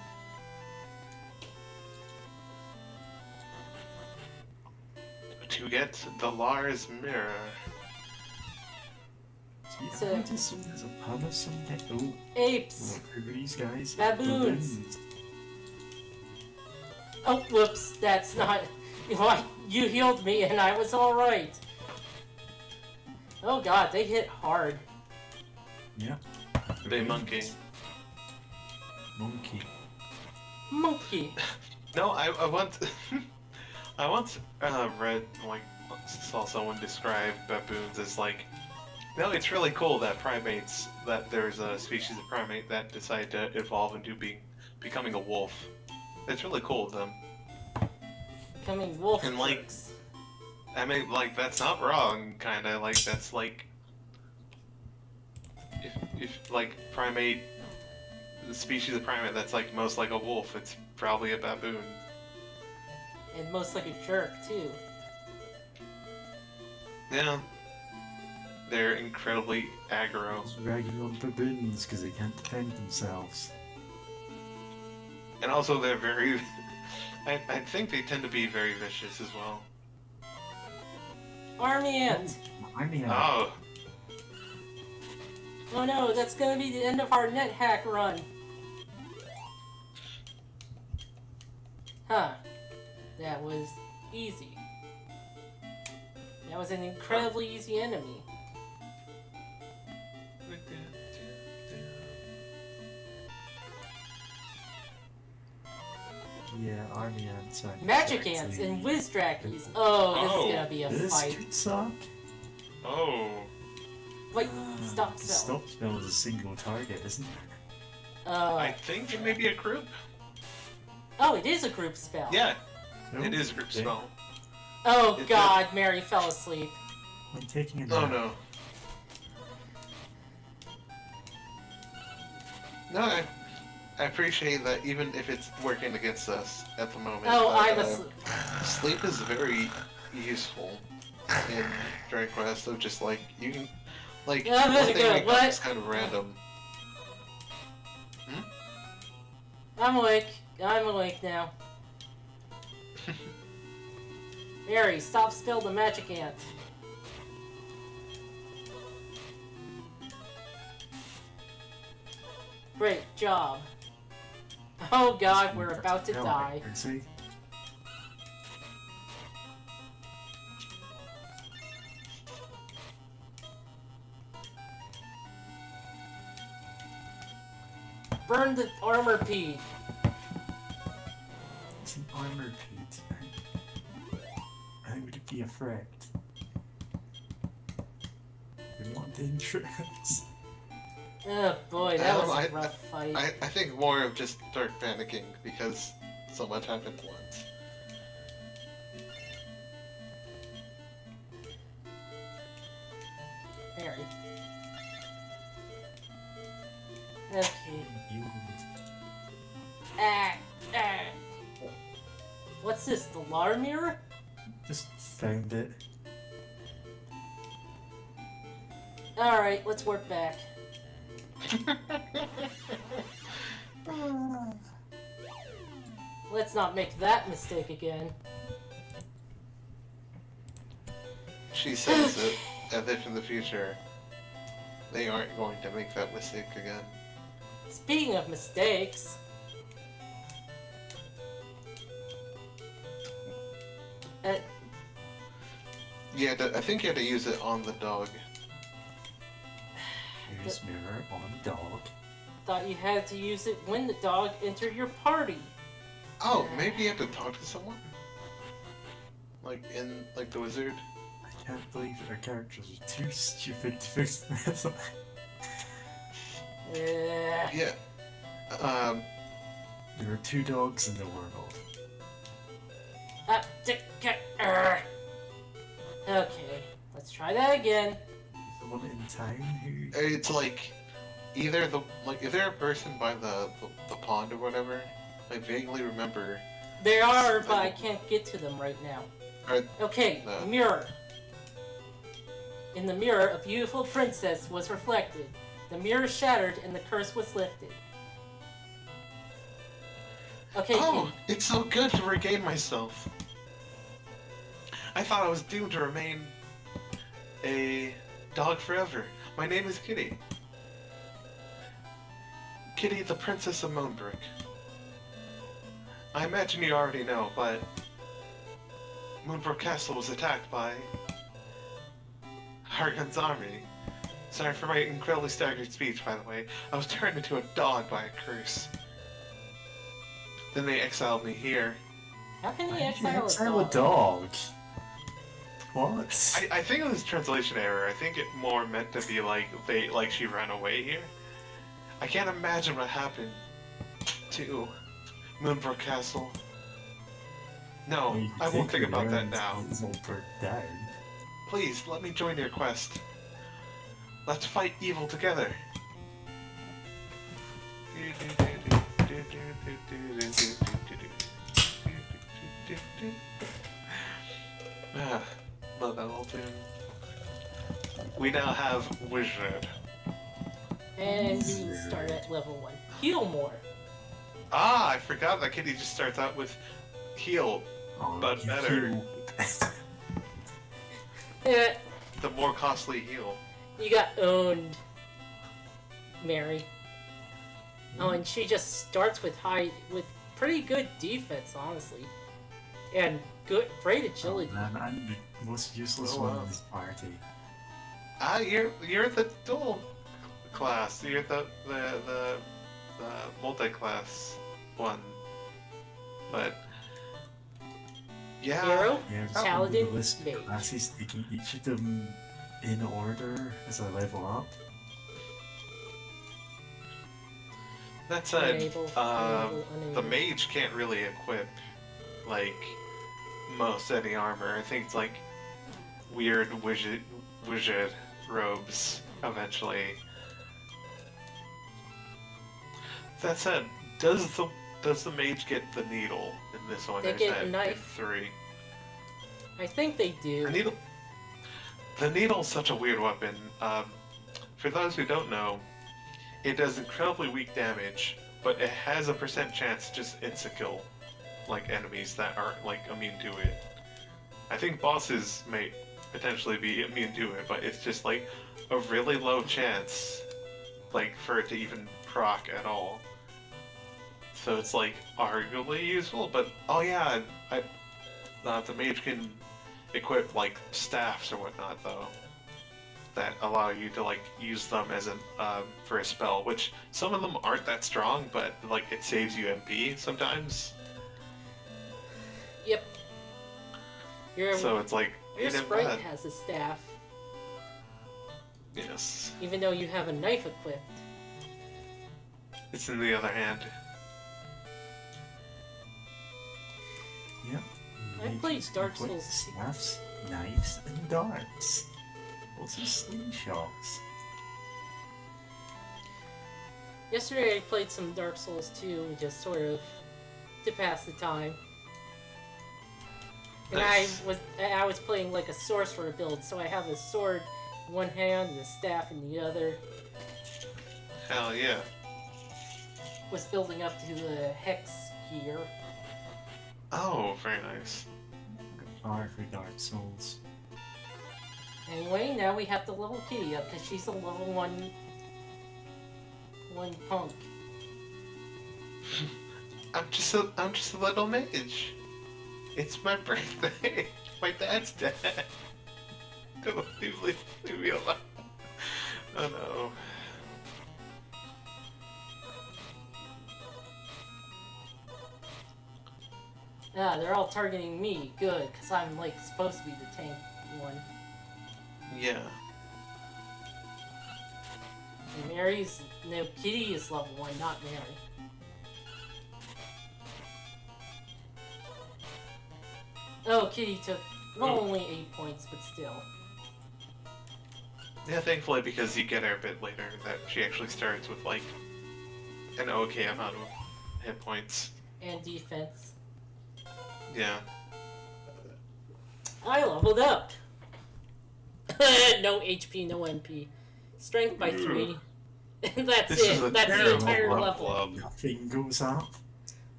To get the Lars mirror. Yeah, I just saw there's a pub of some kind. Oh, Apes! look, who are these guys? Baboons. Oh, whoops, that's not... Why, you healed me and I was alright. Oh god, they hit hard. Yeah. They monkey. Monkey. Monkey. No, I once I once read saw someone describe baboons as like, no, it's really cool that there's a species of primate that decide to evolve into becoming a wolf. It's really cool of them. Becoming wolf And, like, jerks. I mean, like, that's not wrong, kinda, like, that's like, if like primate, the species of primate that's like most like a wolf, it's probably a baboon. And most like a jerk, too. Yeah. They're incredibly aggro. Just ragging on baboons because they can't defend themselves. And also they're very, I think they tend to be very vicious as well. Army ant! I mean, Oh, Oh no, that's gonna be the end of our net hack run. Huh. That was easy. That was an incredibly easy enemy. yeah, army ants are Magic ants and Wizdrakies. Oh, this is gonna be a This fight. could suck. oh. Wait, stop spell. Stop spell is a single target, isn't it? I think it may be a group. Oh, it is a group spell. Yeah, No? it is a group Okay. spell. Oh It god, Mary fell asleep. I'm taking it Oh now. no. No, I appreciate that even if it's working against us at the moment. Oh, but, I'm asleep. sleep is very useful in Dragon Quest of just like, you can, like, Yeah, one thing good. wakes up What? is kind of random. I'm awake. I'm awake now. Mary, stop spell the magic ant. Great job. Oh god, we're about to die. See? Burn the armor pea. It's an armor piece. How would it be a threat? We're not dangerous. Oh boy, that was a I- rough fight. I think more of just start panicking because so much happened once. Mary. Okay. You Ah, ah. What's this? The Lar mirror? just found it. Alright, let's work back. Let's not make that mistake again. She says it as if in the future they aren't going to make that mistake again. Speaking of mistakes, Yeah, I think you had to use it on the dog. Here's mirror on dog. thought you had to use it when the dog entered your party. Oh, maybe you have to talk to someone? Like in, like the wizard? I can't believe that our characters are too stupid to fix this. Yeah. There are 2 dogs in the world. Okay, let's try that again. The one in town who... It's like, either the, like, is there a person by the pond or whatever? I vaguely remember. There are, but I can't get to them right now. Okay, No. mirror. In the mirror, a beautiful princess was reflected. The mirror shattered and the curse was lifted. Okay, Oh, it's so good to regain myself. I thought I was doomed to remain a dog forever. My name is Kitty. Kitty, the Princess of Moonbrook. I imagine you already know, but Moonbrook Castle was attacked by Hargon's army. Sorry for my incredibly staggered speech, by the way. I was turned into a dog by a curse. Then they exiled me here. How can Why you did you exile exile a a dog? dog? What? I think it was translation error. I think it more meant to be like she ran away here. I can't imagine what happened to Moonbrook Castle. No, Well, you I won't think we about that learned now. It's all burnt down. Please, let me join your quest. Let's fight evil together. Ah, love that little tune. We now have Wizard. And you start at level 1. Heal more. Ah, I forgot that Kitty just starts out with heal. Oh, But you better. healed. Eh, The more costly heal. you got owned, Mary. Oh, and she just starts with pretty good defense, honestly, and great Oh, agility. man, I'm the most useless Oh, one wow. in this party. Ah, you're the dual class. You're the multi-class one. But yeah, Hero, Yeah, just Paladin, the list of Mage. classes, taking each of them in order as I level up. that said, Unable, the unable. mage can't really equip like most any armor. I think it's like weird wizard robes eventually. That said, does the mage get the needle in this one? They or is get that a in knife. 3? I think they do. The needle's such a weird weapon. For those who don't know, it does incredibly weak damage, but it has a % chance to just insta-kill like enemies that aren't like immune to it. I think bosses may potentially be immune to it, but it's just like a really low chance like for it to even proc at all. So it's like arguably useful, but oh yeah, the mage can equip like staffs or whatnot though that allow you to like use them as an for a spell, which some of them aren't that strong, but like it saves you MP sometimes. Yep. So it's like Your it ain't sprite bad. has a staff, Yes, even though you have a knife equipped. it's in the other hand. Yep. I Mages played can Dark equip Souls. staffs, knives, and darts. Also slingshots. Yesterday I played some Dark Souls 2, just sort of to pass the time. And Nice. I was playing like a sorcerer build, so I have a sword in one hand and a staff in the other. Hell yeah. Was building up to the hex gear. Oh, very nice. R for Dark Souls. Anyway, now we have to level Kitty up because she's a level one punk. I'm just a little mage. It's my birthday. My dad's dead. Leave me alone. Oh no. Ah, they're all targeting me. Good, because I'm like supposed to be the tank one. Yeah. And Kitty is level 1, not Mary. Oh, Kitty took, well, only 8 points, but still. Yeah, thankfully because you get her a bit later that she actually starts with like an okay amount of hit points. And defense. Yeah. I leveled up. No HP, no MP. Strength by 3. And that's This is a it. That's the terrible entire level. club. Nothing goes up.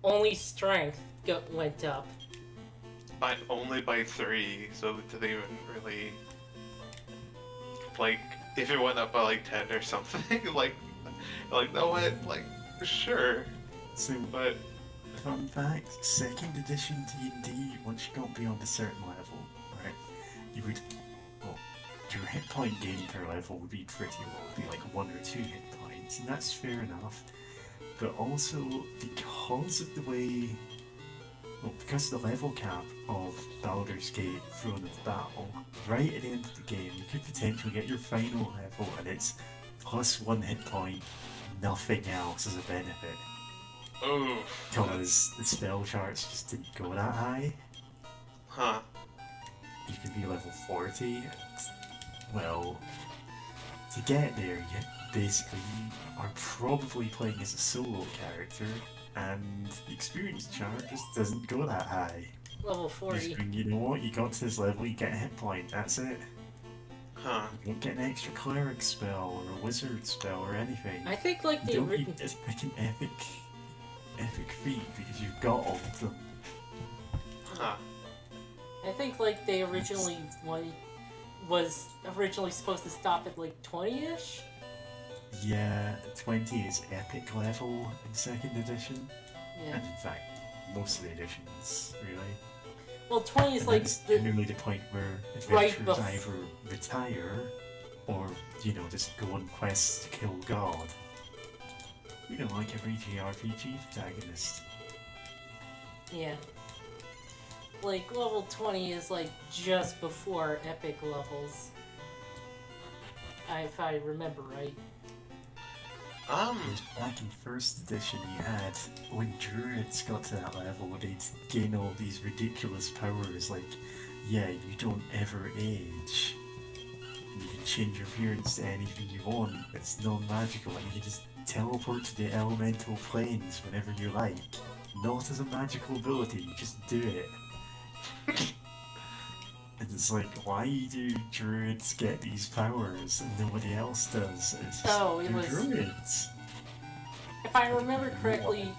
Only strength went up. Only by 3, so they even really... Like, if it went up by like 10 or something, like no what, like, sure, So, but... fun fact, 2nd edition D&D, once you got beyond a certain level, right, you would, well, your hit point gain per level would be pretty low, it'd be like 1 or 2 hit points, and that's fair enough. But also, because of the way, well, because of the level cap of Baldur's Gate Throne of Battle, right at the end of the game, you could potentially get your final level and it's plus 1 hit point, nothing else as a benefit. Ooh. Because the spell charts just didn't go that high. Huh. You could be level 40, and, well, to get there, you basically are probably playing as a solo character, and the experience chart just doesn't go that high. Level 40. You know what, you got to this level, you get a hit point, that's it. Huh. You don't get an extra cleric spell, or a wizard spell, or anything. I think like You they don't written. even just pick an epic feat, because you've got all of them. Huh. I think like they originally was originally supposed to stop at like 20-ish. Yeah, 20 is epic level in 2nd edition, Yeah. and in fact, most of the editions, really. Well, 20 is And like that's the generally the point where Right adventurers bef- either retire, or, you know, just go on quests to kill God. You know, like every JRPG protagonist. yeah. Like level 20 is like just before epic levels. If I remember right. Whereas back in 1st edition you had, when druids got to that level, they'd gain all these ridiculous powers like, yeah, you don't ever age. You can change your appearance to anything you want, it's non-magical, and you can just teleport to the elemental planes whenever you like. Not as a magical ability, you just do it. And it's like, why do druids get these powers and nobody else does? It's just, Oh, it they're was- druids. If I remember correctly,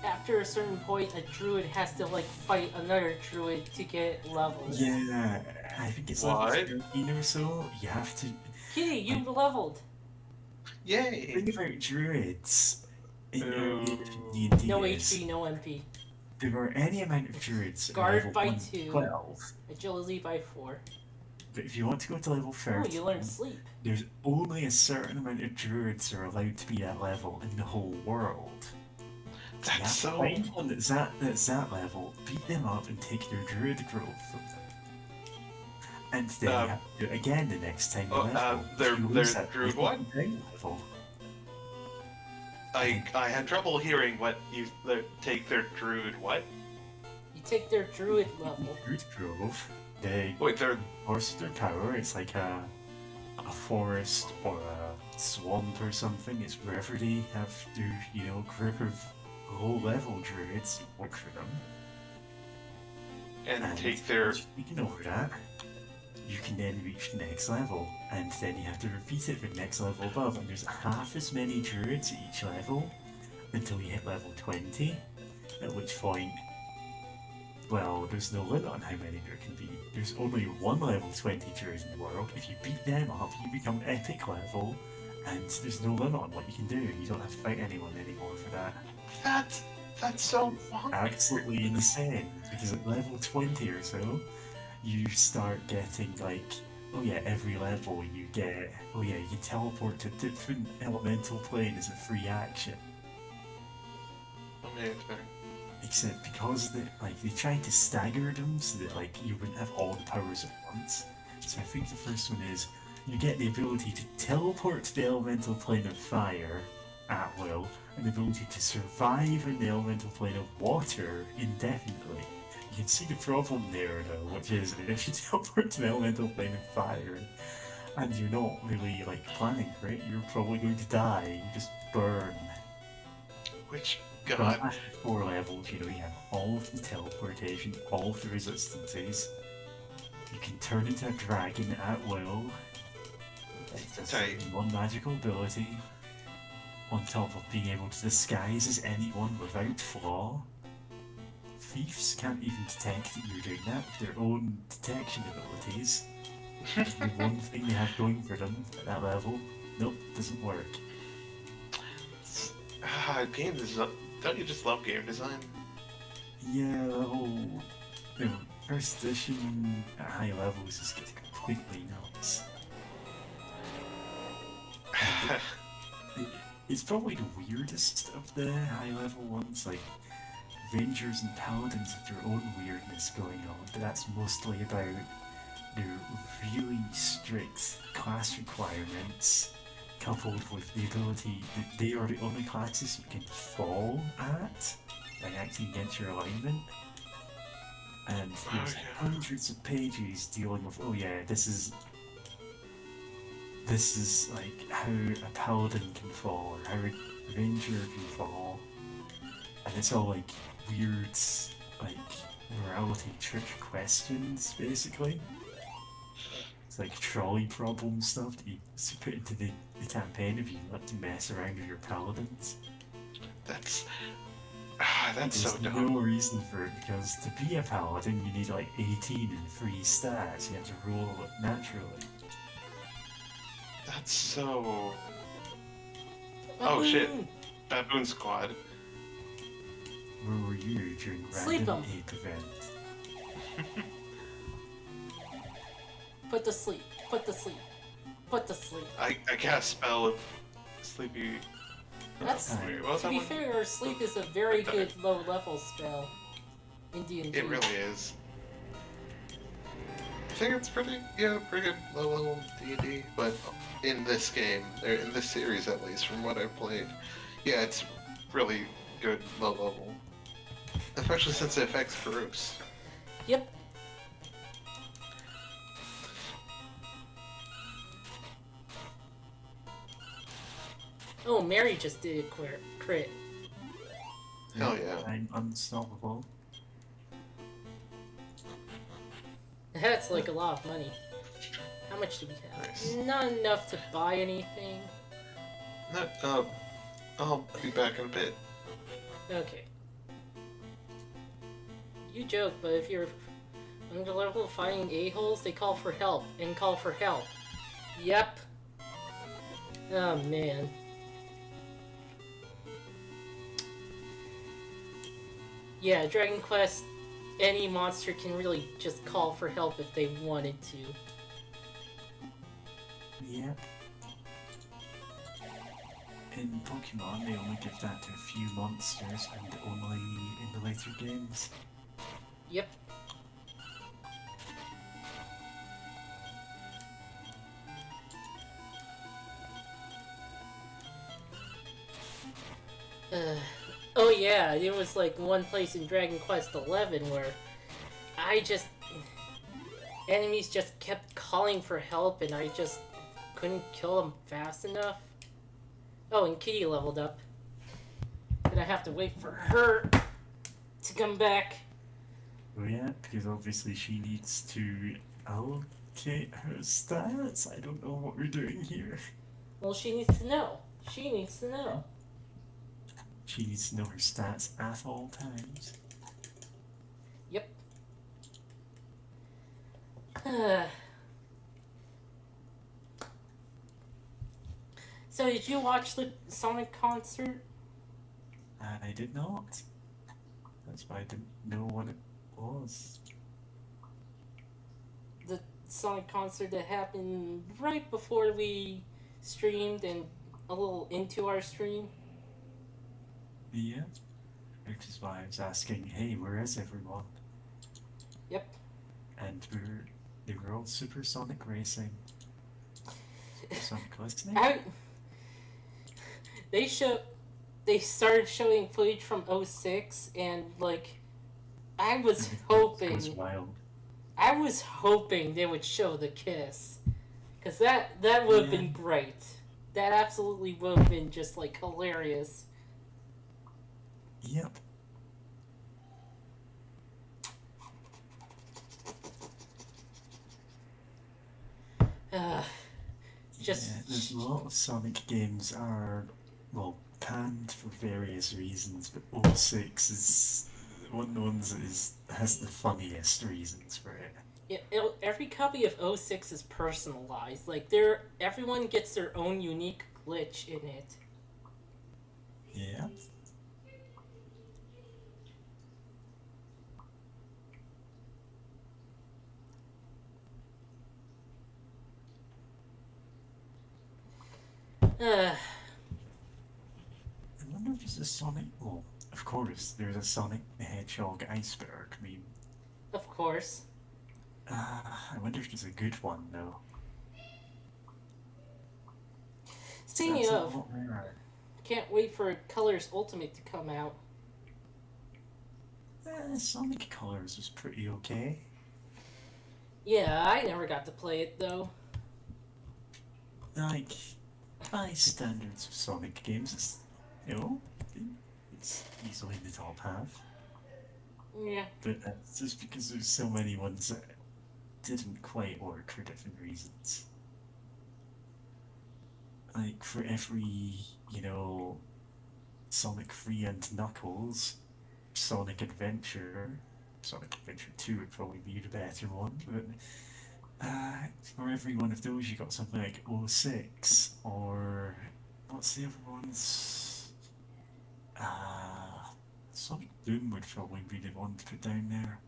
after a certain point, a druid has to like fight another druid to get levels. Yeah, I think it's level What? 13 or so. You have to Kitty, you leveled. Yay! think about druids in early edition Oh. D&D. No is HP, no MP. there were any amount of druids at Guard level by 1 2. 12, Agility by 4. but if you want to go to level Oh, 13, you learn sleep. there's only a certain amount of druids that are allowed to be at level in the whole world. You have That's to so... find one that's that level, beat them up, and take their druid growth from them. And then you have to do it again the next time you level. their You lose that druid what? level. I had trouble hearing what you take their druid what? You take their druid level. Druid grove, they Wait, they're... force their power. It's like a forest or a swamp or something. It's wherever they have their, you know, group of low level druids work for them. and take their... Speaking over that, you can then reach the next level, and then you have to repeat it for the next level above, and there's half as many druids at each level until you hit level 20, at which point, well, there's no limit on how many there can be. There's only one level 20 druid in the world. If you beat them up, you become epic level, and there's no limit on what you can do. You don't have to fight anyone anymore for that. That's so bonkers. Absolutely insane, because at level 20 or so, you start getting like, oh yeah, every level you get, oh yeah, you can teleport to different elemental plane as a free action. Amazing. Except because they tried to stagger them so that like you wouldn't have all the powers at once. So I think the first one is you get the ability to teleport to the elemental plane of fire at will, and the ability to survive in the elemental plane of water indefinitely. You can see the problem there though, which is that if you teleport to the elemental plane of fire and you're not really like planning for it, you're probably going to die. You just burn. Which, But God, after 4 levels, you know, you have all of the teleportation, all of the resistances, You can turn into a dragon at will. It's just Tight. one magical ability. On top of being able to disguise as anyone without flaw. Thieves can't even detect that you're doing that with their own detection abilities. The one thing they have going for them at that level, nope, doesn't work. Game design. Don't you just love game design? Yeah, the whole first edition at high levels is getting completely nuts. It's probably the weirdest of the high level ones, like Rangers and Paladins have their own weirdness going on, but that's mostly about their really strict class requirements coupled with the ability that they are the only classes you can fall at by acting against your alignment. And there's hundreds of pages dealing with, oh yeah, this is like how a paladin can fall, or how a ranger can fall. And it's all like weird, like, morality trick questions, basically. It's like trolley problem stuff that you put into the campaign if you let to mess around with your paladins. That's There's so dumb. no reason for it, because to be a paladin you need like 18 and 3 stats, you have to roll it naturally. That's so... Oh shit. Baboon Squad. Where were you during Sleep random 'em. ape event? Put to sleep. Put to sleep. Put to sleep. I cast spell of sleepy. That's, Wait, what was to that be one? fair, sleep is a very good low level spell in D&D. It really is. I think it's pretty good low level D&D, but in this game, or in this series at least, from what I've played, yeah, it's really good low level. Especially since it affects groups. Yep. Oh, Mary just did a crit. Hell yeah. I'm unstoppable. That's like a lot of money. How much do we have? Nice. Not enough to buy anything. No, I'll be back in a bit. Okay. You joke, but if you're under level fighting a-holes, they call for help and call for help. Yep. Oh man. Yeah, Dragon Quest, any monster can really just call for help if they wanted to. Yep. In Pokemon, they only give that to a few monsters, and only in the later games. Yep. Oh yeah, there was like one place in Dragon Quest XI where enemies just kept calling for help and I just couldn't kill them fast enough. Oh, and Kitty leveled up. And I have to wait for her to come back. Oh yeah, because obviously she needs to allocate her stats. I don't know what we're doing here. Well, she needs to know. She needs to know. She needs to know her stats at all times. Yep. So, did you watch the Sonic concert? I did not. That's why I didn't know what it was. The Sonic concert that happened right before we streamed and a little into our stream? Yeah. Which is why I was asking, hey, where is everyone? Yep. And they were all supersonic racing. Sonic listening? They started showing footage from 06 and like I was hoping they would show the kiss. Cause that would have been great. That absolutely would have been just like hilarious. Yep. Just a lot of Sonic games are, well, panned for various reasons, but '06 is one of the ones that has the funniest reasons for it. every copy of '06 is personalized. Like everyone gets their own unique glitch in it. Yeah. Uh, I wonder if there's a Sonic. Well, of course, there's a Sonic the Hedgehog iceberg. I mean, of course. I wonder if there's a good one though. Speaking That's a of, lot rarer. can't wait for Colors Ultimate to come out. Sonic Colors was pretty okay. Yeah, I never got to play it though. Like, by standards of Sonic games, it's, you know, it's easily the top half. Yeah. But that's just because there's so many ones that didn't quite work for different reasons. Like, for every, you know, Sonic 3 and Knuckles, Sonic Adventure 2 would probably be the better one, but for every one of those you got something like '06, or what's the other ones? Sonic Boom would probably be the one to put down there.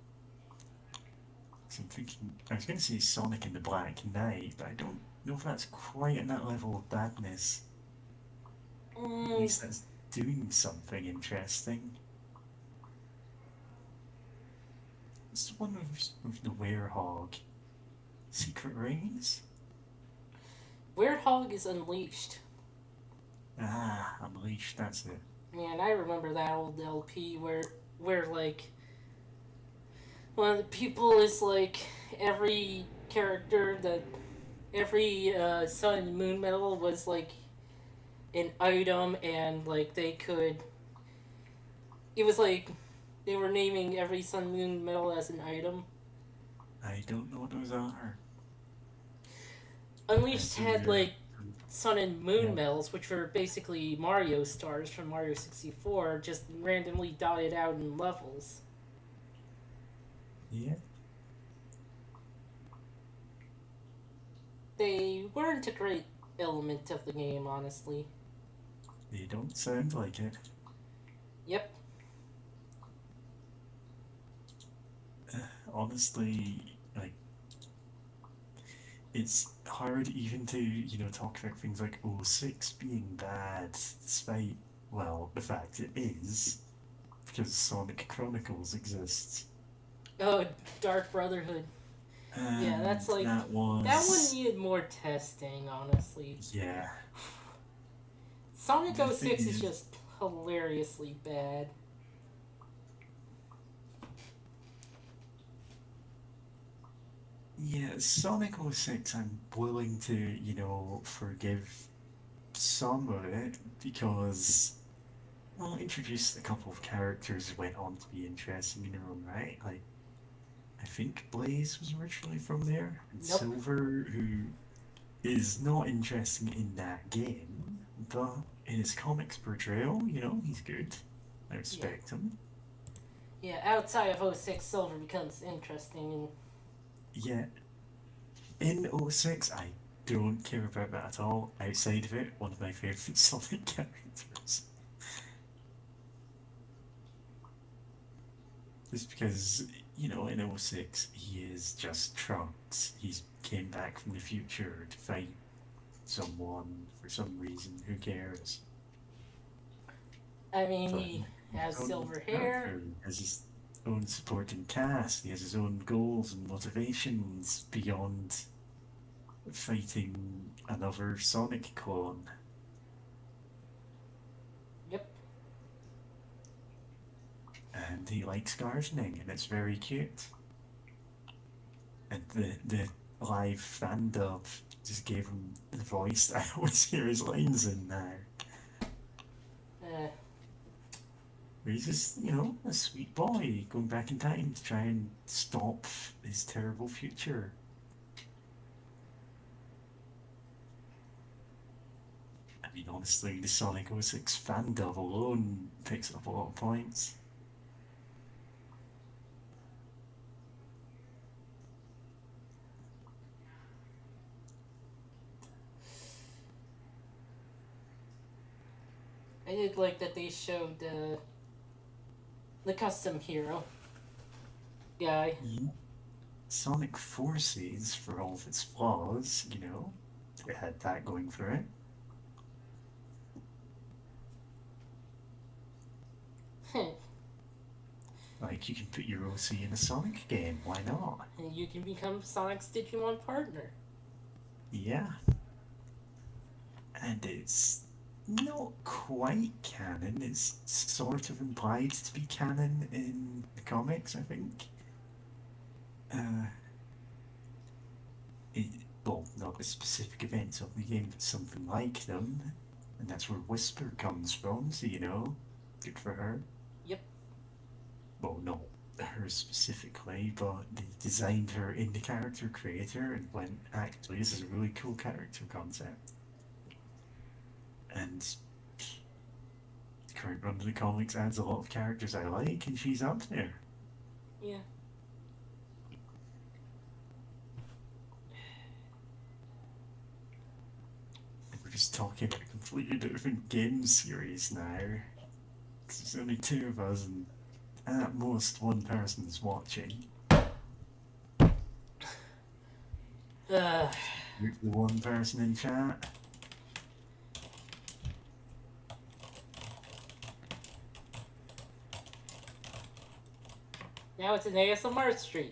So I'm thinking, I was going to say Sonic and the Black Knight, but I don't know if that's quite at that level of badness. At least that's doing something interesting. What's the one with the Werehog? Secret Rings? Werehog is Unleashed. Unleashed, that's it. Man, I remember that old LP where like one of the people is like every character that every Sun and Moon medal was like an item, and like they could. It was like they were naming every Sun Moon medal as an item. I don't know what those are. Unleashed had like Sun and Moon Yeah. medals, which were basically Mario stars from Mario 64, just randomly dotted out in levels. Yeah. They weren't a great element of the game, honestly. They don't sound like it. Yep. Honestly, like, it's hard even to, you know, talk about things like '06 being bad, despite, well, the fact it is, because Sonic Chronicles exists. Oh, Dark Brotherhood. Yeah, that's like that was that one needed more testing, honestly. Yeah. Sonic The 06 thing is is- just hilariously bad. Yeah, Sonic '06, I'm willing to, you know, forgive some of it because, well, it introduced a couple of characters who went on to be interesting in their own right. Like, I think Blaze was originally from there, and Nope. Silver, who is not interesting in that game, but in his comics portrayal, you know, he's good. I respect him. Yeah, outside of '06, Silver becomes interesting, and Yeah, in '06, I don't care about that at all. Outside of it, one of my favourite Sonic characters. Just because, you know, in '06, he is just Trunks. He's came back from the future to fight someone for some reason. Who cares? I mean, But he has own silver hair. character, he has his own supporting cast. He has his own goals and motivations beyond fighting another Sonic clone. Yep. And he likes gardening, and it's very cute. And the live fan dub just gave him the voice I always hear his lines in now. Uh, He's just, you know, a sweet boy going back in time to try and stop his terrible future. mean, honestly, the Sonic 06 fan dub alone picks up a lot of points. I did like that they showed the custom hero guy. Yeah. Sonic Forces, for all of its flaws, you know, it had that going for it. Like, you can put your OC in a Sonic game, why not? And you can become Sonic's Digimon partner. Yeah. And it's not quite canon, it's sort of implied to be canon in the comics, I think. Well, not the specific events of the game, but something like them. And that's where Whisper comes from, so you know, good for her. Yep. Well, not her specifically, but they designed her in the character creator and went, actually, this is a really cool character concept. And the current run of the comics adds a lot of characters I like, and she's up there. Yeah. We're just talking about a completely different game series now. Because there's only two of us, and at most one person's watching. You're the one person in chat. Now it's an ASMR stream.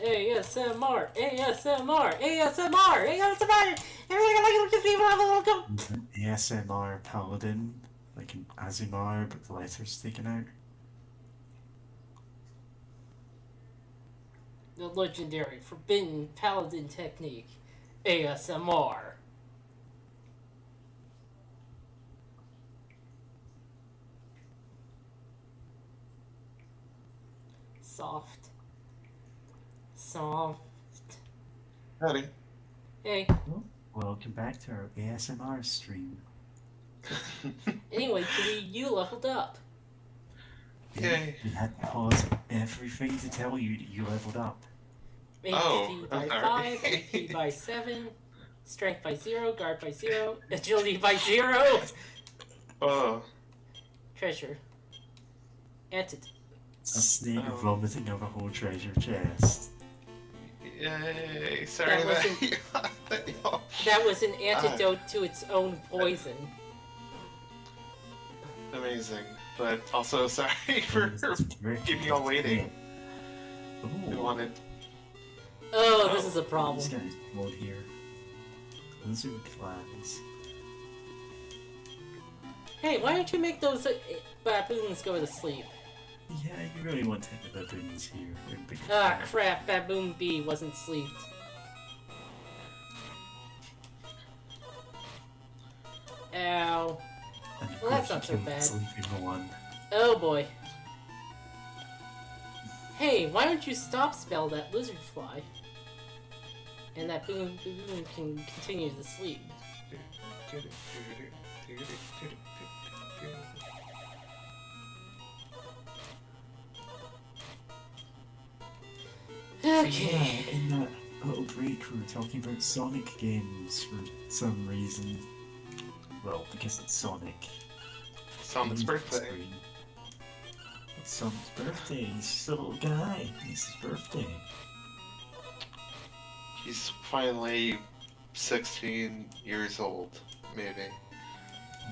ASMR, ASMR, ASMR, ASMR. Everything I like to see when ASMR Paladin, like an Azimar, but the letters taken out. The legendary forbidden paladin technique, ASMR. Soft. Howdy. Hey. Oh, welcome back to our ASMR stream. Anyway, Kitty, you leveled up. Yay. We had to pause everything to tell you that you leveled up. HP by alright. 5, AP by 7, Strength by 0, Guard by 0, Agility by 0. Oh. Treasure. Antidote. A snake vomiting up a whole treasure chest. Yay. Sorry That that That was an antidote to its own poison. Amazing. But also sorry for keeping you all waiting. We Ooh. wanted. Oh, this is a This problem. guy's mod here. Lizard flags. Hey, why don't you make those baboons go to sleep? Yeah, you really want to hit the baboons here. They're big Ah, fans. crap, Baboon B wasn't sleeped. Ow. And of Well, that's course not so you killed bad. the sleeping one. Oh boy. Hey, why don't you stop spell that lizard fly? And that baboon can continue to sleep. Okay. Yeah, in that little break we were talking about Sonic games for some reason. Well, because it's Sonic. Sonic's birthday. It's Sonic's birthday. He's just a little guy. It's his birthday. He's finally 16 years old, maybe.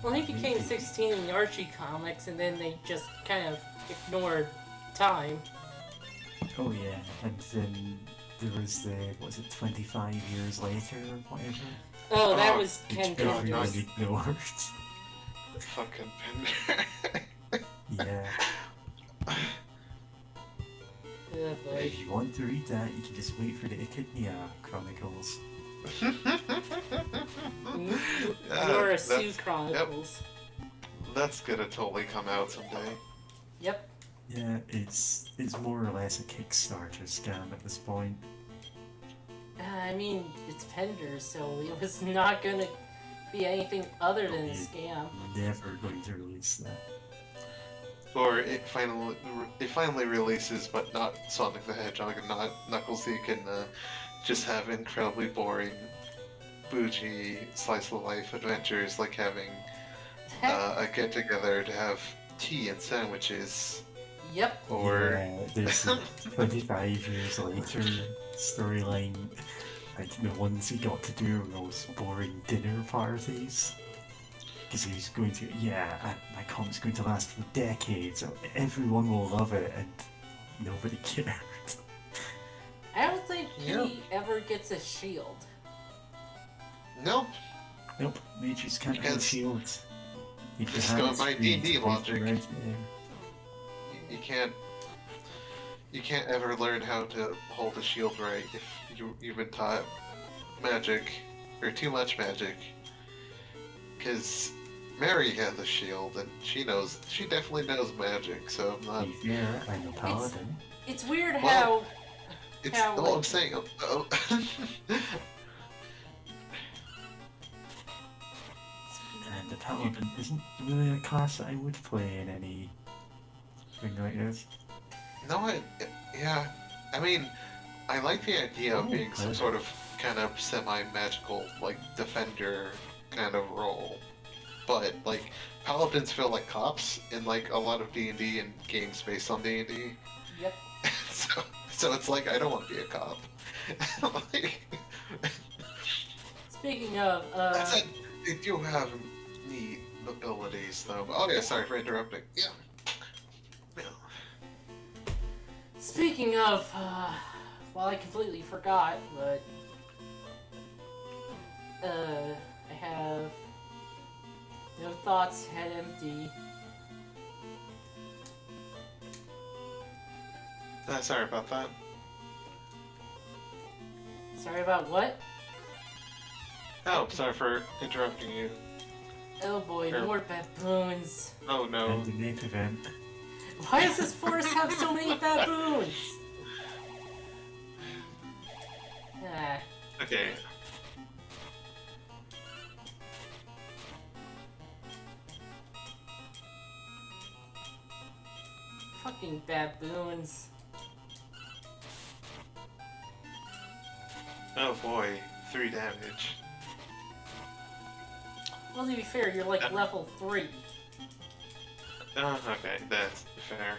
Well, he became 16 in the Archie comics, and then they just kind of ignored time. Oh yeah, and then there was the, what was it, 25 years later or whatever? Oh, that Oh, was Ken Which everyone Penders. ignored. Fucking Pender. Yeah. Oh boy. If you want to read that, you can just wait for the Echidnia Chronicles. Nora Sue that's- Chronicles. That's gonna totally come out someday. Yep. Yeah, it's more or less a Kickstarter scam at this point. I mean, it's Pender, so it was not gonna be anything other than a scam. Never going to release that. Or it finally releases, but not Sonic the Hedgehog and not Knuckles. So you can just have incredibly boring, bougie slice of life adventures, like having a get together to have tea and sandwiches. Yep. Or Yeah, there's the 25 years later storyline. Like the ones he got to do were those boring dinner parties. Because he's going to, my comic's going to last for decades. Everyone will love it, and nobody cared. I don't think Kitty ever gets a shield. nope. Nope, they just can't have a shield. Just go by D&D logic. Right You can't ever learn how to hold a shield right if you've been taught magic or too much magic. Because Mary has a shield and she definitely knows magic. So I'm not. Yeah, I'm a paladin. It's weird Well, how. It's how, all like- I'm saying. Oh. And the paladin isn't really a class that I would play in anything like this. No, yeah. I mean, I like the idea of being some sort of kind of semi-magical, like, defender kind of role. But, like, paladins feel like cops in, like, a lot of D&D and games based on D&D. Yep. So it's like, I don't want to be a cop. Like, Speaking of, that said, they do have neat abilities, though. Oh yeah, sorry for interrupting. Yeah. Speaking of, well, I completely forgot, but I have no thoughts, head empty. Sorry about that. Sorry about what? Oh, sorry for interrupting you. Oh boy, Sure. more baboons. Oh no. And the nape event. Why does this forest have so many baboons? Ah, Okay. fucking baboons. Oh boy, 3 damage. Well, to be fair, you're like level 3. Oh, okay, that's fair.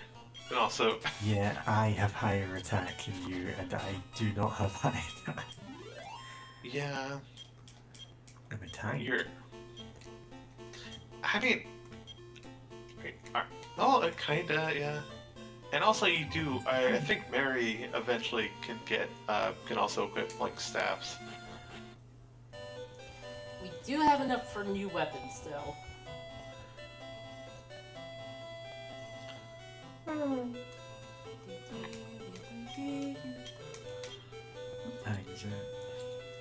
And also, Yeah, I have higher attack than you, and I do not have high attack. yeah, I'm a tank. you're. I mean, oh, kinda, yeah. And also, you do. I think Mary eventually can also equip like staffs. We do have enough for new weapons, though. What time is it?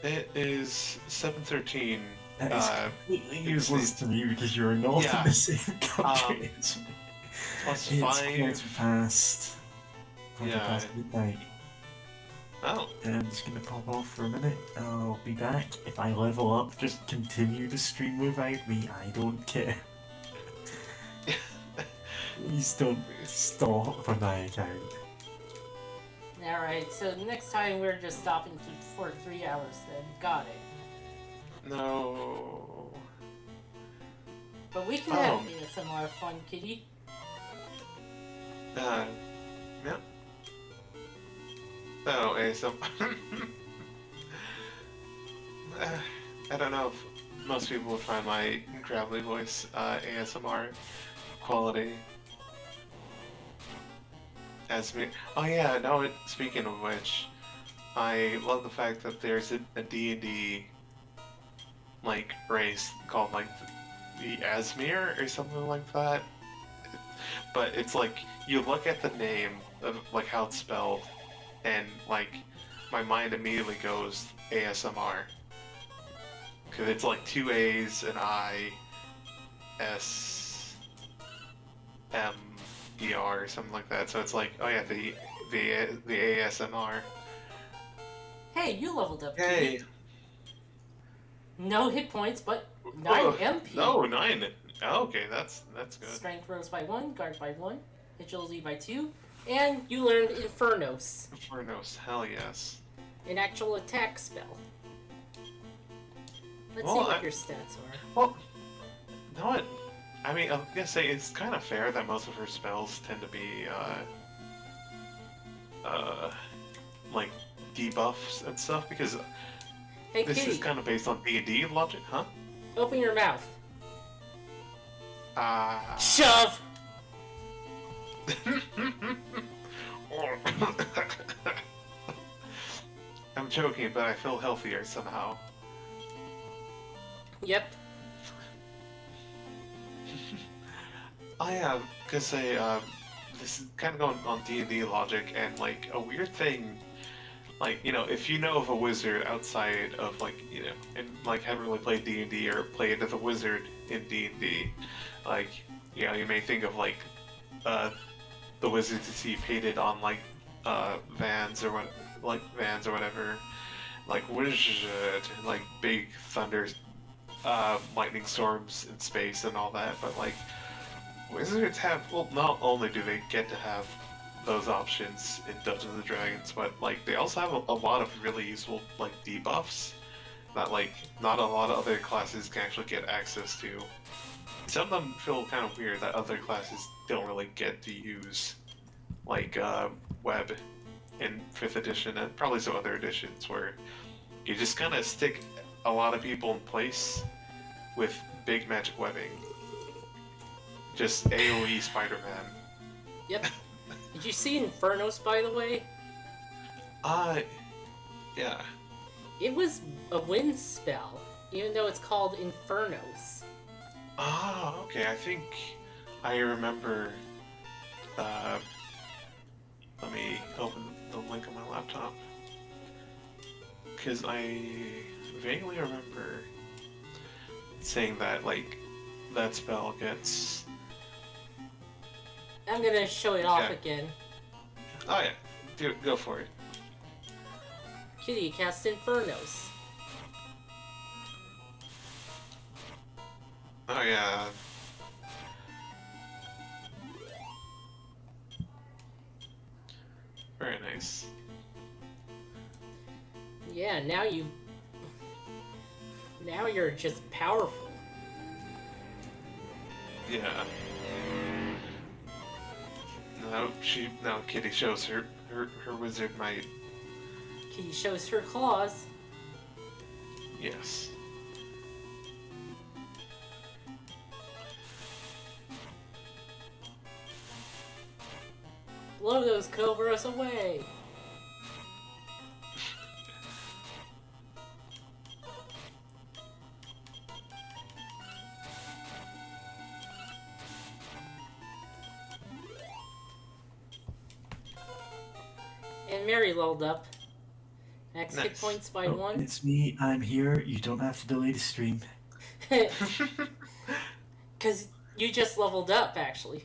It is 7:13. That is completely useless to me because you're not Yeah. in the same country as me. Plus It's 5. quarter past. Quarter Yeah. past midnight. Oh, And I'm just gonna pop off for a minute. I'll be back. If I level up, just continue the stream without me. I don't care. Please don't stop for my account. Alright, so next time we're just stopping for 3 hours then. Got it. no. But we can Oh. have ASMR fun, kitty. Yeah. Oh, ASM. I don't know if most people would find my gravelly voice ASMR quality. As me. Oh yeah, no, speaking of which, I love the fact that there's a D&D like race called like the Asmir or something like that. But it's like you look at the name of like how it's spelled, and like my mind immediately goes ASMR, because it's like 2 A's, an I, S, M, E, R, or something like that. So it's like, oh yeah, the ASMR. Hey, Hey, you leveled up, Yay! Kitty. No hit points, but 9 MP. No, 9. Oh, okay, that's good. Strength rose by 1, guard by 1, agility by 2, and you learned Infernos, Infernos, hell yes. an actual attack spell. Let's Well, see what your stats are. Well, you know what? I mean, I'm gonna say it's kind of fair that most of her spells tend to be, like debuffs and stuff because Hey, this Kitty, is kind of based on D&D logic, huh? open your mouth. Uh... Shove! I'm joking, but I feel healthier somehow. Yep. I could say this is kind of going on D&D logic, and like a weird thing, like if you know of a wizard outside of and like haven't really played D&D or played as a wizard in D&D, like you may think of the wizards you see painted on vans or whatever, like wizard, like big thunders, lightning storms in space and all that, but like wizards have, well, not only do they get to have those options in Dungeons and Dragons, but like they also have a lot of really useful debuffs that not a lot of other classes can actually get access to. Some of them feel kind of weird that other classes don't really get to use, like Web in 5th edition and probably some other editions where you just kind of stick a lot of people in place with big magic webbing. Just AoE Spider-Man. Yep. Did you see Infernos, by the way? Yeah. It was a wind spell, even though it's called Infernos. Ah, okay, I think I remember, let me open the link on my laptop. Because I vaguely remember saying that, that spell gets... I'm gonna show it off again. Oh yeah, go for it. Kitty cast Infernos. Oh yeah. Very nice. Yeah, now you're just powerful. Yeah. Now Kitty shows her wizard might. Kitty shows her claws. Yes. Blow those cobras away. And Mary leveled up. Max hit Nice. points by Oh, 1. it's me. I'm here. You don't have to delay the stream. Because you just leveled up, actually.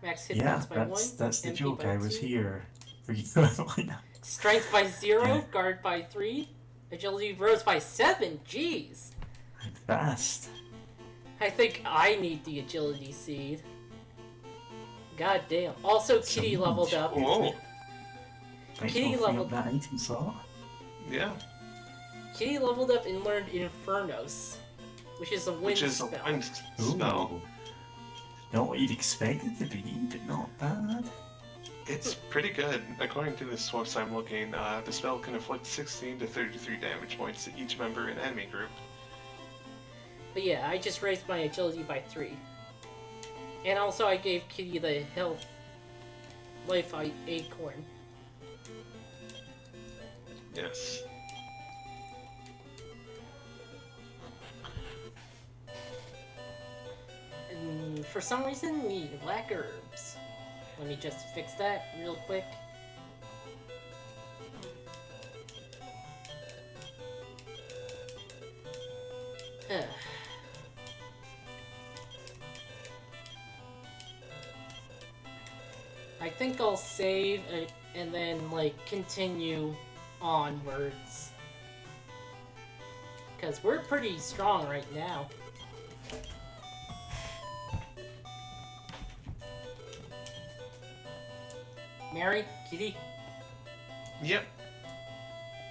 Max hit Yeah, points by 1. that's the MP joke. by I was 2. here. For you leveling up. Strength by 0, Yeah. guard by 3, agility rose by 7. Jeez. I'm fast. I think I need the agility seed. God damn. Also, Kitty Someone leveled up. Whoa. Might Kitty open leveled- up that item slot. Yeah. Kitty leveled up and learned Infernos, which is a wind Which is spell. a wind spell. Ooh. Not what you'd expect it to be, but not bad. It's pretty good. According to this source I'm looking, the spell can inflict 16 to 33 damage points to each member in enemy group. But yeah, I just raised my agility by 3. And also I gave Kitty the health life acorn. Yes. And for some reason, we lack herbs. Let me just fix that real quick. I think I'll save and then continue onwards because we're pretty strong right now. Mary, Kitty, Yep.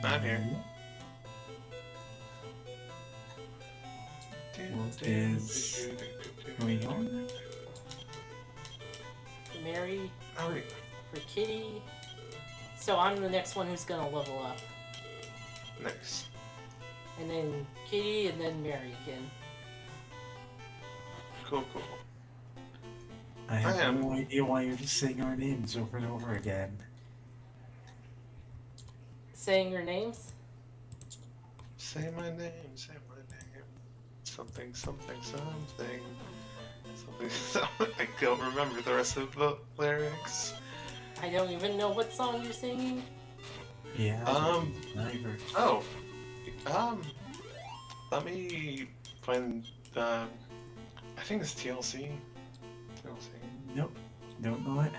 I'm here. What is going on? Mary, Alright. for Kitty. So I'm the next one who's gonna level up. Nice. And then Kitty, and then Mary again. Cool, cool. I have am. no idea why you're just saying our names over and over again. Saying your names? Say my name, say my name. Something, something, something. Something, something. I don't remember the rest of the lyrics. I don't even know what song you're singing. Yeah. Neither. Oh. Let me find, I think it's TLC. TLC. Nope. Don't know it.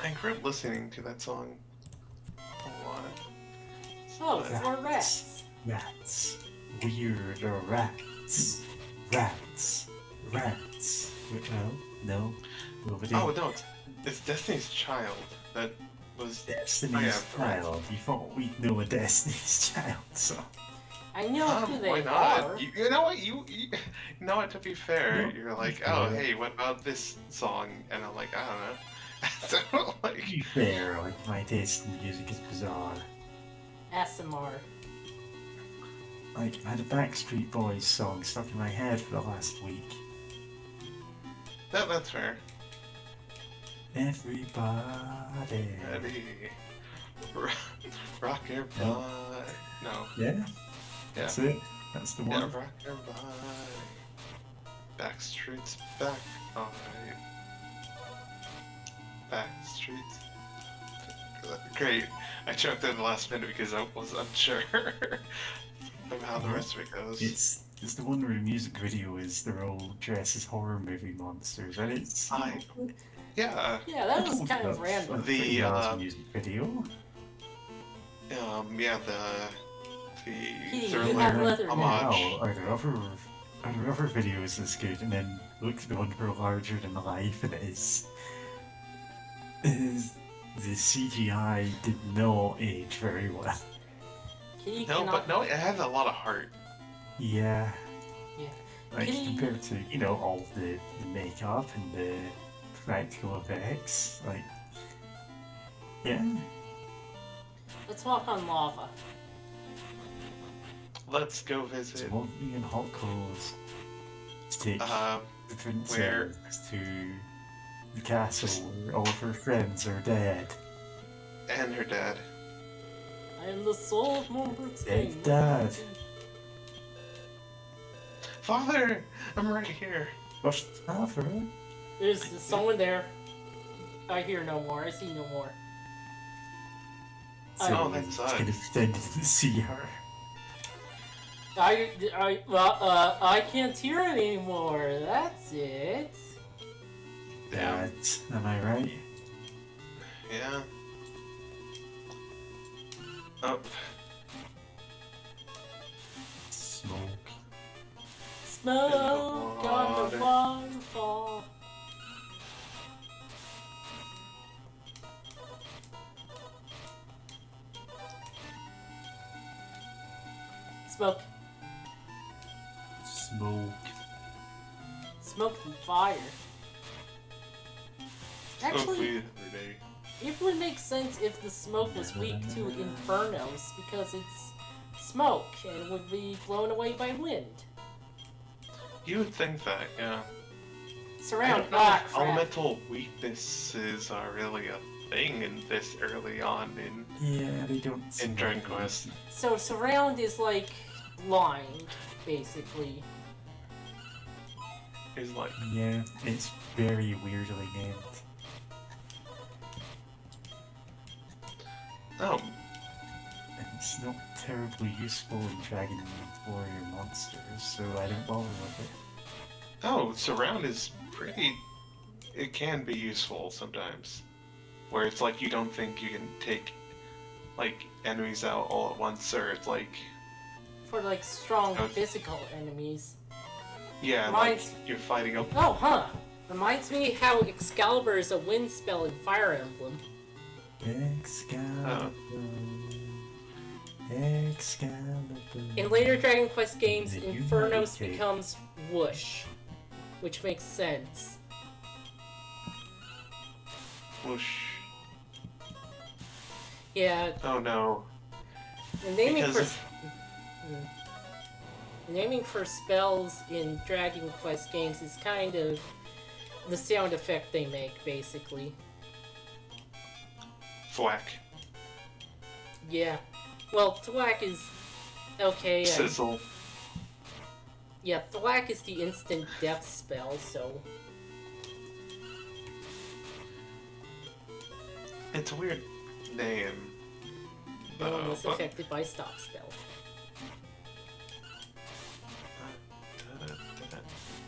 I grew up listening to that song a lot. Oh, four rats. Rats. Weird rats. Rats. Rats. No. Nobody. Oh no, it's Destiny's Child. That was Destiny's Child. You thought we'd know a Destiny's Child, so. I know who they why not? are. You know what? You know what? To be fair, No, you're like, fair. oh hey, what about this song? And I'm like, I don't know. So To like, be fair, like, my taste in music is bizarre. ASMR. Like, I had a Backstreet Boys song stuck in my head for the last week. that's fair. Everybody. Ready, rock your body. No. Yeah? That's it. That's the Yeah, one. rock your body. Backstreet's back. Alright. Backstreet's. Great. I choked in the last minute because I was unsure of how the rest of it goes. It's the one where the music video is they're all dressed as horror movie monsters, and it's Yeah. Yeah, that was kind of random. The, music video. Yeah, the You Thriller have leather homage. Wow, are there other videos this good? And then look at the one for larger than life, and it is the CGI did not age very well. Kitty No, cannot... but no, it has a lot of heart. Yeah. Yeah. Like Kitty- compared to, you know, all the makeup and the practical effects, like yeah. Let's walk on lava. Let's go It's visit. walking in hot coals to take Uh, the princess where- to the castle where all of her friends are dead. and her dad. I am the soul of Moonbrook's Dead King. dad. Father, I'm right here. What's for her? There's someone there. I hear no more. I see no more. Oh, that's it's sad. kind of pretend to see her. I can't hear it anymore. That's it. Damn. Dad, am I right? Yeah. Oh, Smoke. Smoke on the waterfall. Smoke. Smoke. Smoke and fire. Actually, every day. it would make sense if the smoke was weak to infernos, because it's smoke and it would be blown away by wind. You would think that, yeah. I Surround. don't know Ah, if crap. elemental weaknesses are really a thing in this early on in Yeah, they don't. seem Dragon like Quest. So surround is like blind, basically. Is like, Yeah, it's very weirdly named. oh, And it's not terribly useful in Dragon Warrior monsters, so I don't bother with it. oh, surround is pretty. It can be useful sometimes, where it's like you don't think you can take like enemies out all at once, or it's like for like strong Oh. physical enemies. Yeah, Reminds- like you're fighting a. Oh, huh. Reminds me how Excalibur is a wind spell in Fire Emblem. Excalibur. Excalibur. In later Dragon Quest games, The Infernos United becomes Whoosh, which makes sense. Whoosh. Yeah, Oh no. and naming Because for of- naming for spells in Dragon Quest games is kind of the sound effect they make, basically. Thwack. Yeah. Well, Thwack is okay. Sizzle. Yeah, Thwack is the instant death spell, so It's a weird name. no one was but- affected by stop spell.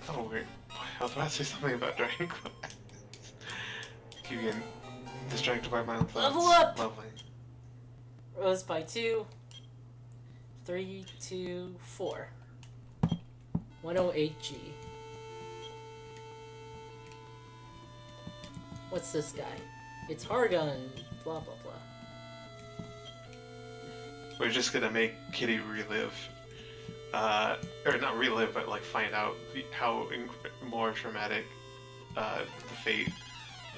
Oh, weird. I was about to say something about Dragon Quest. Keep getting distracted by my own thoughts. Level up! Lovely. Rose by 2. 3, 2, 4. 108G. What's this guy? It's Hargun. Blah blah blah. We're just gonna make Kitty relive. Or not relive, but like find out how more traumatic the fate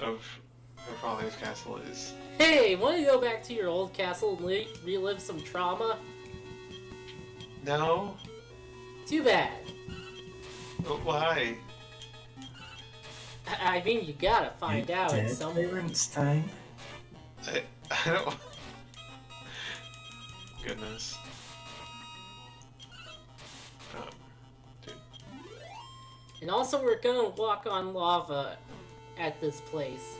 of her father's castle is. Hey, want to go back to your old castle and relive some trauma? No? Too bad. Why? I mean, you gotta find out at Dead some Tyrant's time. I don't. Goodness. Dude. And also, we're gonna walk on lava at this place.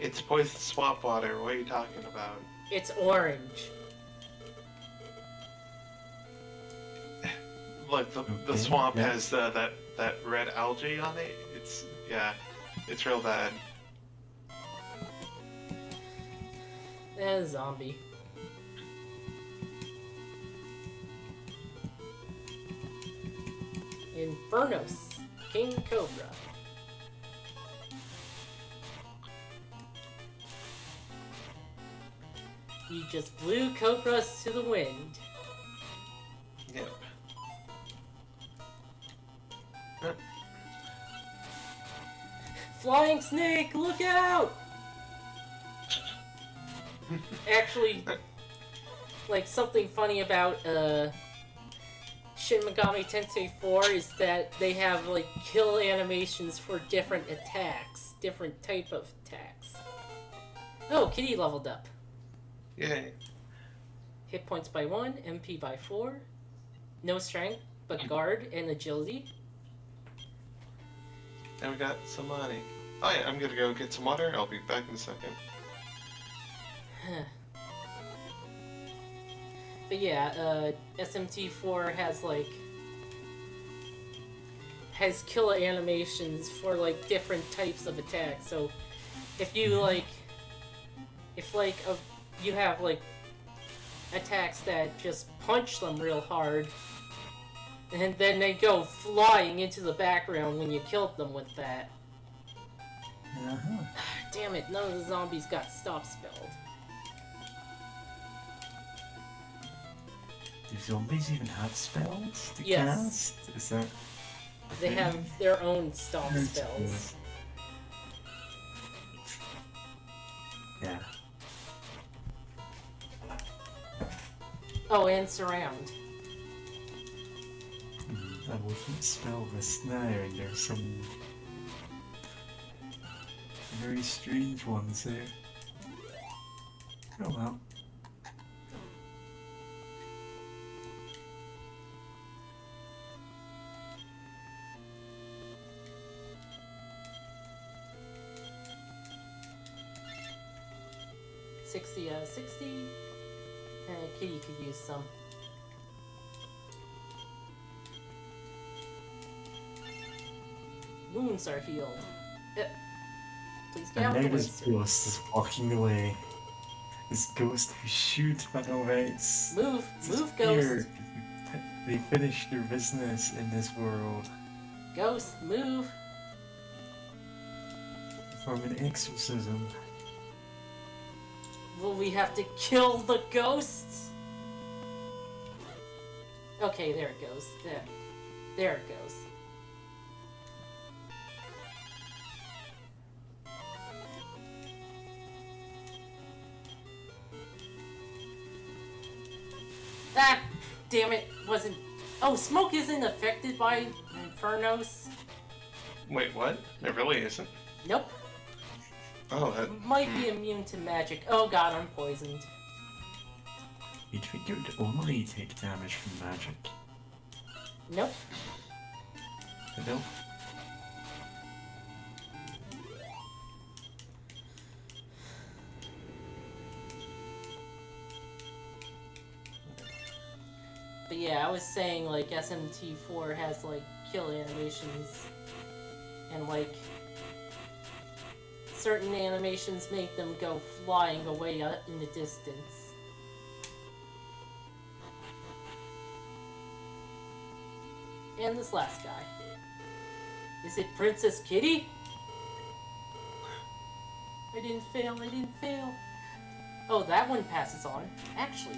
It's poison swamp water. What are you talking about? It's orange. Look, the Okay, swamp yeah. has that red algae on it. It's real bad. Zombie. Infernos. King Cobra. You just blew Cobras to the wind. Yep. Flying snake, look out! Actually, like something funny about Shin Megami Tensei 4 is that they have like kill animations for different attacks, different type of attacks. Oh, Kitty leveled up. Yay. Hit points by 1, MP by 4. No strength, but guard and agility. And we got some money. Oh yeah, I'm gonna go get some water. I'll be back in a second. But yeah, SMT4 has kill animations for like different types of attacks. So if you you have like attacks that just punch them real hard, and then they go flying into the background when you killed them with that. Uh-huh. Damn it, none of the zombies got stop spelled. Do zombies even have spells to Yes. cast? Is that? a They thing? have their own stop That's spells. Yeah. Oh, and surround. I wasn't spell this now, and there's some very strange ones there. Oh well. $60 out of 60. Kitty could use some. Wounds are healed. Please get And out now the way, this sir. ghost is walking away. This ghost who shoot Manoites. Move, move, Here, ghost. they finish their business in this world. Ghost, move. From an exorcism. Will we have to kill the ghost? Okay, there it goes. There it goes. Ah, damn it, wasn't... Oh, smoke isn't affected by Infernos? Wait, what? It really isn't? Nope. Oh, that... Might be immune to magic. Oh god, I'm poisoned. You'd think it would only take damage from magic. Nope. But no. But yeah, I was saying, like, SMT4 has, like, kill animations. And, like, certain animations make them go flying away in the distance. And this last guy. Is it Princess Kitty? I didn't fail. Oh, that one passes on. Actually.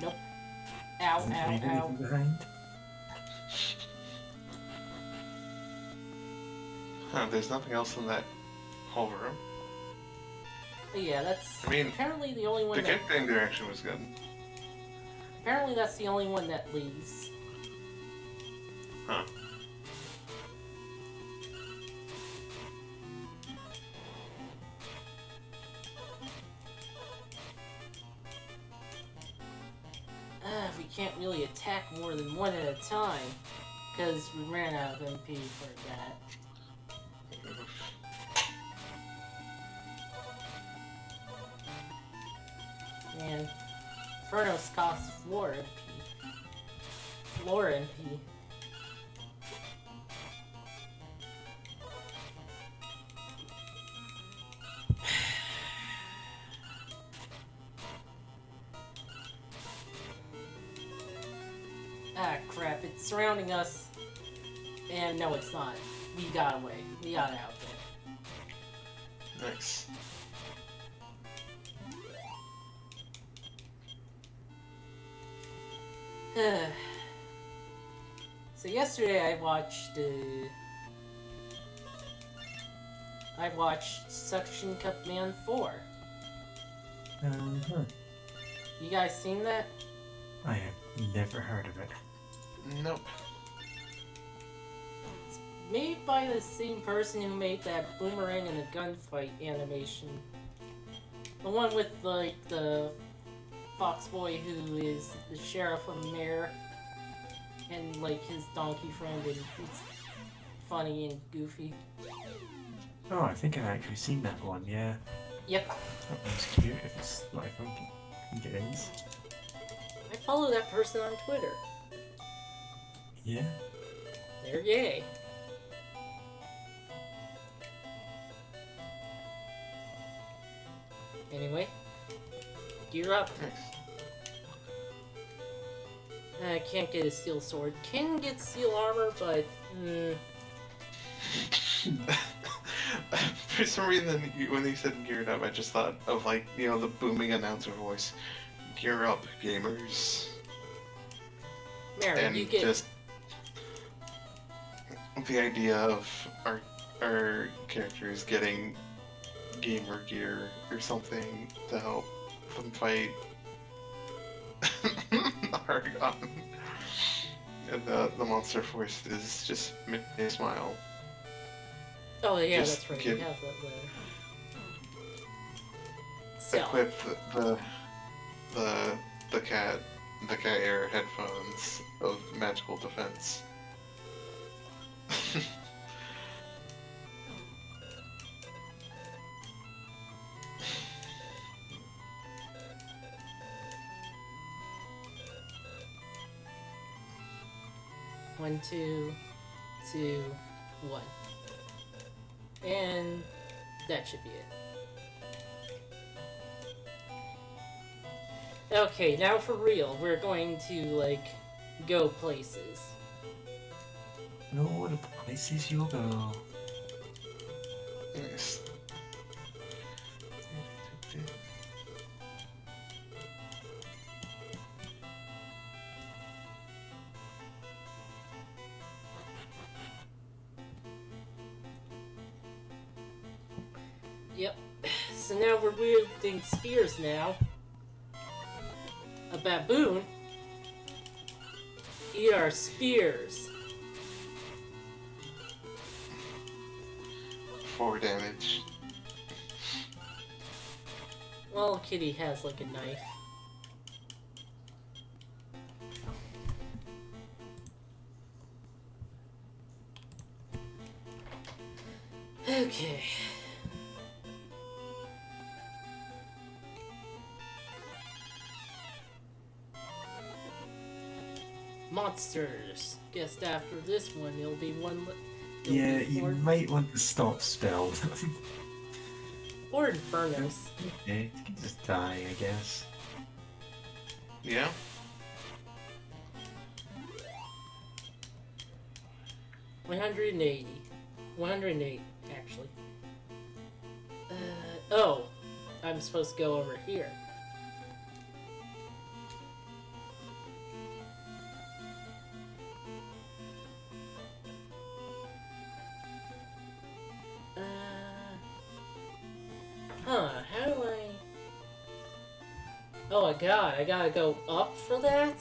Nope. Ow, Doesn't ow, leave ow. anything behind. Huh, there's nothing else in that whole room. But yeah, that's I mean, apparently the only one The that... getting direction was good. Apparently that's the only one that leaves. Huh. We can't really attack more than one at a time, because we ran out of MP for that. And Infernos costs 4 MP. 4 MP. Ah, crap, it's surrounding us. And no, it's not. We got away. We got out there. Nice. So yesterday I watched Suction Cup Man 4. Uh-huh. You guys seen that? I have never heard of it. Nope. It's made by the same person who made that boomerang and a gunfight animation. The one with like the fox boy who is the sheriff of Mare and like his donkey friend, and it's funny and goofy. Oh, I think I've actually seen that one, yeah. Yep. That one's cute if it's what I think it is. I follow that person on Twitter. Yeah. They're gay. Anyway, gear up. Nice. I can't get a steel sword. Can get steel armor, but For some reason, when you said geared up, I just thought of, like, you know, the booming announcer voice. Gear up, gamers. Mary, And you get just the idea of our characters getting gamer gear or something to help them fight Argon. And the monster forces just make me smile. Oh yeah, just that's right. get- You have that there. So, Equip the cat ear headphones of magical defense. one, two, 1, and that should be it. Okay, now for real, we're going to, like, go places. No, the places you'll go. Nice. Yep. So now we're wielding spears now. A baboon? Eat our spears. 4 damage. Well, Kitty has, like, a knife. Okay. Monsters. Guess after this one, it'll be one. Yeah, you might want to stop spell. Or Infernos. Okay, you can just die, I guess. Yeah. $180. 108, actually. Oh. I'm supposed to go over here. How do I... Oh my god, I gotta go up for that?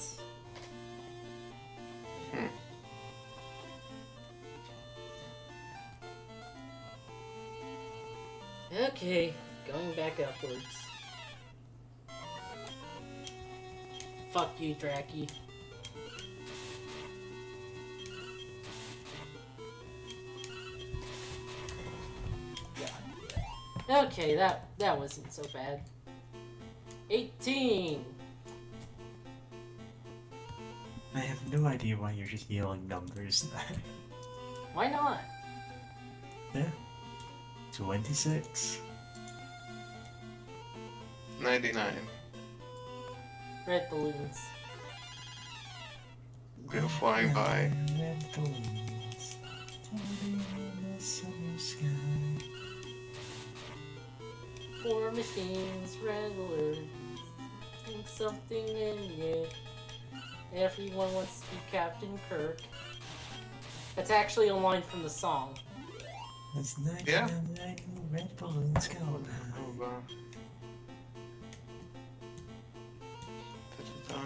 Okay, going back upwards. Fuck you, Draki. Okay, that wasn't so bad. 18! I have no idea why you're just yelling numbers. Why not? Yeah. 26. 99. Red balloons. Go flying by. Red balloons, floating in the summer sky. 4 machines, red alert. And something in the air. Everyone wants to be Captain Kirk. That's actually a line from the song. It's night Yeah. and night, red balloons go Hold high. on. Da-da-da.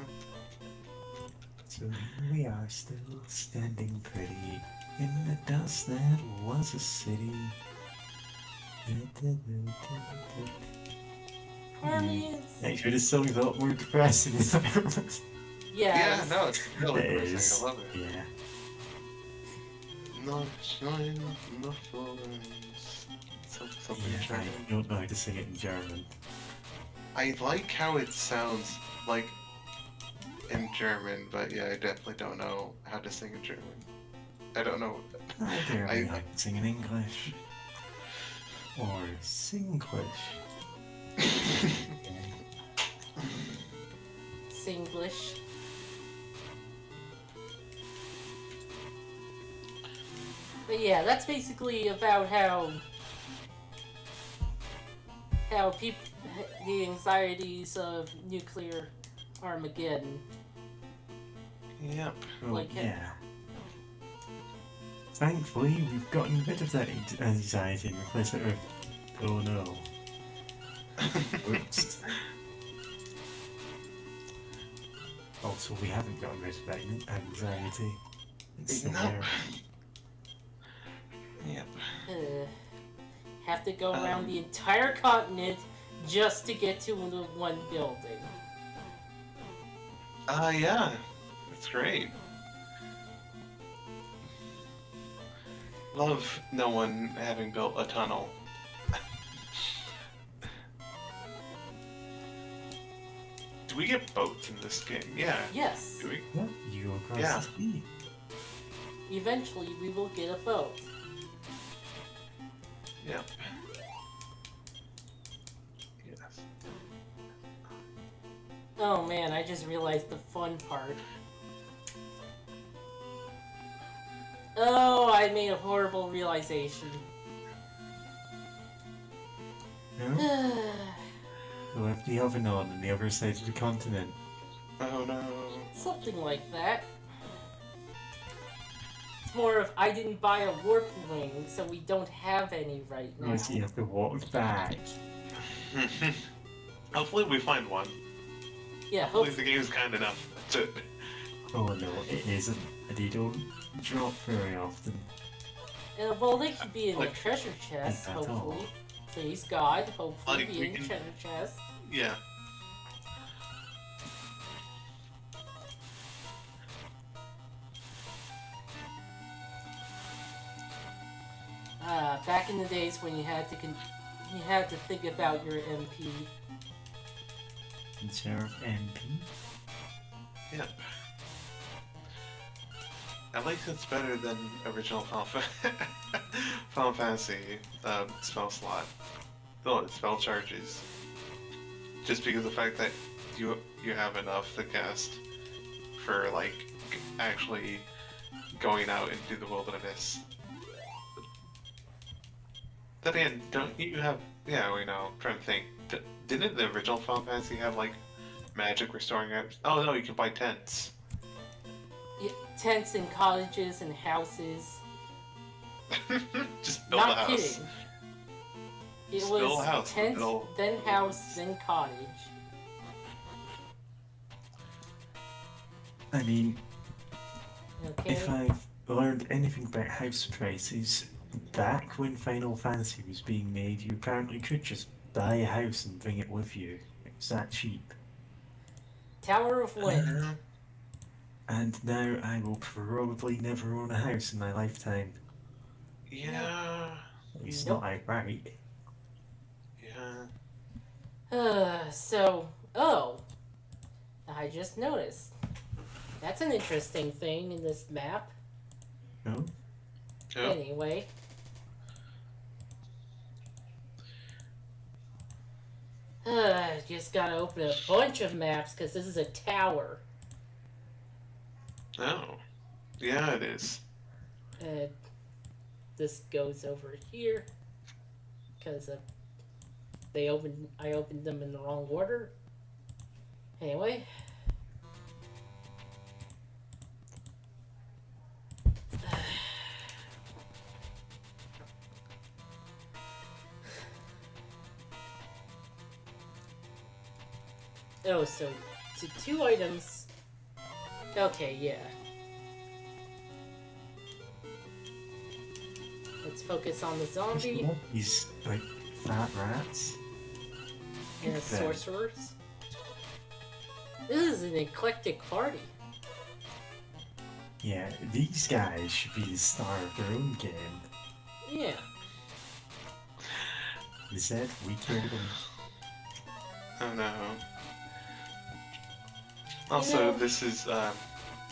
So here we are still standing pretty in the dust that was a city. Armies! Actually, this song's a lot more depressing. Yes. Yeah, no, it's really It depressing. is. I love it. Yeah. Not shine in the forest. Something Yeah, I German. don't know how to sing it in German. I like how it sounds like in German, but yeah, I definitely don't know how to sing in German. I don't know. I barely I- know how to sing in English. Or Singlish. Singlish. But yeah, that's basically about how people, the anxieties of nuclear Armageddon. Yep. Oh, Like it. yeah. Thankfully, we've gotten rid of that anxiety and replaced it with, oh no. Oops. Also, we haven't gotten rid of that anxiety. It's still No. there. Yep. Have to go around the entire continent just to get to the one building. Yeah. It's great. Love no one having built a tunnel. Do we get boats in this game? Yeah. Yes. Do we? Yep, you go across Yeah. the sea. Eventually, we will get a boat. Yep. Yes. Oh man, I just realized the fun part. Oh, I made a horrible realization. No? We'll have the oven on the other side of the continent. Oh no. Something like that. It's more of I didn't buy a warp wing, so we don't have any right now. Unless you have to walk back. Hopefully we find one. Yeah, Hopefully hopefully. the game's kind enough to... Oh no, it isn't. They don't drop very often. Well, they could be in the Like, treasure chest, at all. hopefully. Please, God, hopefully Like, be we in the can- treasure chest. Yeah. Back in the days when you had to think about your MP. Conserve MP. Yeah. At least it's better than original Final Fantasy spell slot. Oh, spell charges. Just because of the fact that you have enough to cast for like actually going out into the wilderness. Then again, don't you have? Yeah, we know. I'm trying to think. Didn't the original Final Fantasy have like magic restoring items? Oh no, you can buy tents. Yeah, tents and cottages and houses. Just build Not a house. kidding. It Just was build a house, tent, build- then house, then cottage. I mean, Okay. if I've learned anything about house prices, back when Final Fantasy was being made, you apparently could just buy a house and bring it with you. It was that cheap. Tower of Wind. And now I will probably never own a house in my lifetime. Yeah. At least Nope. not outright. Yeah. Oh, I just noticed. That's an interesting thing in this map. No? Yep. Anyway. Just gotta open a bunch of maps because this is a tower. Oh. Yeah, it is. This goes over here because I opened them in the wrong order. Anyway. Oh, so two items. Okay, yeah. Let's focus on the zombie These, like, fat rats. and the sorcerers. This is an eclectic party. Yeah, these guys should be the star of their own game. Yeah. Instead, we killed them. Oh no. Also, know- this is, I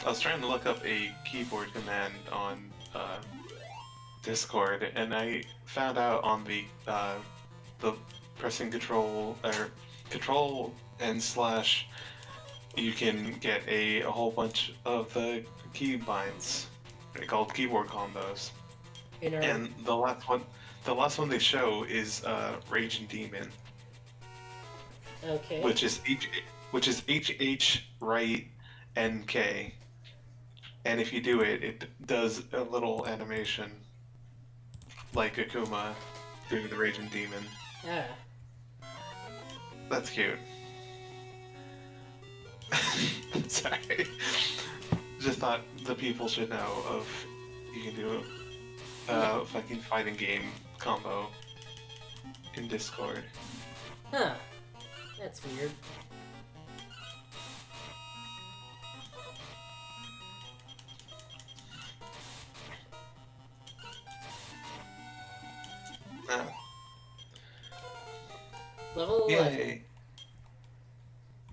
was trying to look up a keyboard command on, Discord, and I found out on the pressing control and slash, you can get a whole bunch of the key binds. They're called keyboard combos. And the last one they show is Raging Demon, Okay. which is HH right NK, and if you do it, it does a little animation like Akuma doing the Raging Demon. Yeah. That's cute. Sorry. Just thought the people should know of you can do a fucking fighting game combo in Discord. Huh. That's weird. Ah, Level 11. yay.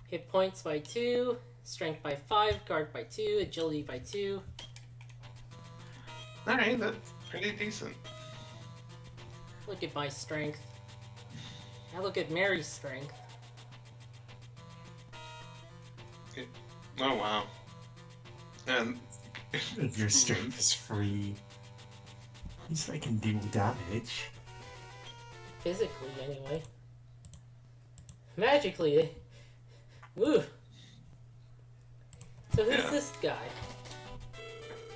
Hit points by 2, strength by 5, guard by 2, agility by 2. Alright, that's pretty decent. Look at my strength. Now look at Mary's strength. Oh wow. And If your strength is free, at least I can deal damage. Physically, anyway. Magically, woo. So who's Yeah. this guy?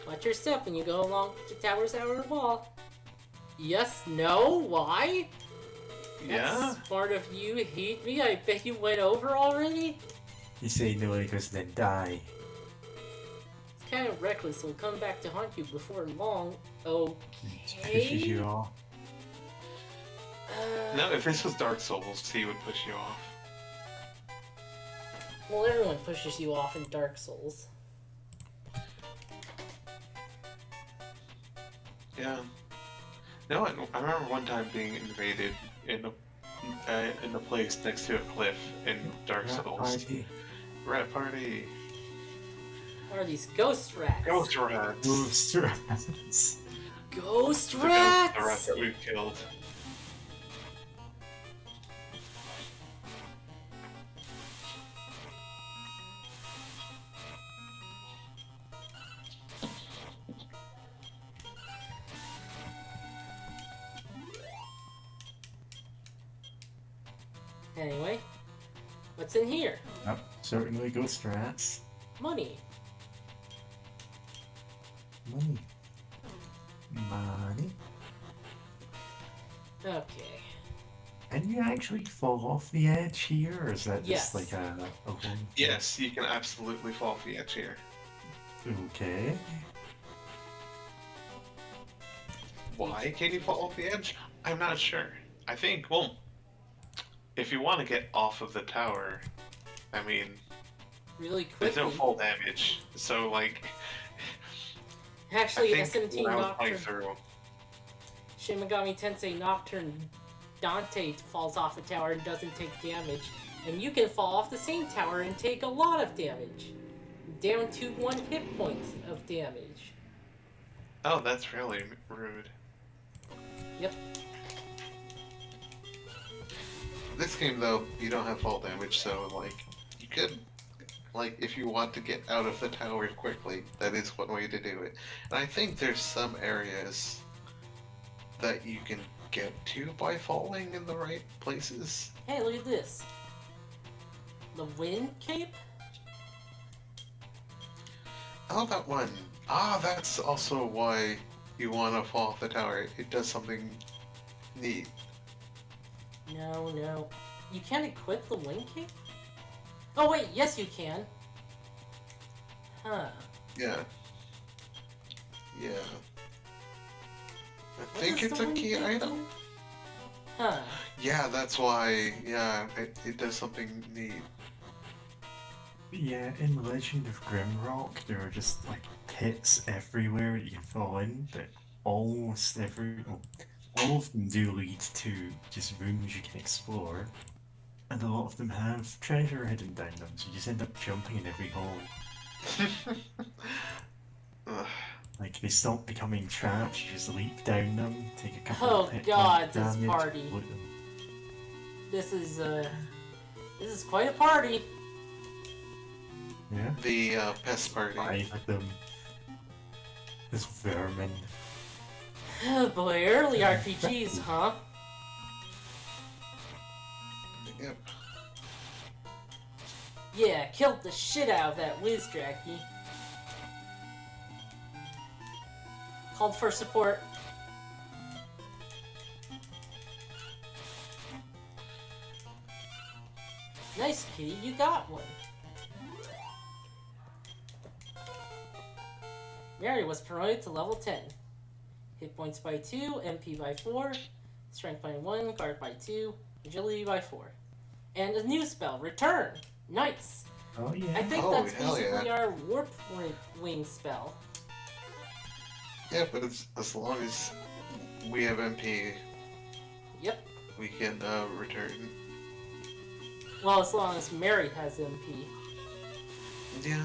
Watch your step when you go along the tower's outer wall. Yes, no, why? yeah. That's smart of you, hate me. I bet you went over already. You say no because then die. It's kind of reckless. We'll come back to haunt you before long. It pushes you Okay. off. No, if this was Dark Souls, he would push you off. Well, everyone pushes you off in Dark Souls. Yeah. No, I remember one time being invaded in a place next to a cliff in Dark Rat Souls. party. Rat party. What are these ghost rats? Ghost rats. Ghost rats. Ghost The rats! rats that we've killed. Anyway, what's in here? Yep, certainly ghost rats. Money. Money. Money. Okay. Can you actually fall off the edge here, or is that Yes. just like a one? Yes, you can absolutely fall off the edge here. Okay. Why can you fall off the edge? I'm not sure. I think, well, if you want to get off of the tower, I mean, Really there's quickly. no fall damage. So, like, Actually, I think SMT when I was playing Nocturne, through, Shin Megami Tensei Nocturne, Dante falls off a tower and doesn't take damage. And you can fall off the same tower and take a lot of damage. Down to 1 hit points of damage. oh, that's really rude. Yep. This game, though, you don't have fall damage, so, like, you could, like, if you want to get out of the tower quickly, that is one way to do it. And I think there's some areas that you can get to by falling in the right places. Hey, look at this. The Wind Cape? Oh, that one. Ah, that's also why you want to fall off the tower. It does something neat. No, no. You can't equip the Wind Cape? Oh wait, yes you can. Huh. Yeah. Yeah. I What think does it's the a Wind key Cape item. do? Huh. Yeah, that's why. Yeah, it does something neat. Yeah, in Legend of Grimrock, there are just like pits everywhere that you can fall in, but almost well, all of them do lead to just rooms you can explore, and a lot of them have treasure hidden down them, so you just end up jumping in every hole. Ugh. Like, they stop becoming traps, you just leap down them, take a couple Oh of hit God, point this damage, party. loot them. This is quite a party. Yeah, The pest party. 5 of them. This vermin. Oh boy, early RPGs, huh? Yep. Yeah, killed the shit out of that whiz dracky. Called for support. Nice, kitty, you got one. Mary was promoted to level 10. Hit points by 2, MP by 4, strength by 1, guard by 2, agility by 4. And a new spell, Return! Nice! Oh yeah. I think Oh, that's hell yeah. basically our warp wing spell. Yeah, but it's, as long as we have MP, Yep. we can return. Well, as long as Mary has MP. Yeah.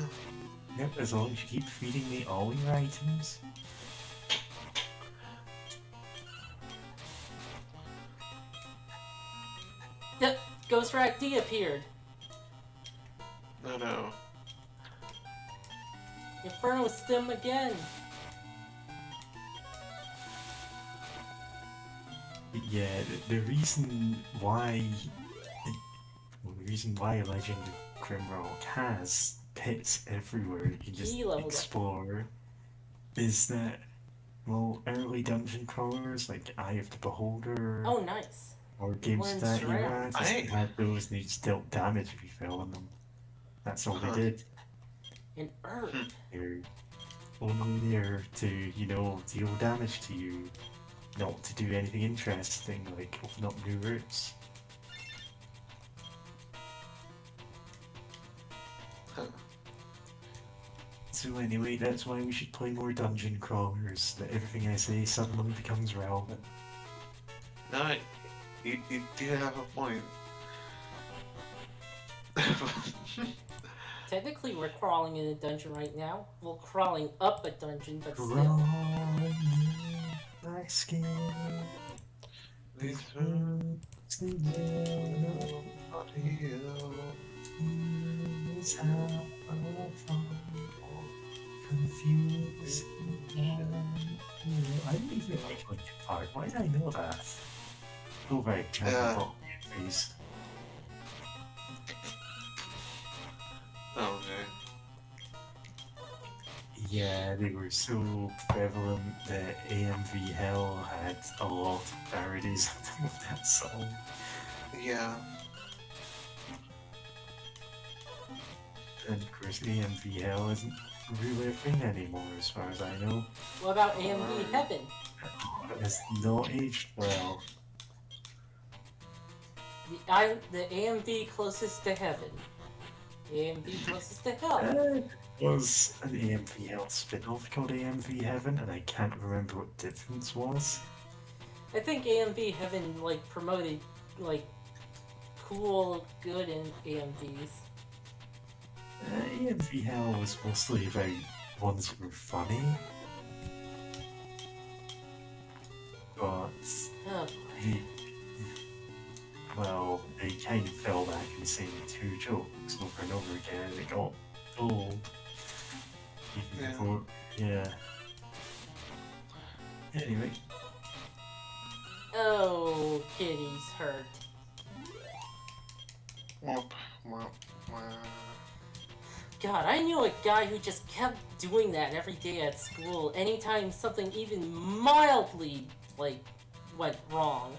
Yep, as long as you keep feeding me all your items. Yep, Ghost Rat D appeared. No, no. Inferno stim again. Yeah, the reason why Legend of Grimrock has pits everywhere you can just Key leveled up. explore is that, well, early dungeon crawlers like Eye of the Beholder Oh, nice. or games of that Learn era just I- had those and they just dealt damage if you fell on them. That's all they did. And Earth. They're only there to, you know, deal damage to you, not to do anything interesting like open up new routes. Huh. So anyway, that's why we should play more dungeon crawlers, that everything I say suddenly becomes relevant. No, you do have a point. Technically, we're crawling in a dungeon right now. We're crawling up a dungeon, but still. Crawling in my skin, These roots the yellow is how I fall, confused. I didn't even like Linkin Park. Why did I know that? Oh right, Yeah. please. Oh man. Yeah, they were so prevalent that AMV Hell had a lot of parodies of that song. Yeah. And of course, AMV Hell isn't really a thing anymore, as far as I know. What about AMV Heaven? It's not aged well. The AMV closest to heaven. The AMV closest to hell. There was an AMV Hell spin-off called AMV Heaven, and I can't remember what the difference was. I think AMV Heaven like promoted like cool, good in AMVs. AMV Hell was mostly about ones that were funny. But Oh boy. the well, they kind of fell back in saying two jokes over and over again, and it got old. Even Yeah. before, yeah. Anyway, Oh, kitty's hurt. Womp, womp, womp. God, I knew a guy who just kept doing that every day at school, anytime something even mildly, like, went wrong.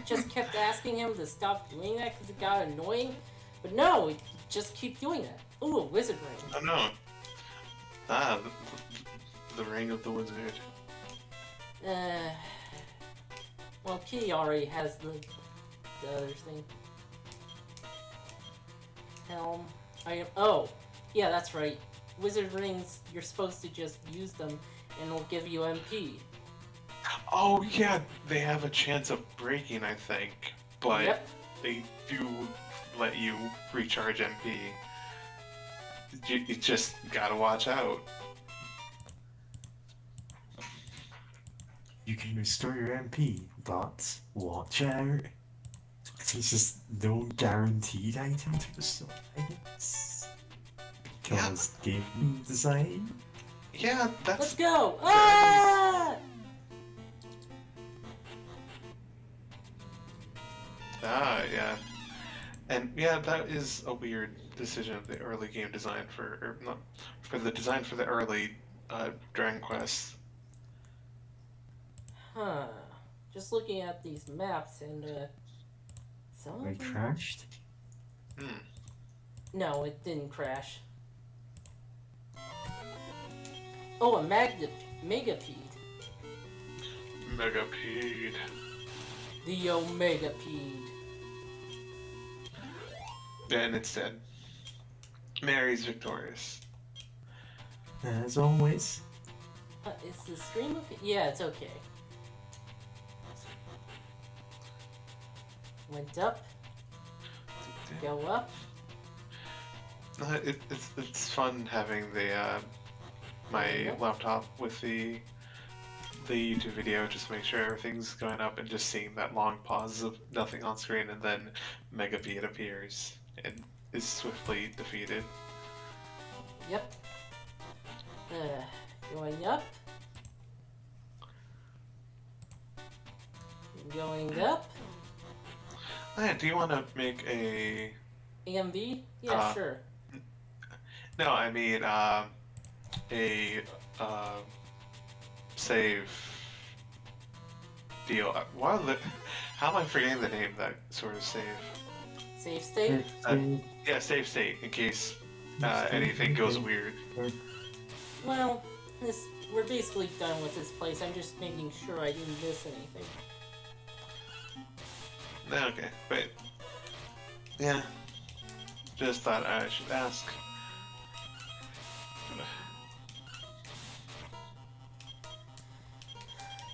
Just kept asking him to stop doing that because it got annoying, but no, he just keep doing that. Ooh, a wizard ring. Oh no. Ah, the ring of the wizard. Well, Kitty already has the other thing. Helm. Oh, yeah, that's right. Wizard rings, you're supposed to just use them, and it'll give you MP. Oh yeah, they have a chance of breaking, I think, but Yep. they do let you recharge MP. You just gotta watch out. you can restore your MP, but watch out. There's just no guaranteed item to restore items. Because game design. Yeah, Let's that's go! Ah! yeah, and yeah, that is a weird decision of the early game design or not for the design for the early Dragon Quest. Huh. Just looking at these maps and, some I of them... crashed. Hmm. No, it didn't crash. Oh, a Megapede. Megapede. The Omegapede. And it's dead. Mary's victorious. As always. Is the screen okay? Yeah, it's okay. Went up, go up. It's fun having the my laptop with the YouTube video, just to make sure everything's going up, and just seeing that long pause of nothing on screen, and then Megapede appears and is swiftly defeated. Yep. Going up. Going up. Oh, yeah, do you want to make a... AMV? Yeah, Uh, sure. No, I mean, a save deal. How am I forgetting the name of that sort of save? Save state? Yeah, save state, in case anything goes weird. Well, we're basically done with this place. I'm just making sure I didn't miss anything. Okay, wait. Yeah. Just thought I should ask.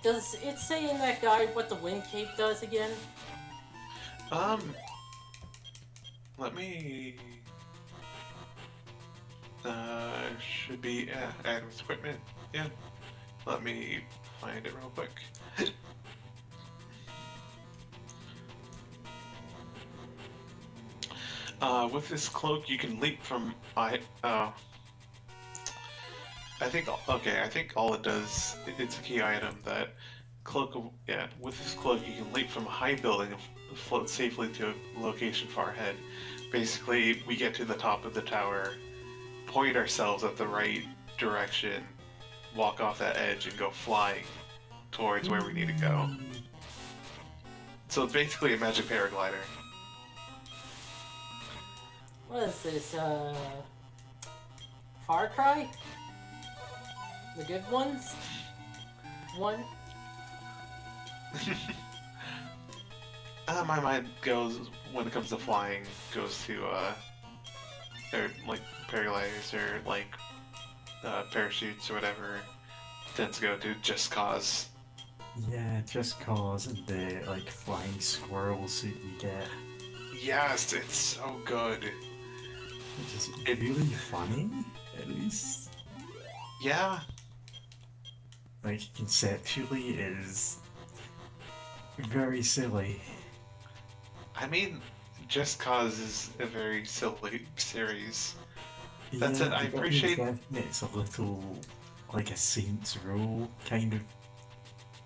Does it say in that guide what the wind cape does again? Let me... should be, items, equipment, yeah. Let me find it real quick. With this cloak, you can leap from, I think all it does, it's a key item that with this cloak you can leap from a high building and float safely to a location far ahead. Basically, we get to the top of the tower, point ourselves at the right direction, walk off that edge, and go flying towards where we need to go. So it's basically a magic paraglider. What is this, Far Cry? The good ones? One? My mind goes, when it comes to flying, goes to, or, like, paragliders, or, like, parachutes, or whatever, tends to go to Just Cause. Yeah, Just Cause and the, like, flying squirrel suit you get. Yes, it's so good. Which is really funny, at least. Yeah. Like, conceptually, it is very silly. I mean, Just Cause is a very silly series. That's Yeah, it, I but appreciate... it's a little, like a Saints Row kind of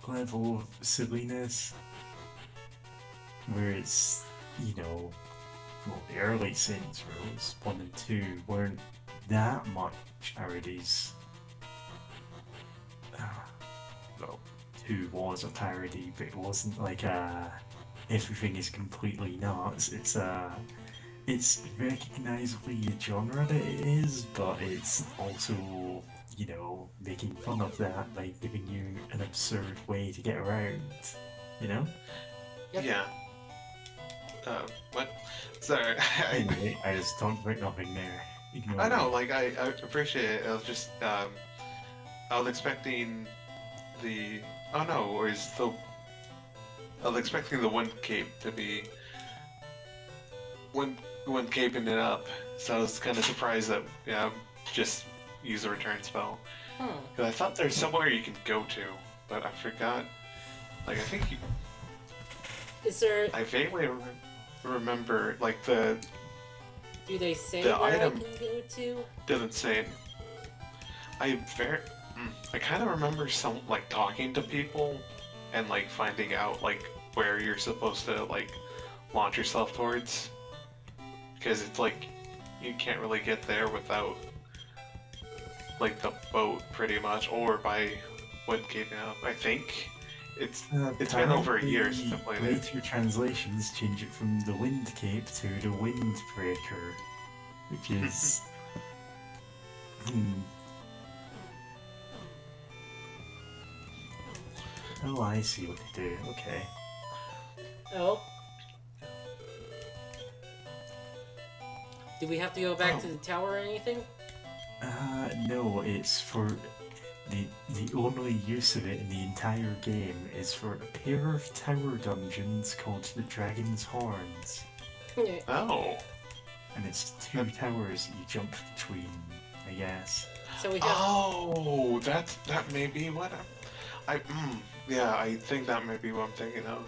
level of silliness. Where it's, you know, well, the early Saints Rows, 1 and 2, weren't that much parodies. Well, 2 was a parody, but it wasn't like everything is completely nuts. It's recognizably a genre that it is, but it's also, you know, making fun of that by giving you an absurd way to get around, you know? Yep. Yeah. What? Sorry. Anyway, I just talked about nothing there. Ignore I know, me. like, I appreciate it. I was just, I was expecting the... Oh no, or is the... I was expecting the wind cape to be... Wind caping it up, so I was kind of surprised that, yeah, just use a return spell. Because I thought there's somewhere you can go to, but I forgot. Like, I think you... Is there... I vaguely remember, like, the... Do they say the where item I can go to? doesn't say it. I kind of remember like, talking to people and, like, finding out, like, where you're supposed to, like, launch yourself towards. Because it's like, you can't really get there without, like, the boat, pretty much, or by wind caping up, I think. It's been over a year since I played it. Later translations change it from the wind cape to the windbreaker, which is... Oh, I see what they do. Okay. Oh. Do we have to go back to the tower or anything? No, it's for... The only use of it in the entire game is for a pair of tower dungeons called the Dragon's Horns. Oh. And it's 2 towers that you jump between, I guess. So we have... Oh, that may be what yeah, I think that may be what I'm thinking of.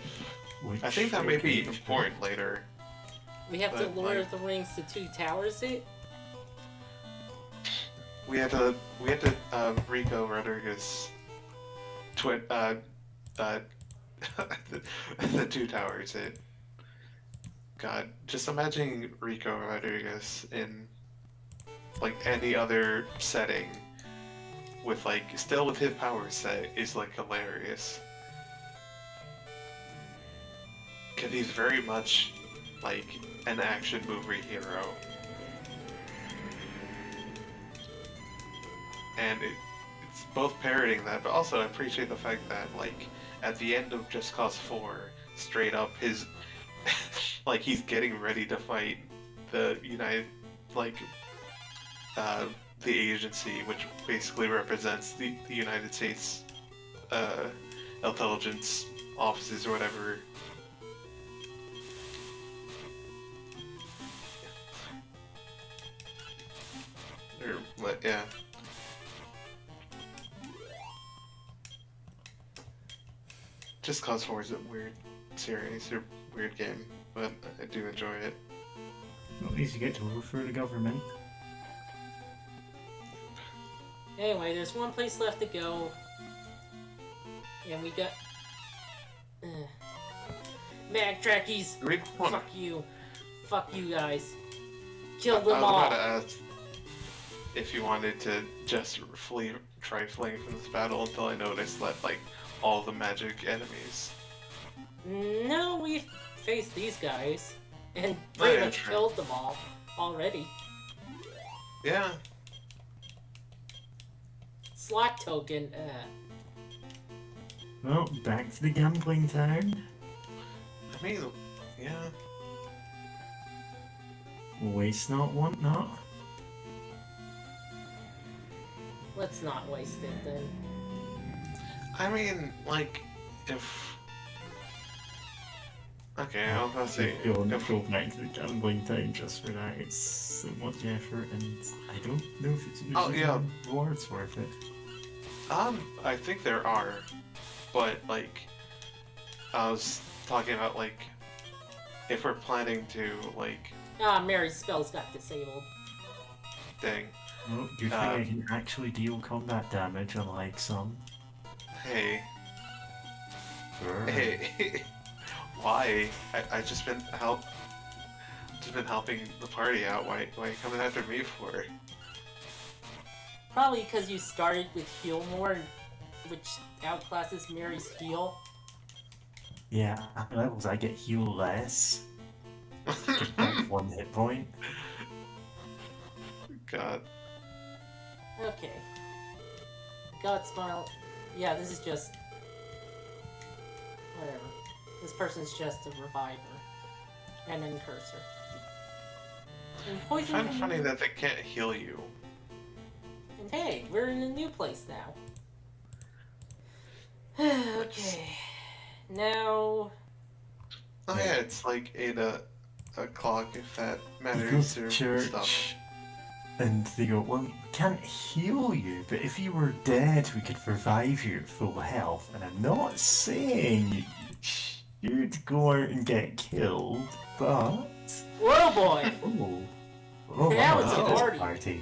I think that may be important later. We have to lure the rings to 2 towers, we had to Rico Rodriguez twin uh the two towers it. God, just imagining Rico Rodriguez in like any other setting with like still with his power set is like hilarious. Cause he's very much like an action movie hero. And it's both parroting that, but also I appreciate the fact that like at the end of Just Cause 4, straight up his like he's getting ready to fight the United like the agency, which basically represents the United States intelligence offices or whatever. Or yeah. Just Cause 4 is a weird series or weird game, but I do enjoy it. At least you get to work for the government. Anyway, there's one place left to go. And we got... Mag Trekkies! Fuck you. Fuck you guys. Kill them all. I was about to ask if you wanted to just try fleeing from this battle until I noticed that, like, all the magic enemies. No, we've faced these guys. And pretty much true. killed them all already. Yeah. Slot token, Well, back to the gambling town. I mean, yeah. Waste not, want not. let's not waste it then. I mean, like, if... Okay, I was gonna say... Go if- back to the gambling town just for that. It's so much effort, and I don't know if it's Oh, yeah. rewards worth it. I think there are, but, like, I was talking about, like, if we're planning to, like, Ah, Mary's spells got disabled. dang, Well, good thing I can actually deal combat damage, unlike some. hey, Brr. hey, why? I just been helping the party out. Why are you coming after me for? Probably because you started with heal more, which outclasses Mary's heal. Yeah, at levels I get heal less. Just like 1 hit point. God. Okay. God smile. Yeah, this is just... whatever. This person's just a reviver. And then cursor. And I poison... find it funny that they can't heal you. And hey, we're in a new place now. Okay. Now... Oh yeah, it's like 8 o'clock if that You go matters to or church, stuff. and they go, well, we can't heal you, but if you were dead, we could revive you at full health. And I'm not saying you should go out and get killed, but... Whoa, boy! Oh, Now wow, it's a look at this party. party.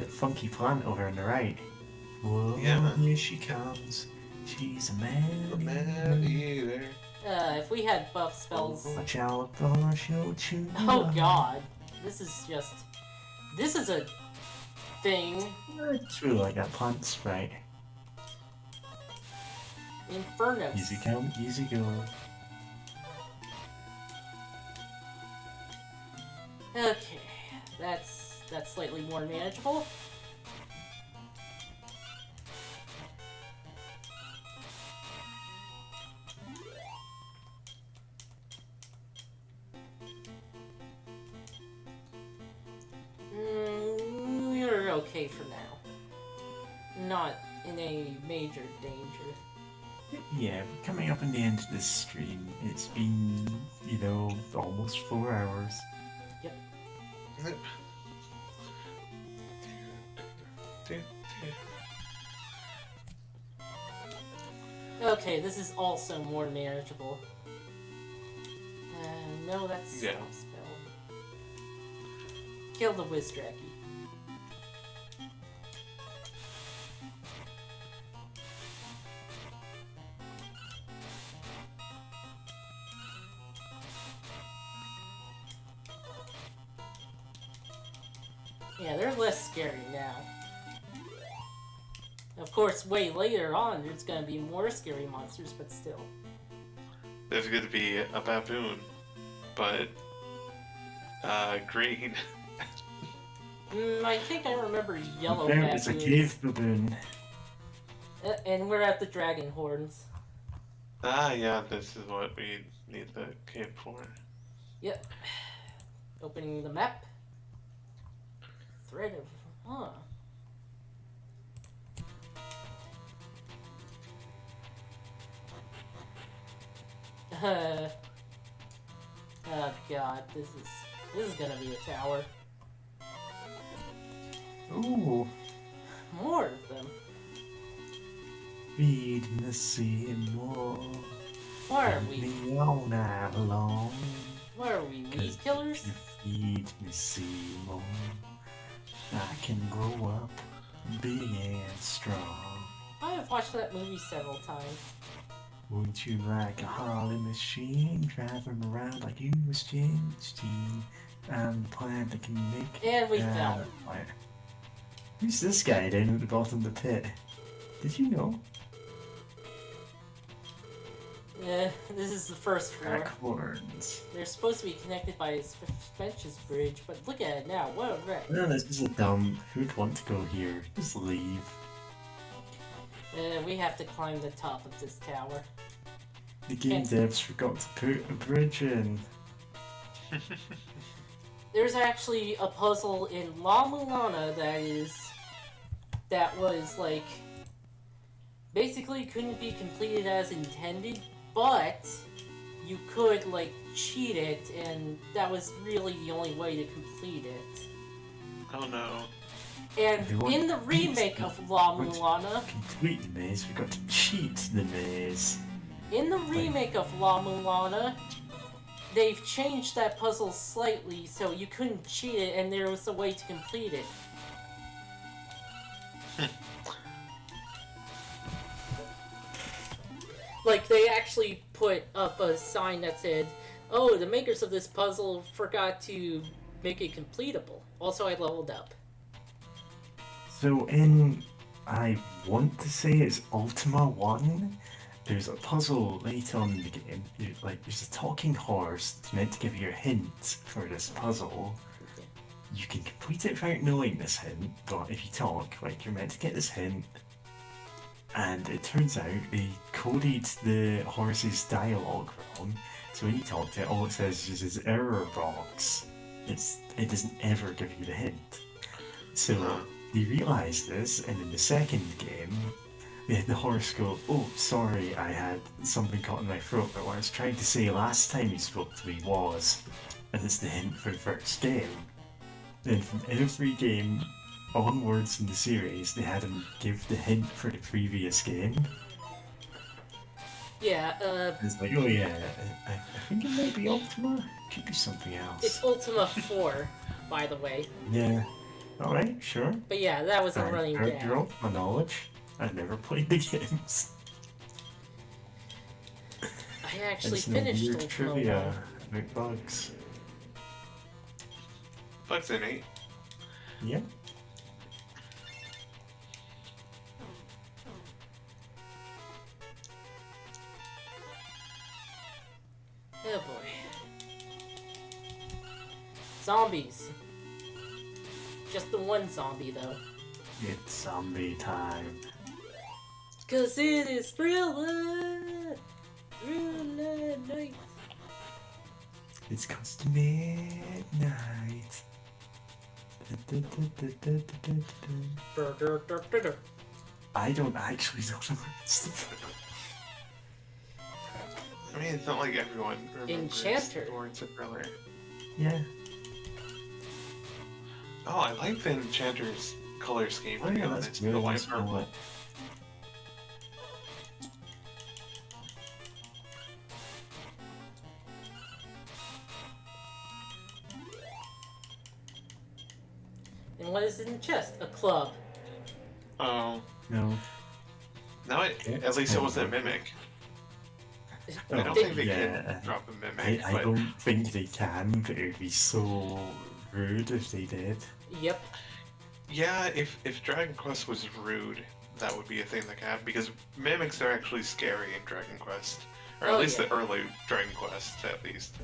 That funky plant over on the right. Whoa, Yeah. here she comes. She's a man. The man eater. If we had buff spells... Watch out, or she'll chew you Oh up. god. This is just... this is a... thing. It's really like that plant sprite. Inferno. Easy come, easy go. Okay. That's slightly more manageable. We're okay for now. Not in a major danger. Yeah, we're coming up on the end of this stream. It's been, you know, almost 4 hours. Okay, this is also more manageable. No, that's Yeah. stop spell. Kill the Wizdracky. Yeah, they're less scary now. Of course, way later on, there's gonna be more scary monsters, but still. There's going to be a baboon, but green. I think I remember yellow There is a baboons. cave baboon. And we're at the dragon horns. Ah, yeah, this is what we need the cave for. Yep. Opening the map. Thread of... Huh. Oh god, this is gonna be a tower. Ooh. More of them. Feed me Seymour. Why are we? Me all night long. Why are we weed killers? You feed me Seymour. I can grow up big and strong. I have watched that movie several times. Wouldn't you like a Harley machine driving around like you was James Dean? I'm the plant that can make. And we fell. Fire. Who's this guy down at the bottom of the pit? Did you know? This is the first floor. Acorns. They're supposed to be connected by a suspension bridge, but look at it now. What a wreck. No, this is a dumb. Who'd want to go here? Just leave. We have to climb the top of this tower. The game devs forgot to put a bridge in. There's actually a puzzle in La Mulana that was like basically couldn't be completed as intended, but you could like cheat it, and that was really the only way to complete it. Oh no. And in the remake of La Mulana, Complete the maze, we got to cheat the maze. in the remake of La Mulana, they've changed that puzzle slightly so you couldn't cheat it, and there was a way to complete it. Like, they actually put up a sign that said, "Oh, the makers of this puzzle forgot to make it completable." Also, I leveled up. So in, I want to say it's Ultima 1, there's a puzzle late on in the game. There's a talking horse that's meant to give you a hint for this puzzle. You can complete it without knowing this hint, but if you talk, you're meant to get this hint. And it turns out they coded the horse's dialogue wrong, so when you talk to it, all it says is his error box. It doesn't ever give you the hint. So they realised this, and in the second game, they had the horse go, "Oh, sorry, I had something caught in my throat, but what I was trying to say last time you spoke to me was..." And it's the hint for the first game. Then from every game onwards in the series, they had him give the hint for the previous game. Yeah, It's like, oh yeah, I think it might be Ultima. Could be something else. it's Ultima 4, by the way. Yeah. Alright, sure. But yeah, that was a running Your gag. Ultima knowledge. I've never played the games. I actually There's no finished weird Ultima trivia 1. about bugs. Bugs in 8. Yeah. Oh boy. Zombies. Just the one zombie, though. It's zombie time. 'Cause it is Thriller! Thriller night! It's close to midnight. I don't actually know the words. I mean, it's not like everyone remembers Enchanter. the words of Thriller. Yeah. Oh, I like the Enchanter's color scheme. Oh to be yeah, that's honest. good. The white That's purple. cool. And what is in the chest? A club. Oh, No. now at least it wasn't a mimic. I don't They- think they Yeah. can drop a mimic, I but don't think they can, but it would be so rude if they did. Yep. Yeah, if Dragon Quest was rude, that would be a thing that could happen because mimics are actually scary in Dragon Quest, or at Oh, least yeah. the early Dragon Quests, at least.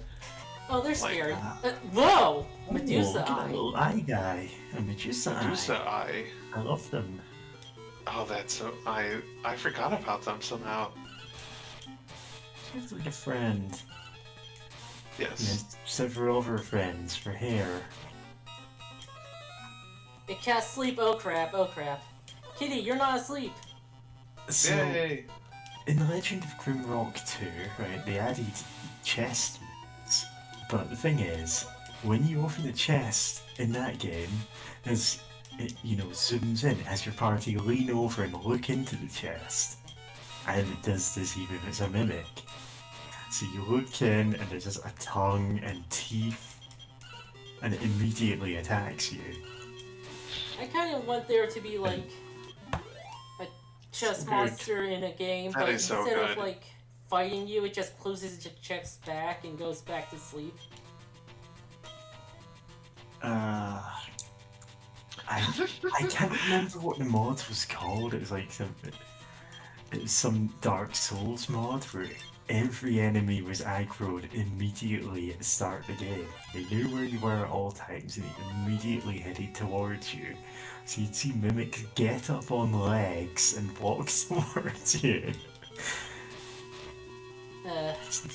Oh, they're Like scary. Uh, Whoa! oh, Medusa look at that Eye. little eye guy. A Medusa Medusa eye. Eye. I love them. Oh, that's so I forgot about them somehow. She's like a friend. Yes. There's several other friends for hair. It can't sleep. Oh crap! Oh crap! Kitty, you're not asleep. So, Yay! in Legend of Grimrock 2, right, they added chest moves. But the thing is, when you open the chest in that game, as it, zooms in as your party lean over and look into the chest. And it does this even if it's a mimic. So you look in and there's just a tongue and teeth, and it immediately attacks you. I kind of want there to be like a chest Good. monster in a game, That but is so instead of good. like fighting you, it just closes its chest back and goes back to sleep. I can't remember what the mod was called. It was like some Dark Souls mod where every enemy was aggroed immediately at the start of the game. They knew where you were at all times and they immediately headed towards you. So you'd see mimics get up on legs and walk towards you.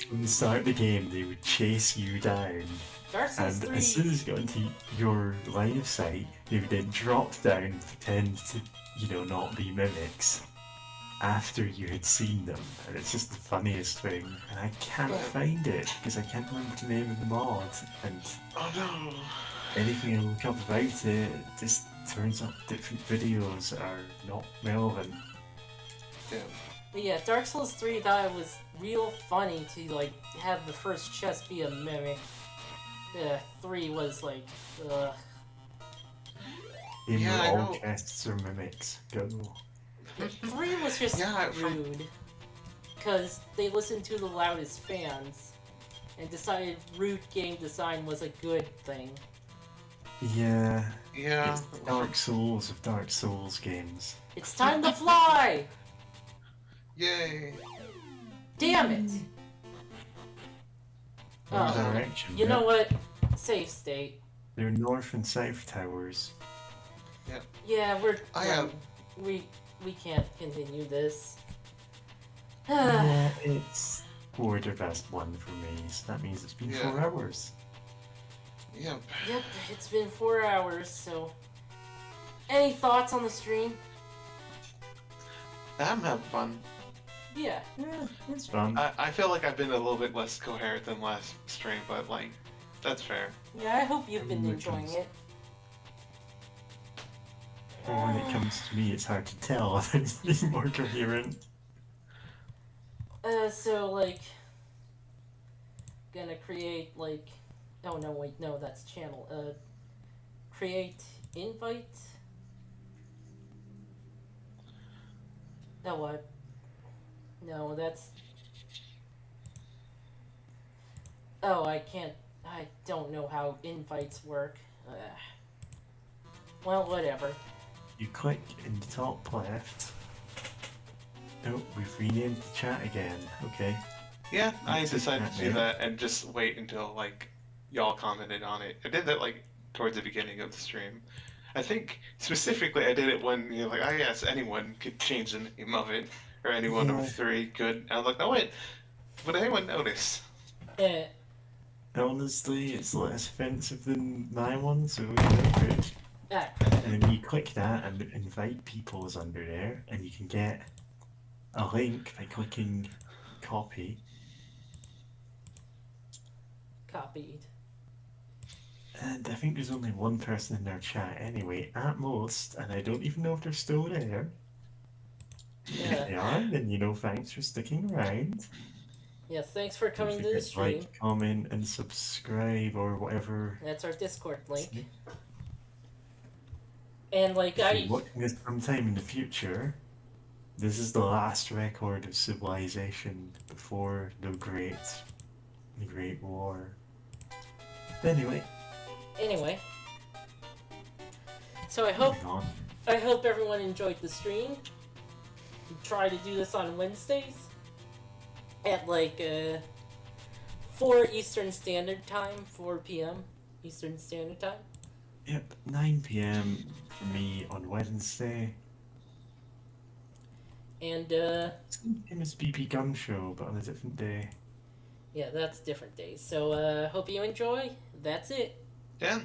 From the start of the game, they would chase you down. Dark Souls And 3. as soon as you got into your line of sight, they would then drop down and pretend to, not be mimics after you had seen them. And it's just the funniest thing. And I can't find it because I can't remember the name of the mod. And Oh no! anything I look up about it just turns up different videos that are not relevant. Damn. But yeah, Dark Souls 3 thought it was real funny to like have the first chest be a mimic. 3 was like, ugh. Even Yeah, I all know. chests are mimics. Go. 3 was just Yeah, rude. Because they listened to the loudest fans and decided rude game design was a good thing. Yeah. Yeah. It's the Dark Souls of Dark Souls games. It's time to fly! Yay! Damn it! Wrong Oh, direction. you know what? Safe state. They're north and south towers. Yeah, we're I done. We can't continue this. Yeah, it's 1:15 for me, so that means it's been Yeah. 4 hours. Yep. Yep, it's been 4 hours, so... Any thoughts on the stream? I'm having fun. Yeah. Yeah, it's fun. I feel like I've been a little bit less coherent than last stream, but like, that's fair. Yeah, I hope you've been Which enjoying ones? it. But when it comes to me, it's hard to tell if it's being more coherent. So, like... Gonna create, like... Oh, no, wait, no, that's channel. Create invite? No, what? No, that's... Oh, I can't... I don't know how invites work. Well, whatever. You click in the top left. Oh, we've renamed the chat again. Okay. Yeah, I It's decided not to do there. that and just wait until like y'all commented on it. I did that like towards the beginning of the stream. I think specifically I did it when you're like, oh yes, anyone could change the name of it, or any one Yeah. of 3 could. I was like, no wait, would anyone notice? Eh, Honestly, it's less offensive than my one, so you're good. ah, And then you click that and invite people is under there, and you can get a link by clicking copy. copied. And I think there's only one person in our chat anyway, at most, and I don't even know if they're still there. If Yeah. they are, then thanks for sticking around. Yeah, thanks for Don't coming to the forget stream. like, comment, and subscribe, or whatever. That's our Discord link. And like If you're watching this sometime in the future, this is the last record of civilization before the Great War. Anyway, Anyway. So I hope Moving on. everyone enjoyed the stream. Try to do this on Wednesdays at like 4 Eastern Standard Time, 4 p.m. Eastern Standard Time. Yep, 9 p.m. for me on Wednesday. And Same as BP Gun Show, but on a different day. yeah, that's different days. So hope you enjoy. That's it. Yeah.